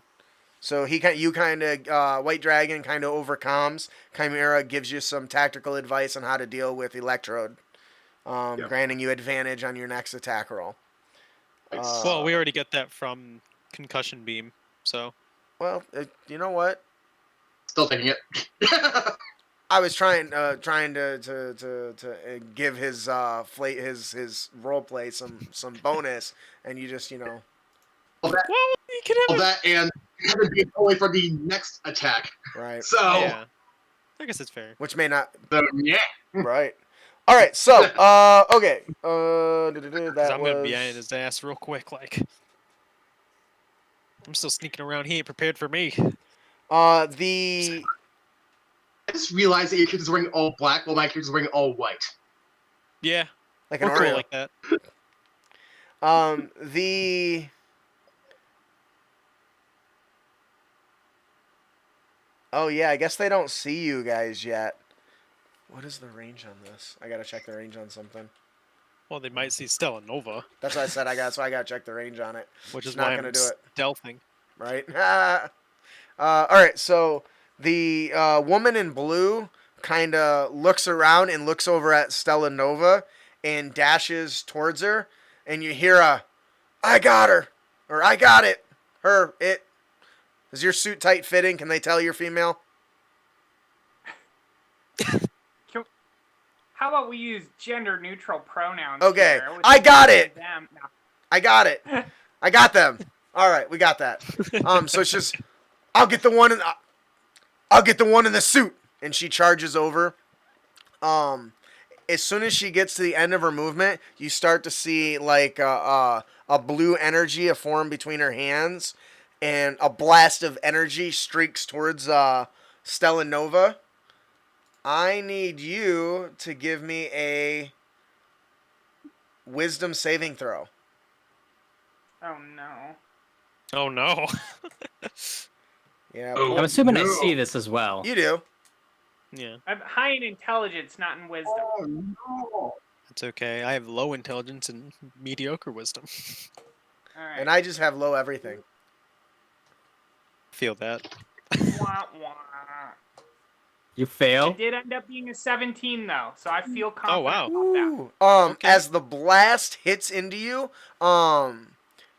So you kind of White Dragon kind of overcomes. Chimera gives you some tactical advice on how to deal with Electrode, granting you advantage on your next attack roll. Well, we already get that from Concussion Beam, so Well, you know what? Still taking it. I was trying to give his his role play some bonus, and you just Well, well, you can have that and have it be only for the next attack. right, So, Yeah, I guess it's fair. which may not yeah. right. All right, so okay, Because that I'm gonna was be in his ass real quick. Like, I'm still sneaking around. He ain't prepared for me. the I just realized that your character's wearing all black while my character's wearing all white. Yeah, like an we're cool Oreo. like that. The oh yeah, I guess they don't see you guys yet. What is the range on this? I gotta check the range on something. Well, they might see Stella Nova, That's what I said. I gotta check the range on it. which It's is not why gonna I'm do it. stealthing. Right? All right. So the woman in blue kind of looks around and looks over at Stella Nova and dashes towards her, and you hear a, "I got her," or "I got it." Her. It. Is your suit tight fitting? Can they tell you're female? How about we use gender-neutral pronouns? Okay, here, I got it. Them. No. I got it. I got them. All right, we got that. So it's just, I'll get the one in the suit, and she charges over. As soon as she gets to the end of her movement, you start to see like a blue energy form between her hands, and a blast of energy streaks towards Stella Nova. I need you to give me a wisdom saving throw. Oh no. Oh no. Yeah, Oh. I'm assuming I No. see this as well. you do. Yeah, I'm high in intelligence, not in wisdom. Oh no. it's okay. I have low intelligence and mediocre wisdom. All right. And I just have low everything. Feel that. Wah, wah. You It fail? did end up being a 17 though, so I feel confident wow. about that. Ooh. Okay. As the blast hits into you,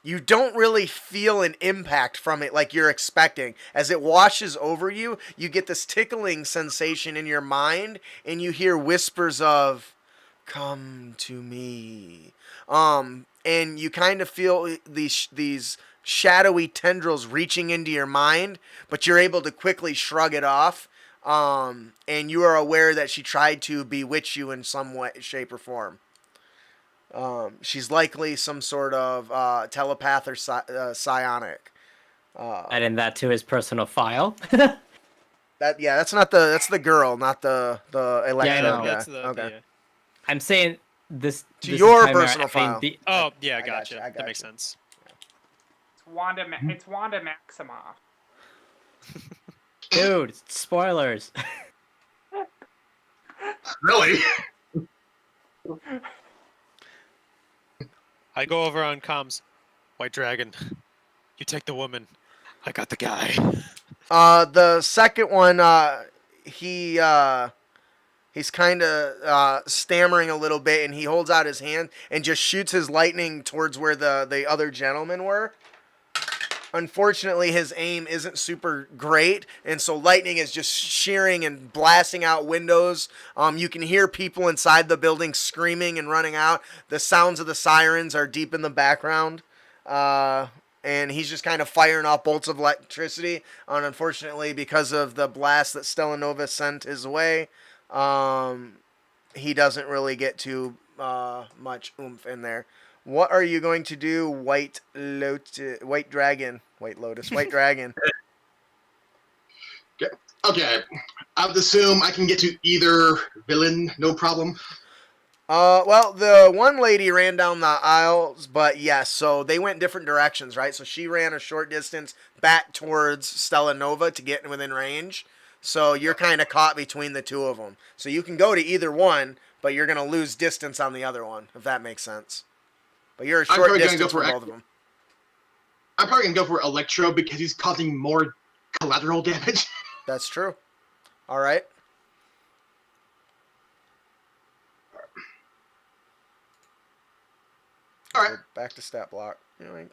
you don't really feel an impact from it like you're expecting. As it washes over you, you get this tickling sensation in your mind, and you hear whispers of, "Come to me." And you kind of feel these shadowy tendrils reaching into your mind, but you're able to quickly shrug it off. And you are aware that she tried to bewitch you in some way, shape, or form. She's likely some sort of telepath or psionic. Adding that to his personal file. That's the girl, not the electro Yeah, I know. guy. That's the okay. yeah. I'm saying this. To this your Chimera personal having file. the- Oh yeah, I gotcha. gotcha, I That makes gotcha. sense. It's Wanda Maximoff. Dude, spoilers. Really? I go over on comms. White Dragon, you take the woman. I got the guy. The second one, he's kind of stammering a little bit, and he holds out his hand and just shoots his lightning towards where the other gentlemen were. Unfortunately, his aim isn't super great, and so lightning is just shearing and blasting out windows. You can hear people inside the building screaming and running out. The sounds of the sirens are deep in the background. And he's just kind of firing off bolts of electricity. And unfortunately, because of the blast that Stella Nova sent his way, he doesn't really get too much oomph in there. What are you going to do, White Dragon? Okay. I would assume I can get to either villain, no problem. Well, the one lady ran down the aisles, but yes, so they went different directions, right? So she ran a short distance back towards Stella Nova to get within range. So you're kind of caught between the two of them. So you can go to either one, but you're going to lose distance on the other one, if that makes sense. But you're a short probably gonna distance go for from both of them. I'm probably gonna go for Electro because he's causing more collateral damage. That's true. All right. All right. Back to stat block. Yoink.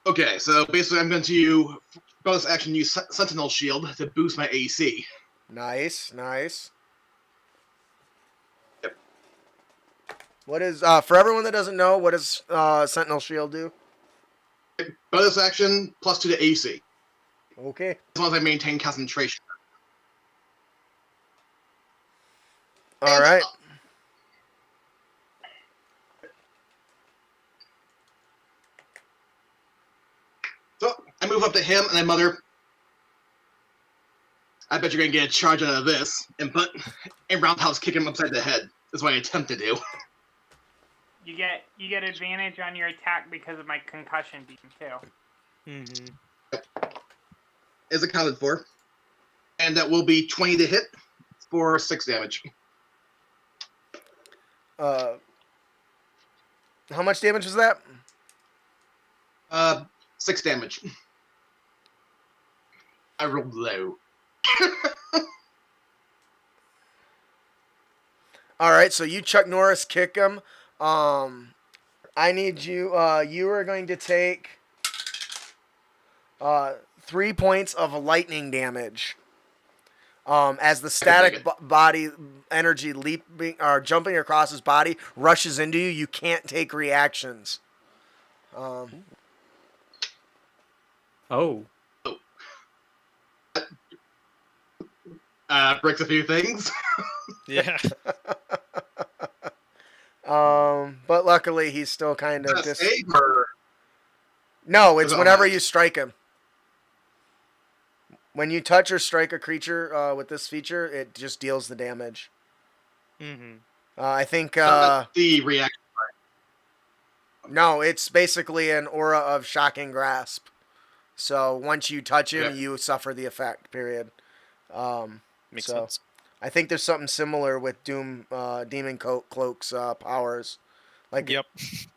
Okay, so basically I'm going to bonus action use Sentinel Shield to boost my AC. Nice. Yep. What is for everyone that doesn't know, what does Sentinel Shield do? Bonus action +2 to AC, Okay. as long as I maintain concentration. All right. So I move up to him and I mutter, I bet you're gonna get a charge out of this, and roundhouse kick him upside the head. That's what I attempt to do. You get advantage on your attack because of my concussion beam too. Mm-hmm. Is accounted for. And that will be 20 to hit for 6 damage. How much damage was that? 6 damage. I rolled low. All right, so you Chuck Norris kick him. I need you. You are going to take 3 points of lightning damage. As the static body energy leaping or jumping across his body rushes into you, you can't take reactions. Oh. Breaks a few things. Yeah. But luckily he's still kind of Save or No, it's Is it whenever on you strike him. When you touch or strike a creature with this feature, it just deals the damage. Mm-hmm. I think the reaction. no, it's basically an aura of shocking grasp. So once you touch him, Okay. you suffer the effect. Period. Makes So sense. I think there's something similar with Demon Cloak's powers. Like Yep.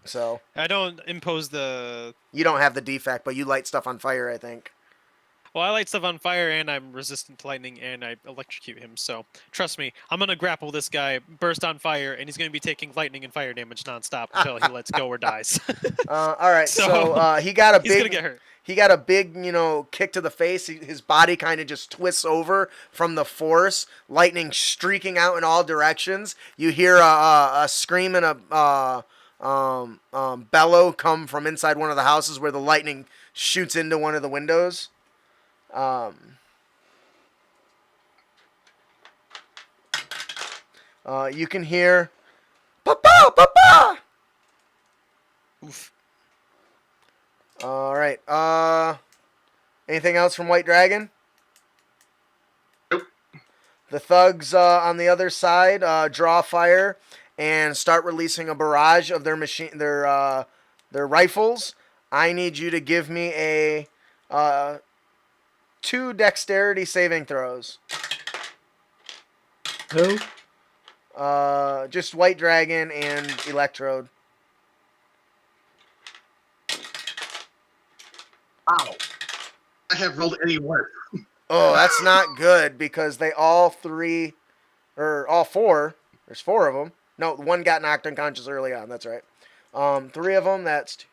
so, I don't impose the. you don't have the defect, but you light stuff on fire. I think. Well, I light stuff on fire, and I'm resistant to lightning, and I electrocute him. So trust me, I'm gonna grapple this guy, burst on fire, and he's gonna be taking lightning and fire damage nonstop until he lets go or dies. All right, so he got a He's gonna big. get hurt. He got a big, kick to the face. His body kind of just twists over from the force. Lightning streaking out in all directions. You hear a scream and a bellow come from inside one of the houses where the lightning shoots into one of the windows. You can hear, "Papa, Papa." Oof. All right. Anything else from White Dragon? Nope. The thugs on the other side draw fire and start releasing a barrage of their rifles. I need you to give me a 2 dexterity saving throws. Who? Just White Dragon and Electrode. Wow. I have rolled any worse. Oh, that's not good because they all four. There's 4 of them. No, one got knocked unconscious early on. That's right. 3 of them. That's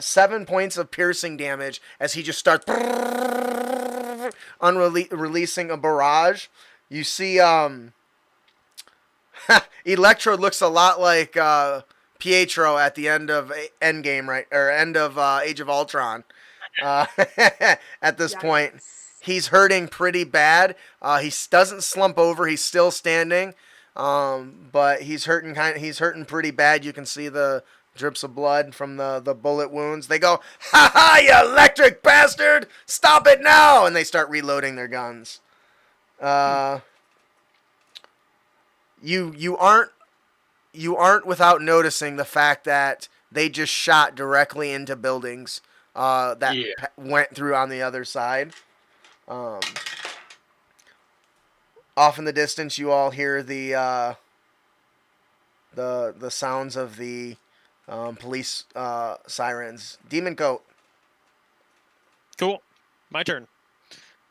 7 points of piercing damage as he just starts releasing a barrage. You see, Electrode looks a lot like Pietro at the end of Endgame, right, or end of Age of Ultron. At this point, he's hurting pretty bad. He doesn't slump over; he's still standing, but he's hurting pretty bad. You can see the drips of blood from the bullet wounds. They go, "Ha ha! You electric bastard! Stop it now!" And they start reloading their guns. You aren't without noticing the fact that they just shot directly into buildings that went through on the other side. Off in the distance, you all hear the sounds of the police sirens. Demon Coat. Cool. My turn.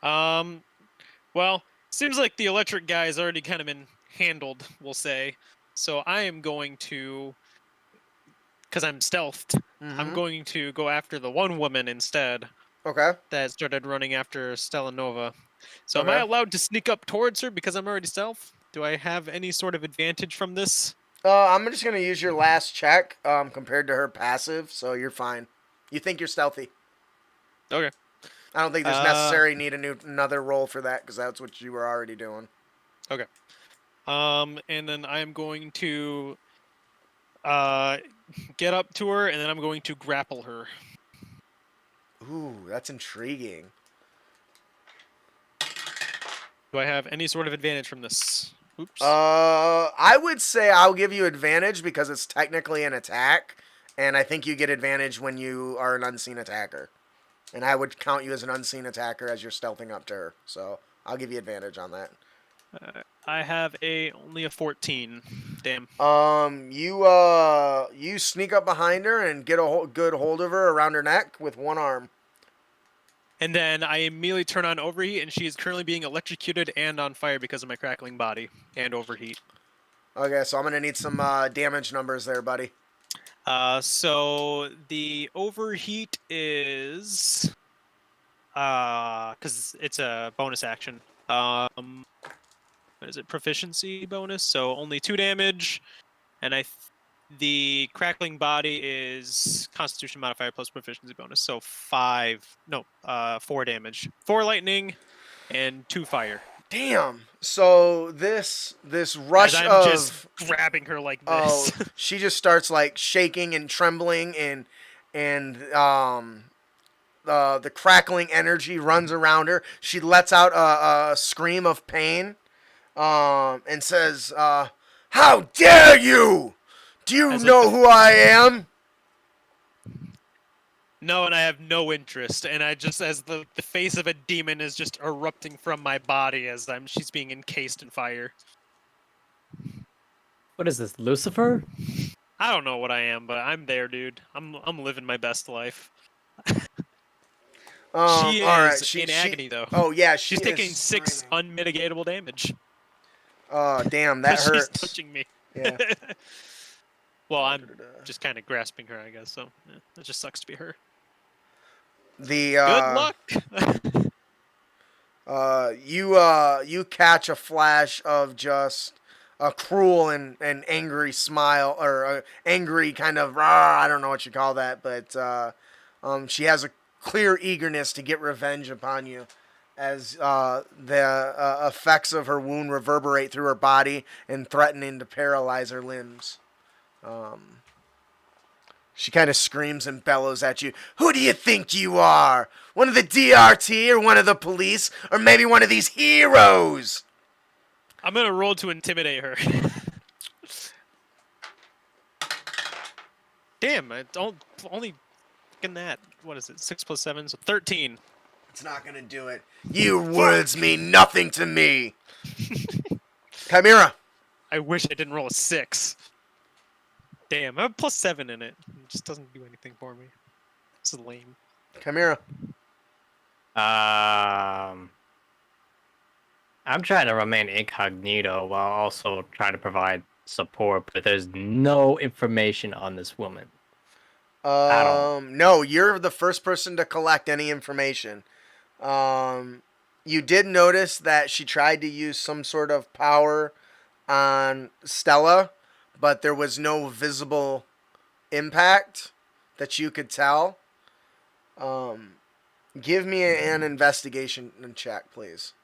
Well, seems like the electric guy has already kind of been handled, we'll say. So I am going to, because I'm stealthed, I'm going to go after the one woman instead. Okay. That started running after Stella Nova. So am I allowed to sneak up towards her because I'm already stealth? Do I have any sort of advantage from this? I'm just going to use your last check compared to her passive, so you're fine. You think you're stealthy. Okay. I don't think there's necessary need another roll for that because that's what you were already doing. Okay. And then I'm going to get up to her, and then I'm going to grapple her. Ooh, that's intriguing. Do I have any sort of advantage from this? Oops. I would say I'll give you advantage because it's technically an attack, and I think you get advantage when you are an unseen attacker. And I would count you as an unseen attacker as you're stealthing up to her. So I'll give you advantage on that. I have only a 14. Damn. You sneak up behind her and get a good hold of her around her neck with one arm. And then I immediately turn on overheat, and she is currently being electrocuted and on fire because of my crackling body and overheat. Okay, so I'm gonna need some damage numbers there, buddy. So the overheat is because it's a bonus action. What is it? Proficiency bonus, so only 2 damage, and the crackling body is Constitution modifier plus proficiency bonus, so 4 damage, 4 lightning, and 2 fire. Damn. So this rush As I'm of just grabbing her like this. she just starts like shaking and trembling, and the crackling energy runs around her. She lets out a scream of pain, and says, "How dare you? Do you know who I am?" No, and I have no interest, and I just, as the face of a demon is just erupting from my body as she's being encased in fire. What is this, Lucifer? I don't know what I am, but I'm there, dude. I'm living my best life. She is in agony, though. Oh yeah, she's taking 6 unmitigatable damage. Oh damn, that hurts. She's touching me. Yeah. Well, I'm just kind of grasping her, I guess. So it just sucks to be her. Good luck. You catch a flash of just a cruel and angry smile, or a angry kind of I don't know what you call that, but she has a clear eagerness to get revenge upon you, as the effects of her wound reverberate through her body and threatening to paralyze her limbs. She kind of screams and bellows at you. "Who do you think you are? One of the DRT, or one of the police, or maybe one of these heroes?" I'm gonna roll to intimidate her. Damn, I don't only fucking that. What is it? 6 + 7, so 13. It's not gonna do it. Your words mean nothing to me. Chimera. I wish I didn't roll a 6. Damn, I have +7 in it. It just doesn't do anything for me. This is lame. Chimera. I'm trying to remain incognito while also trying to provide support, but there's no information on this woman. No, you're the first person to collect any information. You did notice that she tried to use some sort of power on Stella, but there was no visible impact that you could tell. Give me an investigation check, please.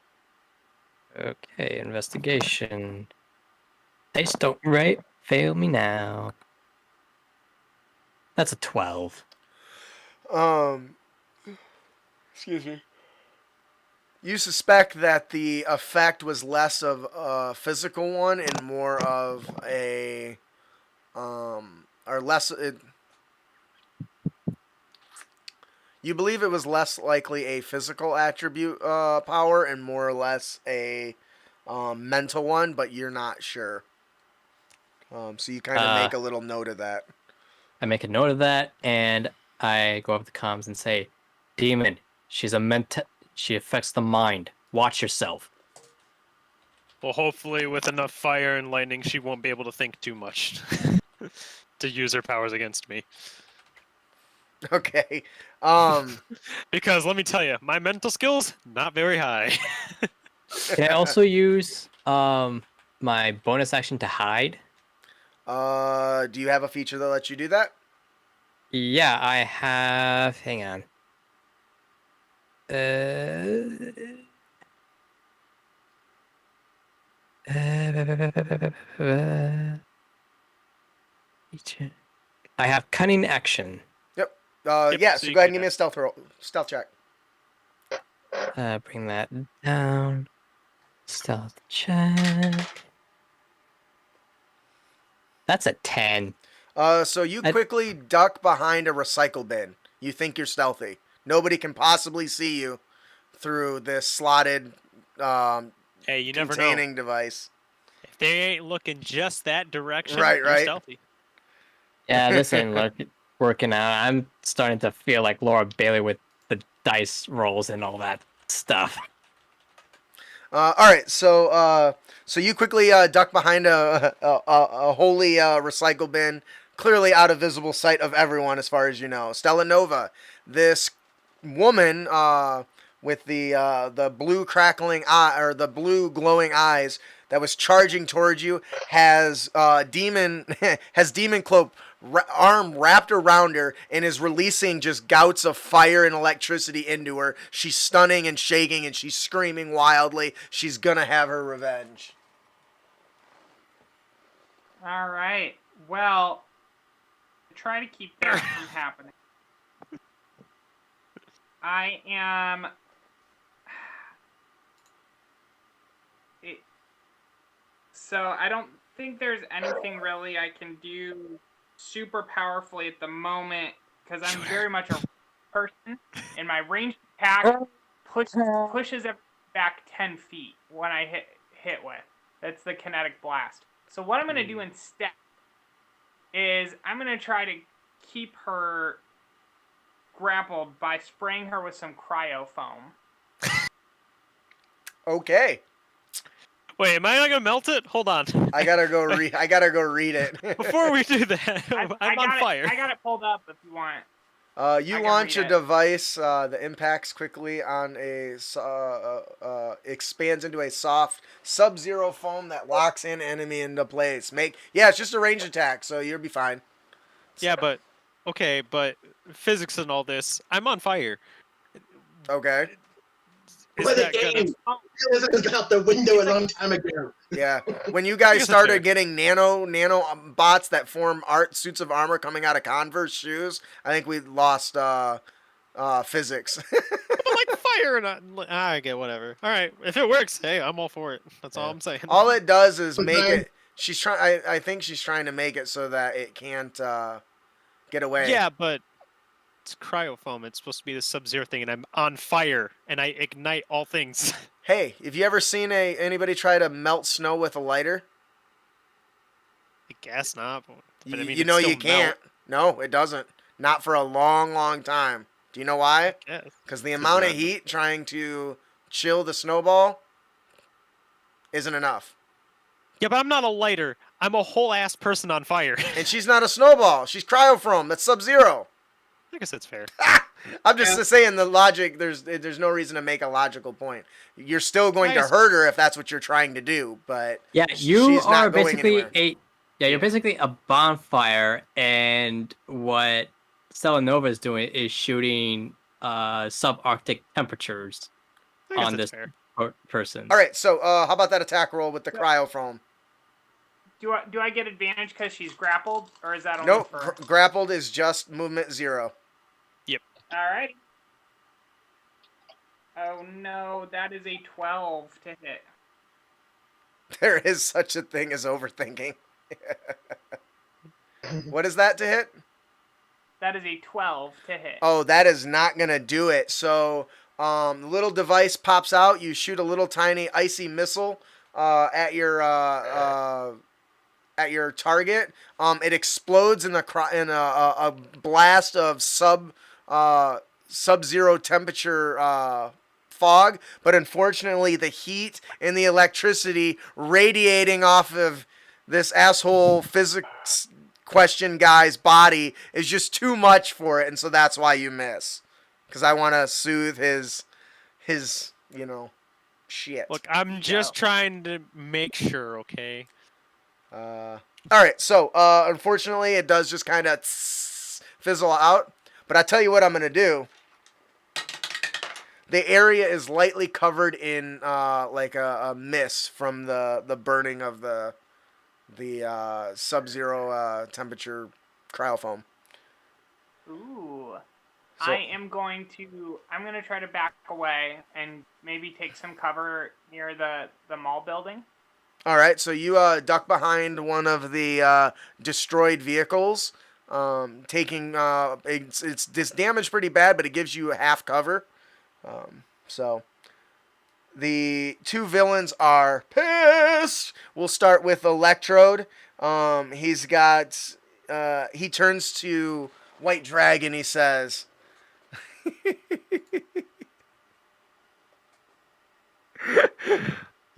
Okay, investigation. Dice don't right. Fail me now. That's a 12. Excuse me. You suspect that the effect was less of a physical one and more of a, or less. You believe it was less likely a physical attribute power and more or less a mental one, but you're not sure. So you kind of make a little note of that. I make a note of that, and I go up to comms and say, "Demon, she affects the mind. Watch yourself." Well, hopefully with enough fire and lightning, she won't be able to think too much to use her powers against me. Okay. Because let me tell you, my mental skills, not very high. Can I also use my bonus action to hide? Do you have a feature that lets you do that? Yeah, I have. Hang on. I have cunning action. Yep. Yep, Yeah. so So you go ahead can and give me a stealth check. Bring that down. Stealth check. That's a 10. So you quickly duck behind a recycle bin. You think you're stealthy. Nobody can possibly see you through this slotted Hey, you never know. containing device. If they ain't looking just that direction, Right, they're right. stealthy. Yeah, this ain't working out. I'm starting to feel like Laura Bailey with the dice rolls and all that stuff. All right, so you quickly duck behind a holy recycle bin, clearly out of visible sight of everyone as far as you know. Stella Nova, this woman with the blue crackling eye, or the blue glowing eyes, that was charging towards you, has demon cloak arm wrapped around her and is releasing just gouts of fire and electricity into her. She's stunning and shaking and she's screaming wildly. She's gonna have her revenge. All right. Well, try to keep that from happening. I am. So I don't think there's anything really I can do super powerfully at the moment because I'm very much a person, and my ranged attack pushes it back 10 feet when I hit with. That's the kinetic blast. So what I'm going to do instead is I'm going to try to keep her grappled by spraying her with some cryo foam. Okay. Wait, am I not gonna melt it? Hold on. I gotta go read it. Before we do that, I'm on fire. I got it pulled up if you want. You launch a device that impacts quickly on a expands into a soft sub-zero foam that locks in enemy into place. It's just a range attack, so you'll be fine. Yeah, but physics and all this, I'm on fire. Okay. Is Play the that game. gonna... Realism got out the window a long time ago. Yeah. When you guys started getting nano bots that form suits of armor coming out of Converse shoes, I think we lost physics. like fire and I get whatever. All right, if it works, hey, I'm all for it. That's all I'm saying. All it does is make it. She's trying. I think she's trying to make it so that it can't get away. Yeah, but it's cryofoam. It's supposed to be the Sub-Zero thing, and I'm on fire, and I ignite all things. Hey, have you ever seen anybody try to melt snow with a lighter? I guess not. But I mean, you can't. No, it doesn't. Not for a long, long time. Do you know why? Because the amount of heat trying to chill the snowball isn't enough. Yeah, but I'm not a lighter. I'm a whole ass person on fire. And she's not a snowball. She's cryofoam. That's Sub-Zero. I guess that's fair. I'm just saying the logic. There's no reason to make a logical point. You're still going to hurt her if that's what you're trying to do. But yeah, you she's are not going basically anywhere. you're basically a bonfire, and what Stella Nova is doing is shooting subarctic temperatures on this person. All right, so how about that attack roll with the cryofoam? Do I get advantage because she's grappled, or is that only for... Grappled is just movement 0. Alrighty. Oh no, that is a 12 to hit. There is such a thing as overthinking. What is that to hit? That is a 12 to hit. Oh, that is not going to do it. So, the little device pops out. You shoot a little tiny icy missile at your target. It explodes in a blast of sub-zero temperature fog, but unfortunately the heat and the electricity radiating off of this asshole physics question guy's body is just too much for it, and so that's why you miss. Because I want to soothe his shit. Look, I'm just trying to make sure, okay? All right, so unfortunately it does just kind of fizzle out. But I tell you what I'm going to do. The area is lightly covered in like a mist from the burning of the sub-zero temperature cryofoam. Ooh. So, I'm going to try to back away and maybe take some cover near the mall building. All right, so you duck behind one of the destroyed vehicles. Taking it's damaged pretty bad, but it gives you a half cover. So the two villains are pissed. We'll start with Electrode. He turns to White Dragon. He says,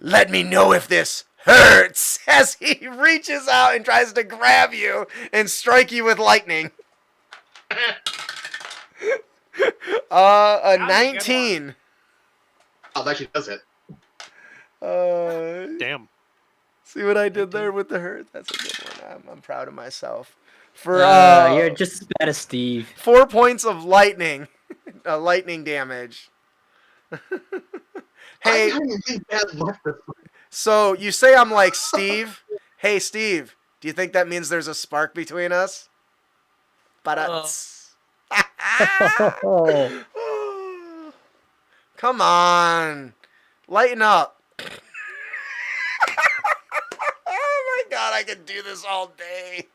"Let me know if this hurts," as he reaches out and tries to grab you and strike you with lightning. A 19. Oh, that actually does it. Damn. See what I did there with the hurt? That's a good one. I'm proud of myself. For You're just as bad as Steve. 4 points of lightning, lightning damage. Hey, I'm really bad luck this one. so you say I'm like Steve? Hey, Steve, do you think that means there's a spark between us? But come on, lighten up. Oh my god, I could do this all day.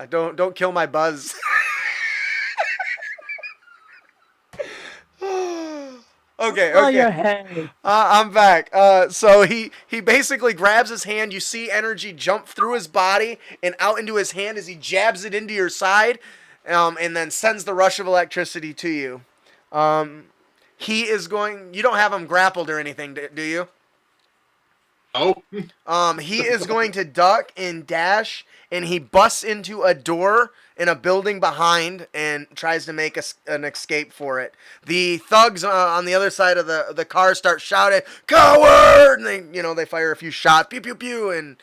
Don't kill my buzz. Okay. Your head. I'm back. So he basically grabs his hand. You see energy jump through his body and out into his hand as he jabs it into your side, and then sends the rush of electricity to you. He is going. You don't have him grappled or anything, do you? Oh. He is going to duck and dash, and he busts into a door in a building behind and tries to make an escape for it. The thugs on the other side of the car start shouting, "Coward!" And they fire a few shots, pew pew pew, and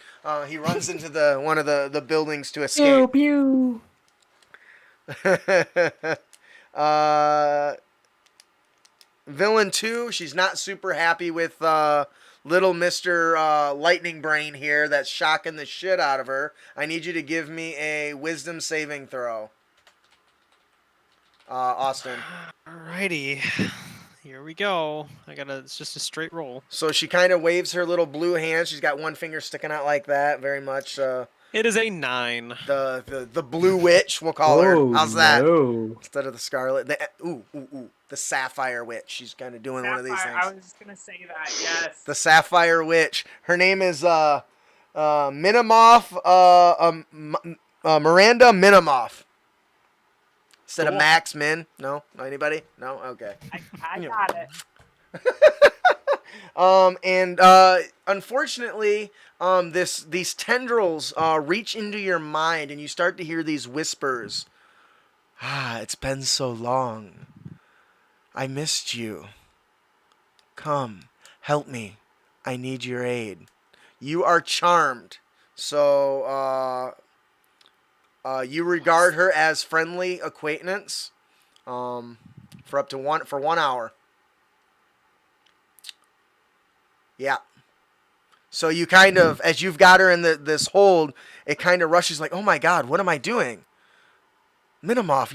he runs into one of the buildings to escape. Pew pew. Villain 2, she's not super happy with little Mr. Lightning Brain here that's shocking the shit out of her. I need you to give me a wisdom saving throw. Austin. Alrighty. Here we go. It's just a straight roll. So she kind of waves her little blue hand. She's got one finger sticking out like that. Very much It is a 9. the blue witch, we'll call her. How's that? No. Instead of the scarlet. The sapphire witch. She's kind of doing one of these things. I was just gonna say that. Yes. The sapphire witch. Her name is Miranda Minimoff. Instead of Max Min. No? Anybody? No? Okay. I got it. Unfortunately, these tendrils reach into your mind, and you start to hear these whispers. It's been so long. I missed you. Come, help me. I need your aid. You are charmed. So, you regard her as friendly acquaintance, for up to 1 hour. Yeah. So you kind of, as you've got her in this hold, it kind of rushes like, oh my god, what am I doing? Minimoff,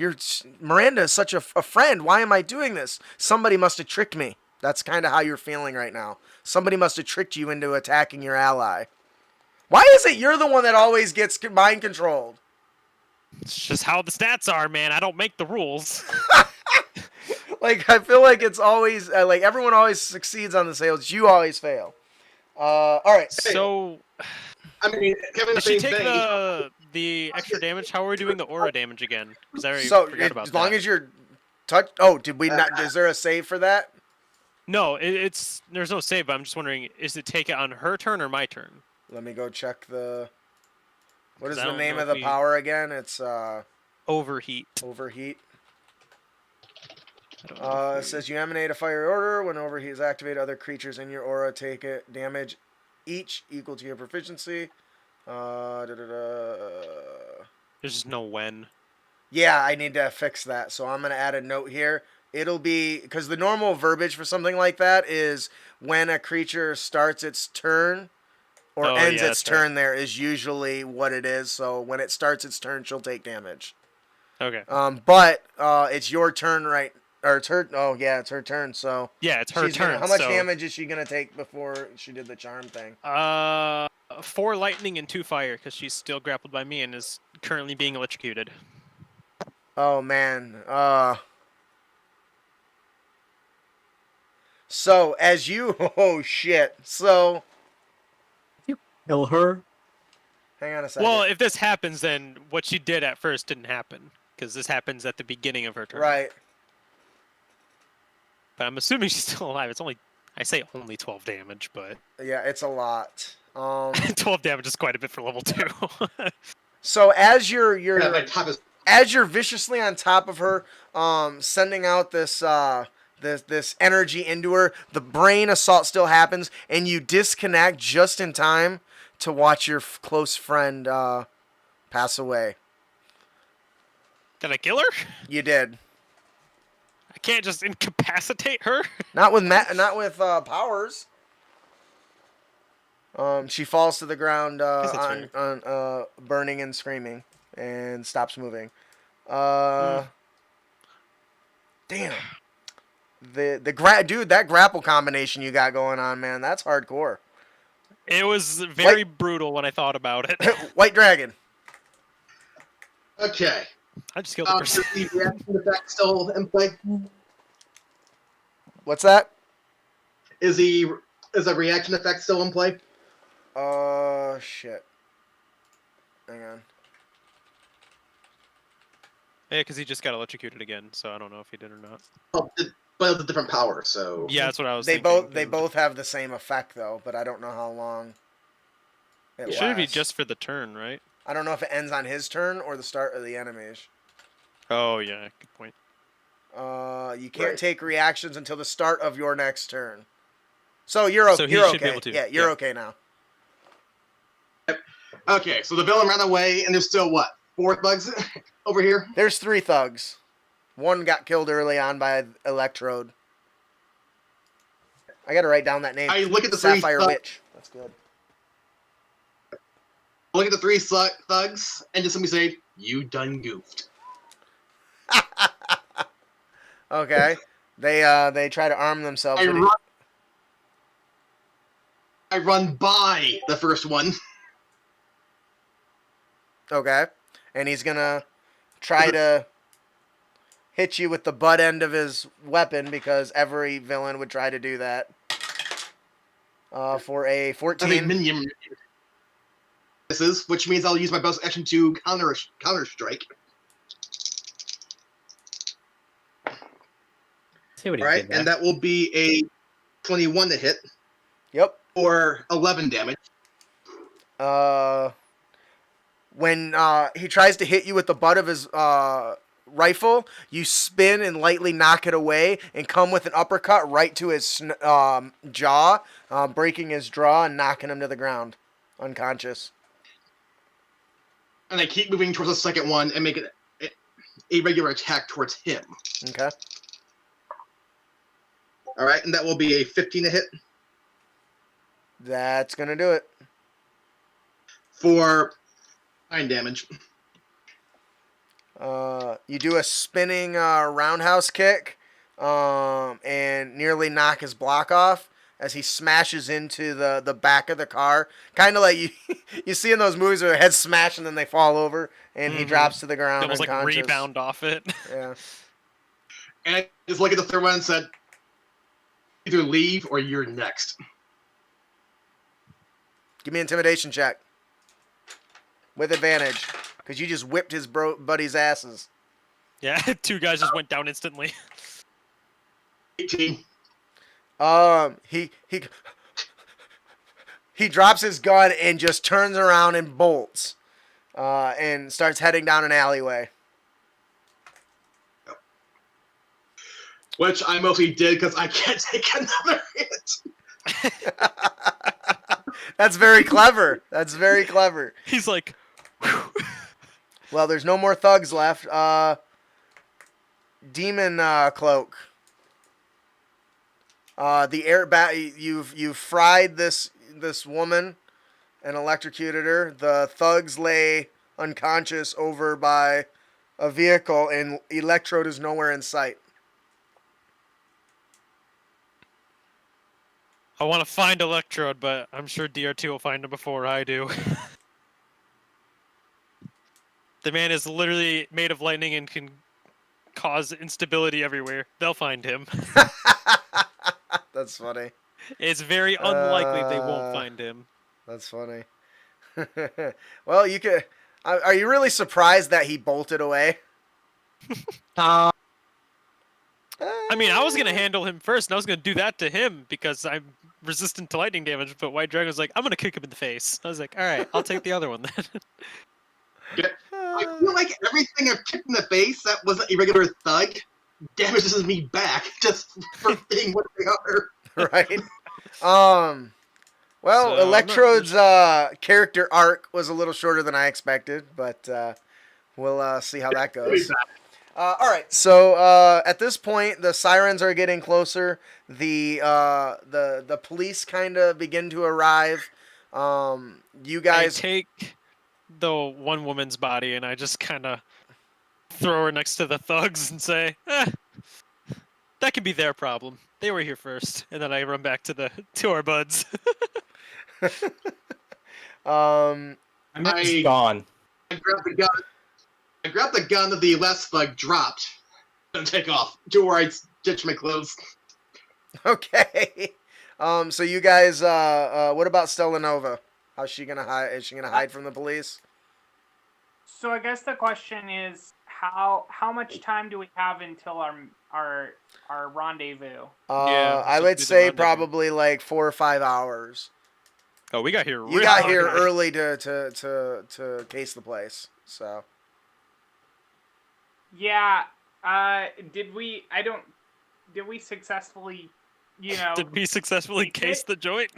Miranda is such a friend. Why am I doing this? Somebody must have tricked me. That's kind of how you're feeling right now. Somebody must have tricked you into attacking your ally. Why is it you're the one that always gets mind controlled? It's just how the stats are, man. I don't make the rules. Like, I feel like it's always, like, everyone always succeeds on the sales. You always fail. All right. So, I mean, Kevin, did the she same take thing. the extra damage? How are we doing the aura damage again? Because I already forgot about as long that. as you're touch. Oh, did we not? Is there a save for that? No, there's no save. But I'm just wondering, is it take it on her turn or my turn? Let me go check the. What is I the don't name know of if the we- power again? It's Overheat. overheat. I don't know It says you emanate a fire order. When overheat is activated, other creatures in your aura take it damage each equal to your proficiency. There's just no when. Yeah, I need to fix that. So I'm going to add a note here. It'll be, because the normal verbiage for something like that is when a creature starts its turn or ends its that's right. turn there is usually what it is. So when it starts its turn, she'll take damage. Okay. But it's your turn right. Or it's her. Oh, yeah, it's her turn. So Yeah, it's her she's turn. How much so, damage is she going to take before she did the charm thing? 4 lightning and 2 fire, because she's still grappled by me and is currently being electrocuted. Oh, man. So, as you... Oh, shit. So... Kill her. Hang on a second. Well, if this happens, then what she did at first didn't happen, because this happens at the beginning of her turn. Right. But I'm assuming she's still alive. It's only, I say only 12 damage, but Yeah, it's a lot. 12 damage is quite a bit for level 2. So as you're Yeah, my top is as you're viciously on top of her, sending out this this energy into her, the brain assault still happens, and you disconnect just in time to watch your close friend pass away. Did I kill her? You did. I can't just incapacitate her. Not with powers. She falls to the ground Guess that's on burning and screaming, and stops moving. Damn. Dude, that grapple combination you got going on, man, that's hardcore. It was very brutal when I thought about it. White Dragon. Okay. I just killed the person. Is the reaction effect still in play? What's that? Is the reaction effect still in play? Shit. Hang on. Yeah, because he just got electrocuted again, so I don't know if he did or not. Oh, but it's a different power, so... Yeah, that's what I was They thinking. both have the same effect though, but I don't know how long it Should be lasts. just for the turn, right? I don't know if it ends on his turn or the start of the enemy's. Oh, yeah, good point. You can't Right. take reactions until the start of your next turn. So you're So he you're should okay. be able to, Yeah, you're yeah. okay now. Okay, so the villain ran away, and there's still, what, 4 thugs over here? There's 3 thugs. One got killed early on by Electrode. I gotta write down that name. I look at the 3 Sapphire thugs. Witch. That's good. Look at the 3 thugs, and just simply say, "You done goofed." Okay. They try to arm themselves. with it. I run by the first one. Okay. And he's gonna try to hit you with the butt end of his weapon because every villain would try to do that. For a I 14. think minion. This is, which means I'll use my bonus action to counter strike. See what he All right, did there. and that will be a 21 to hit Yep. or 11 damage. When he tries to hit you with the butt of his rifle, you spin and lightly knock it away and come with an uppercut right to his jaw, breaking his jaw and knocking him to the ground, unconscious. And I keep moving towards the second one and make it a regular attack towards him. Okay. All right, and that will be a 15 to hit That's going to do it. for 9 damage. You do a spinning roundhouse kick and nearly knock his block off as he smashes into the back of the car. Kind of like you see in those movies where their heads smash and then they fall over and he drops to the ground Almost like unconscious. rebound off it. Yeah. And I just look at the third one and said, either leave or you're next. Give me an intimidation check. With advantage. Because you just whipped his buddy's asses. Yeah, 2 guys just went down instantly. 18. He drops his gun and just turns around and bolts. And starts heading down an alleyway. Which I mostly did because I can't take another hit. That's very clever. That's very clever. He's like, Well, there's no more thugs left. Demon Cloak. The air you've fried this woman and electrocuted her. The thugs lay unconscious over by a vehicle, and Electrode is nowhere in sight. I want to find Electrode, but I'm sure DRT will find him before I do. The man is literally made of lightning and can cause instability everywhere. They'll find him. That's funny. It's very unlikely they won't find him. That's funny. Well, you could. Are you really surprised that he bolted away? I mean, I was going to handle him first, and I was going to do that to him because I'm resistant to lightning damage, but White Dragon was like, I'm going to kick him in the face. I was like, all right, I'll take the other one then. I feel like everything I've kicked in the face that wasn't a regular thug damages me back just for being what they are. Right. Well, So, Electrode's character arc was a little shorter than I expected, but we'll see how that goes. All right. So at this point, the sirens are getting closer. The police kind of begin to arrive. You I guys. take the one woman's body and I just kind of throw her next to the thugs and say, that can be their problem. They were here first. And then I run back to our buds. Um. It's gone. I grabbed the gun. I grabbed the gun that the last thug dropped and take off to where I ditch my clothes. Okay. So you guys. What about Stella Nova? How's she gonna hide? Is she gonna hide from the police? So I guess the question is, how much time do we have until our rendezvous? Yeah, I so would do the say rendezvous. probably like 4 or 5 hours. Oh, we got here. You real got here early. early to case the place. So Yeah. Did we? Did we successfully? Did we successfully we case did. the joint?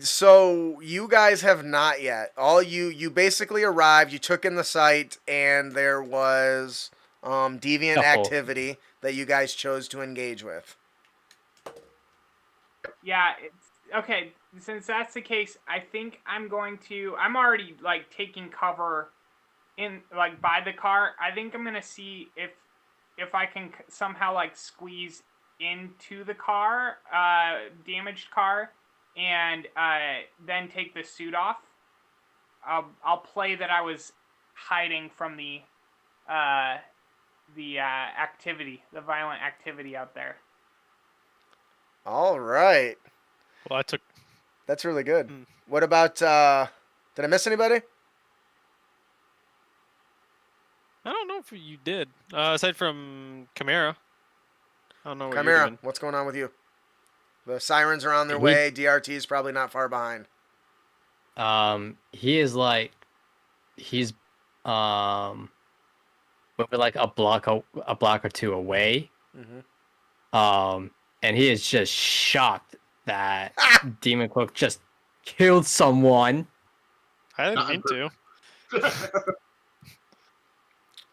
so you guys have not yet. All you basically arrived. You took in the site, and there was deviant Oh. activity that you guys chose to engage with. Yeah. Okay. Since that's the case, I think I'm already like taking cover in like by the car. I think I'm gonna see if I can somehow like squeeze into the car, damaged car, and then take the suit off. I'll play that I was hiding from the activity, the violent activity out there. All right, Well, I took. that's really good. Hmm. What about? Did I miss anybody? I don't know if you did. Aside from Chimera. I don't know what you're Chimera, doing. what's going on with you? The sirens are on their We- way. DRT is probably not far behind. He is like, he's maybe like a block or two away. Mm-hmm. And he is just shocked that Demon Cloak just killed someone. I didn't mean to.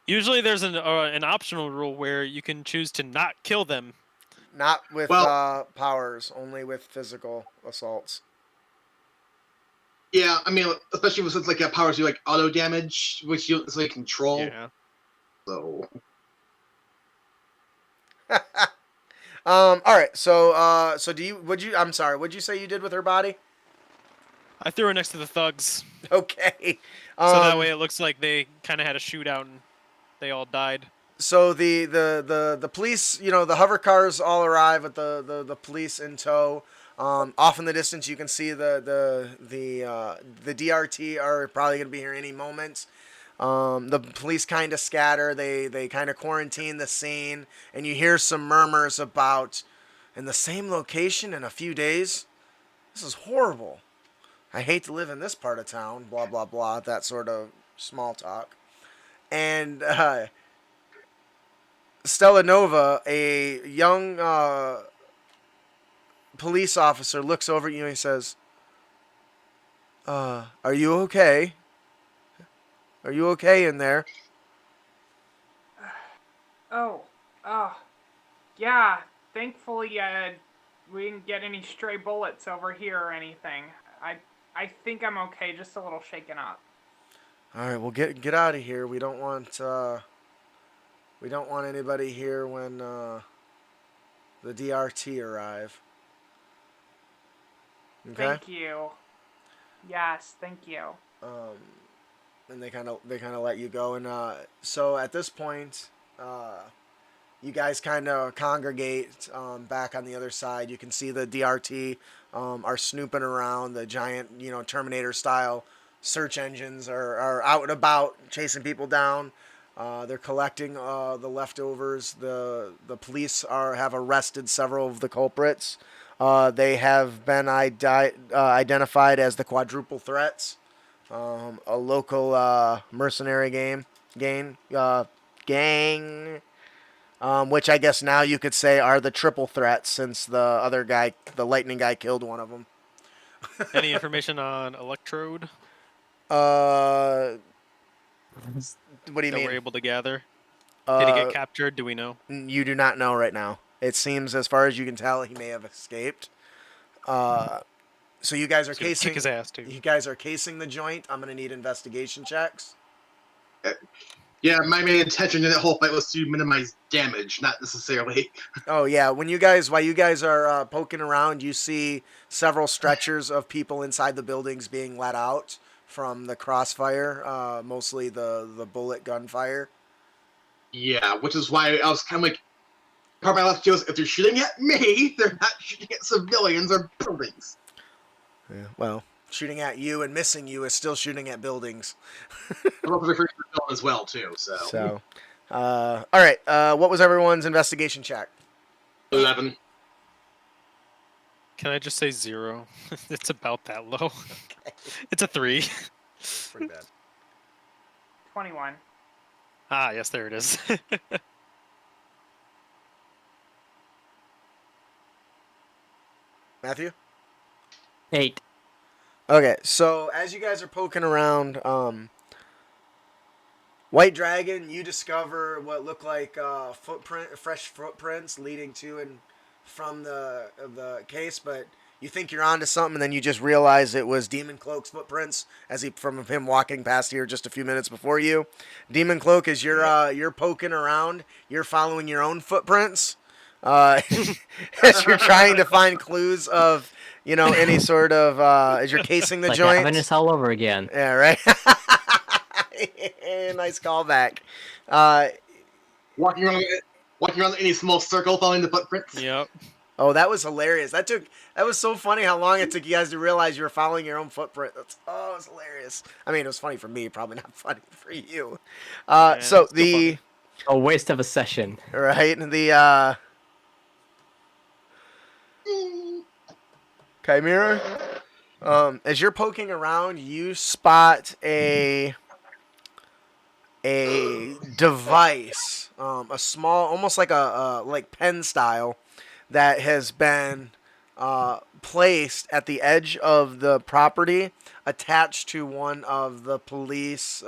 Usually there's an optional rule where you can choose to not kill them. Not with powers, only with physical assaults. Yeah, I mean, especially with since like powers do like auto damage, which you like control. Yeah. So All right. So I'm sorry. What'd you say you did with her body? I threw her next to the thugs. Okay. So that way it looks like they kind of had a shootout and they all died. So the police, the hover cars all arrive with the police in tow. Off in the distance, you can see the DRT are probably going to be here any moment. The police kind of scatter. They kind of quarantine the scene, and you hear some murmurs about in the same location in a few days. This is horrible. I hate to live in this part of town. Blah blah blah. That sort of small talk. And Stella Nova, a young police officer, looks over at you and he says, "Are you okay? Are you okay in there?" Oh, yeah. Thankfully, we didn't get any stray bullets over here or anything. I think I'm okay, just a little shaken up. All right, well get out of here. We don't want anybody here when the DRT arrive. Okay. Thank you. Yes, thank you. And they kind of let you go, and so at this point, you guys kind of congregate back on the other side. You can see the DRT are snooping around. The giant, Terminator style search engines are out and about chasing people down. They're collecting the leftovers. The police have arrested several of the culprits. They have been identified as the quadruple threats. a local mercenary gang, which I guess now you could say are the triple threats since the other guy, the lightning guy, killed one of them. Any information on Electrode What do you that mean? we're able to gather? Did he get captured? Do we know? You do not know right now. It seems, as far as you can tell, he may have escaped. So you guys are He's gonna casing. kick his ass too. You guys are casing the joint. I'm gonna need investigation checks. Yeah, my main intention in that whole fight was to minimize damage, not necessarily. Oh yeah, while you guys are poking around, you see several stretchers of people inside the buildings being let out from the crossfire, mostly the bullet gunfire. Yeah, which is why I was kind of like, part of my last joke is, if they're shooting at me, they're not shooting at civilians or buildings. Yeah, well, shooting at you and missing you is still shooting at buildings. I'm also referring to the film as well, too, so. All right. What was everyone's investigation check? 11. Can I just say 0? It's about that low. It's a 3. Pretty bad. 21. Ah, yes, there it is. Matthew? 8. Okay, so as you guys are poking around, White Dragon, you discover what look like fresh footprints leading to and from the case, but you think you're onto something, and then you just realize it was Demon Cloak's footprints from him walking past here just a few minutes before you. Demon Cloak, as you're poking around, you're following your own footprints as you're trying to find clues of any sort of as you're casing the Like joint. Venice all over again. Yeah, right. Nice callback. Walking around in any small circle, following the footprints. Yep. Oh, that was hilarious. That was so funny how long it took you guys to realize you were following your own footprint. It was hilarious. I mean, it was funny for me, probably not funny for you. Yeah, So it's still A waste of a session. right, the Chimera. As you're poking around, you spot a device, a small, almost like a like pen style, that has been placed at the edge of the property, attached to one of the police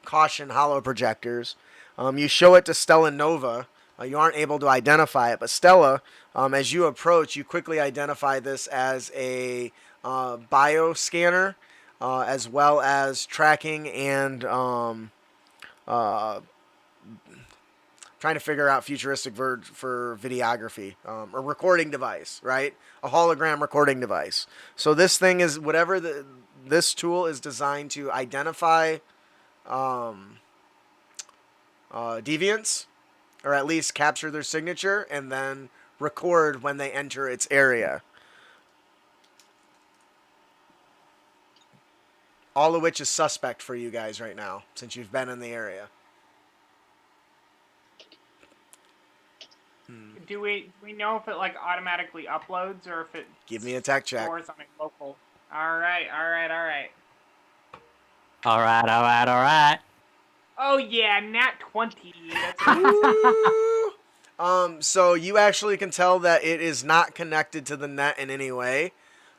caution hollow projectors. You show it to Stella Nova. You aren't able to identify it, but Stella, as you approach, you quickly identify this as a bioscanner, as well as tracking and trying to figure out futuristic word for videography, a recording device, right? A hologram recording device. So this thing is whatever this tool is designed to identify deviants, or at least capture their signature, and then record when they enter its area. All of which is suspect for you guys right now, since you've been in the area. Do we know if it like automatically uploads or if it Give me a tech check. stores on a local? All right. All right. Oh yeah, nat 20. That's So you actually can tell that it is not connected to the net in any way.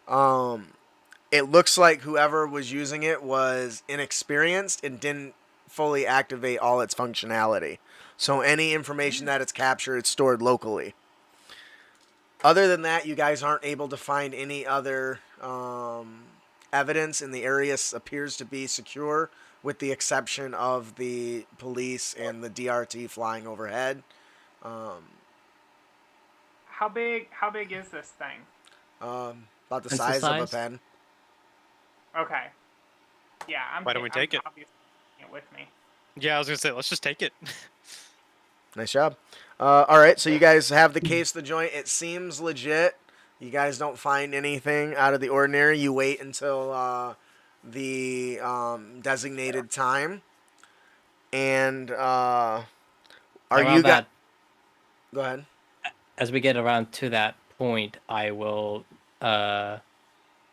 It looks like whoever was using it was inexperienced and didn't fully activate all its functionality. So any information that it's captured, it's stored locally. Other than that, you guys aren't able to find any other evidence, and the area appears to be secure, with the exception of the police and the DRT flying overhead. How big is this thing? About the It's the size of a size? pen. Okay. Yeah, Why don't we take it? Obviously taking it with me. Yeah, I was gonna say, let's just take it. Nice job. All right, so you guys have the case, the joint. It seems legit. You guys don't find anything out of the ordinary. You wait until the designated time. And are Around you that, guys... Go ahead. as we get around to that point, I will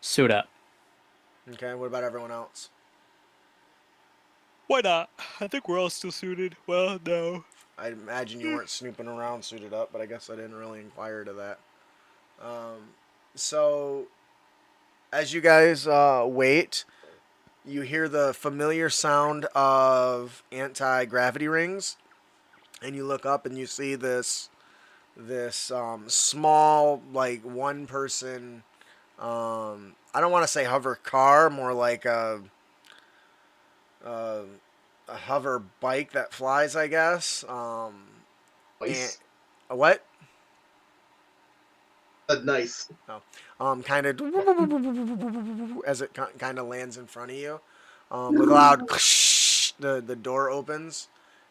suit up. Okay, what about everyone else? Why not? I think we're all still suited. Well, no. I imagine you weren't snooping around suited up, but I guess I didn't really inquire to that. So, as you guys wait, you hear the familiar sound of anti-gravity rings, and you look up and you see this small, like, one-person, I don't want to say hover car, more like a hover bike that flies, I guess. Nice. A what? Nice. Kind of as it kind of lands in front of you. With a loud the door opens,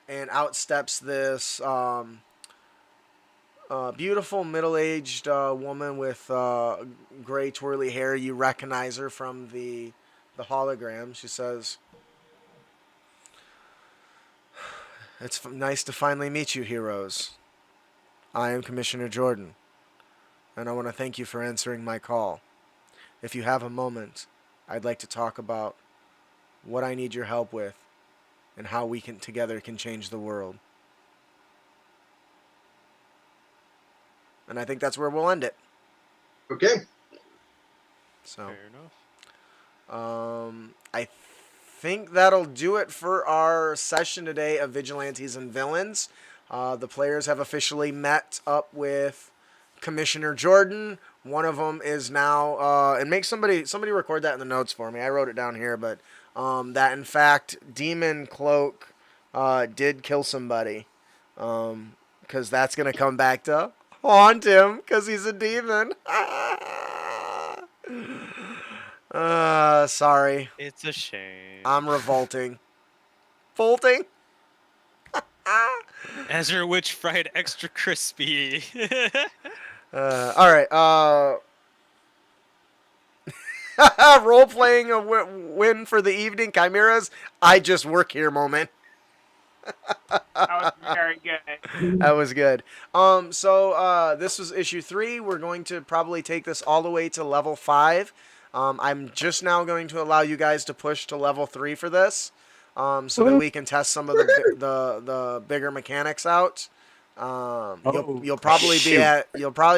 and out steps this beautiful middle-aged woman with gray twirly hair. You recognize her from the hologram. She says, "It's nice to finally meet you, heroes. I am Commissioner Jordan, and I want to thank you for answering my call. If you have a moment, I'd like to talk about what I need your help with and how we together can change the world." And I think that's where we'll end it. Okay. So, Fair enough. I think that'll do it for our session today of Vigilantes and Villains. The players have officially met up with Commissioner Jordan. One of them is now, and make somebody record that in the notes for me. I wrote it down here, but that in fact Demon Cloak did kill somebody, because that's gonna come back to haunt him because he's a demon. Sorry, It's a shame. I'm revolting. Volting. Azure Witch fried extra crispy. All right. Role playing a win for the evening, Chimeras. I just work here moment. That was very good. That was good. So this was issue 3. We're going to probably take this all the way to level 5. I'm just now going to allow you guys to push to level 3 for this, so that we can test some of the bigger mechanics out. You'll probably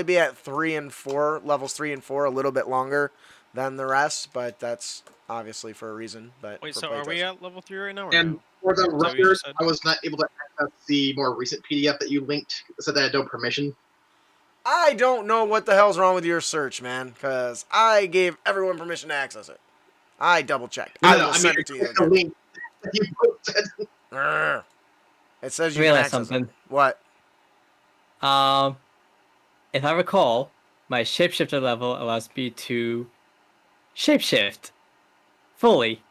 be at 3 and 4 levels 3 and 4 a little bit longer than the rest, but that's obviously for a reason. But Wait, for so are we playtest. at level 3 right now? Or And no? for the Is that what you record, said? I was not able to access the more recent PDF that you linked. It said that I had no permission. I don't know what the hell's wrong with your search, man, because I gave everyone permission to access it. I double checked. I will send it to you. The link that you posted. Grr. It says you can Realize access something. it. What? If I recall, my shapeshifter level allows me to shapeshift fully.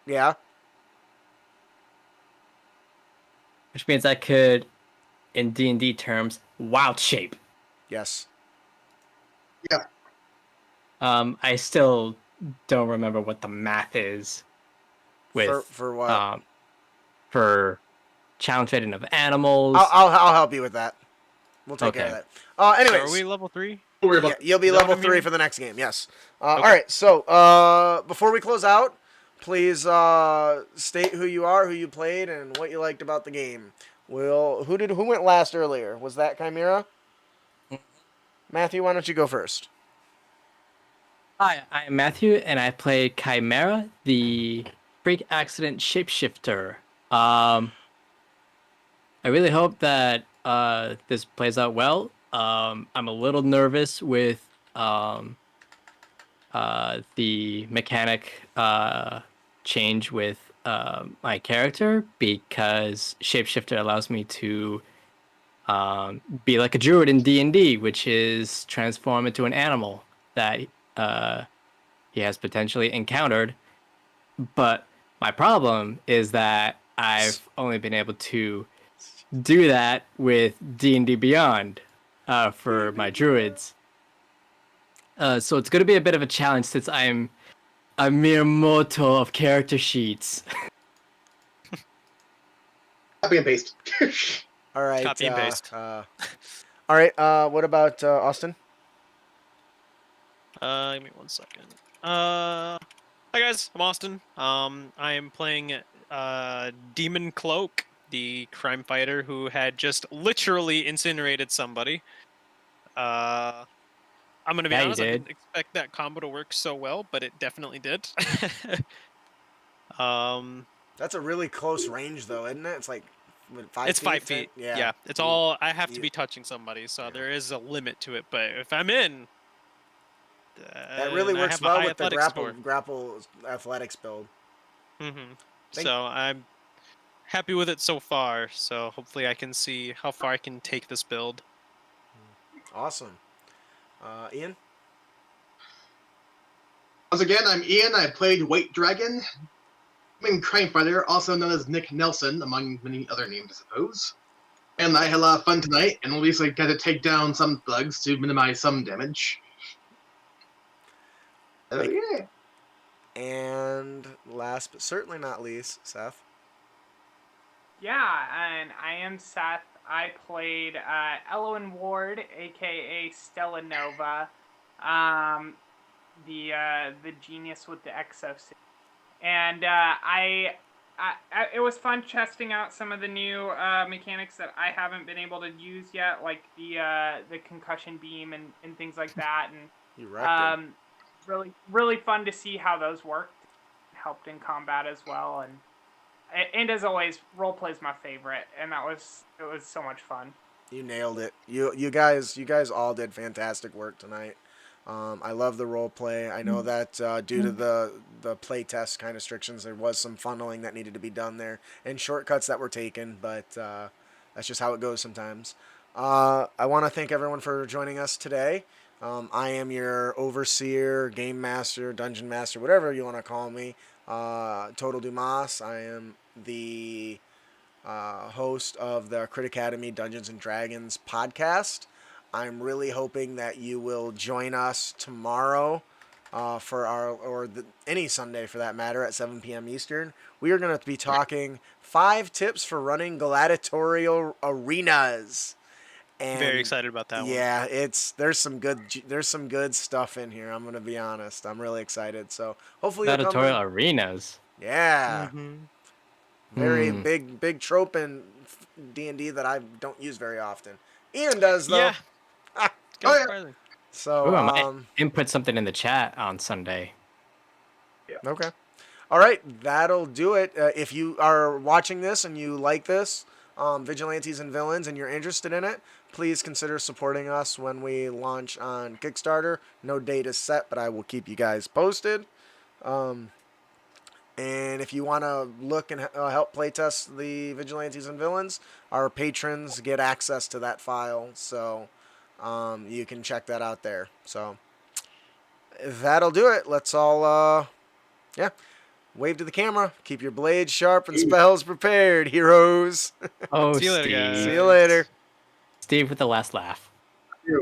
Yeah. Which means I could, in D&D terms, wild shape. Yes. Yeah. I still don't remember what the math is with For what? for challenge rating of animals. I'll help you with that. We'll take care of Okay. that. So Anyways, are we level 3? Don't worry yeah, about you'll be Is that level what I 3 mean? for the next game. Yes. Okay. All right. So before we close out, please state who you are, who you played, and what you liked about the game. Who went last earlier? Was that Chimera? Matthew, why don't you go first? Hi, I'm Matthew, and I play Chimera, the freak accident shapeshifter. I really hope that this plays out well. I'm a little nervous with the mechanic change with my character, because shapeshifter allows me to be like a druid in D&D, which is transform into an animal that he has potentially encountered. But my problem is that I've only been able to do that with D&D Beyond for my druids. So it's going to be a bit of a challenge since I'm a mere mortal of character sheets. copy and paste. All right. Copy and paste. All right. What about Austin? Give me 1 second. Hi guys, I'm Austin. I am playing Demon Cloak, the crime fighter who had just literally incinerated somebody. I'm gonna be Yeah, you honest, I did. didn't expect that combo to work so well, but it definitely did. um, That's a really close range, though, isn't it? It's like what, 5 it's feet. 5 feet. Yeah. Yeah, it's You- all I have to you- be touching somebody, so there is a limit to it. But if I'm in, That really and I works have a well high with the athletics score. grapple athletics build. Mm-hmm. Thank- So I'm happy with it so far. So hopefully I can see how far I can take this build. Awesome. Ian? Once again, I'm Ian. I played White Dragon, human crime fighter, also known as Nick Nelson, among many other names, I suppose. And I had a lot of fun tonight, and at least I got to take down some thugs to minimize some damage. Oh yeah. And last but certainly not least, Seth. Yeah, and I am Seth. I played Elowen Ward, aka Stella Nova, the genius with the exosuit, and it was fun testing out some of the new mechanics that I haven't been able to use yet, like the concussion beam and things like that, and You wrecked him. really fun to see how those worked. Helped in combat as well, and as always, roleplay is my favorite, and it was so much fun. You nailed it. You guys all did fantastic work tonight. I love the role play. I know that due to the play test kind of restrictions, there was some funneling that needed to be done there and shortcuts that were taken, but that's just how it goes sometimes. I want to thank everyone for joining us today. I am your overseer, game master, dungeon master, whatever you want to call me. Total Dumas. I am the host of the Crit Academy Dungeons and Dragons podcast. I'm really hoping that you will join us tomorrow for any Sunday for that matter at 7 p.m. Eastern. We are going to be talking 5 tips for running gladiatorial arenas. And Very excited about that one. yeah, there's some good stuff in here. I'm gonna be honest. I'm really excited. So hopefully you'll come Gladiatorial in. arenas. Yeah, Mm-hmm. very big trope in D&D that I don't use very often. Ian does though. Yeah. Ah, Oh, yeah. Surprising. so Ooh, I might input something in the chat on Sunday. okay. All right, that'll do it. If you are watching this and you like this, Vigilantes and Villains, and you're interested in it, please consider supporting us when we launch on Kickstarter. No date is set, but I will keep you guys posted. And if you want to look and help playtest the Vigilantes and Villains, our patrons get access to that file, so you can check that out there. So that'll do it. Let's all, wave to the camera. Keep your blades sharp and spells prepared, heroes. Oh, See you later, Steve. guys. See you later. Steve with the last laugh. Yeah.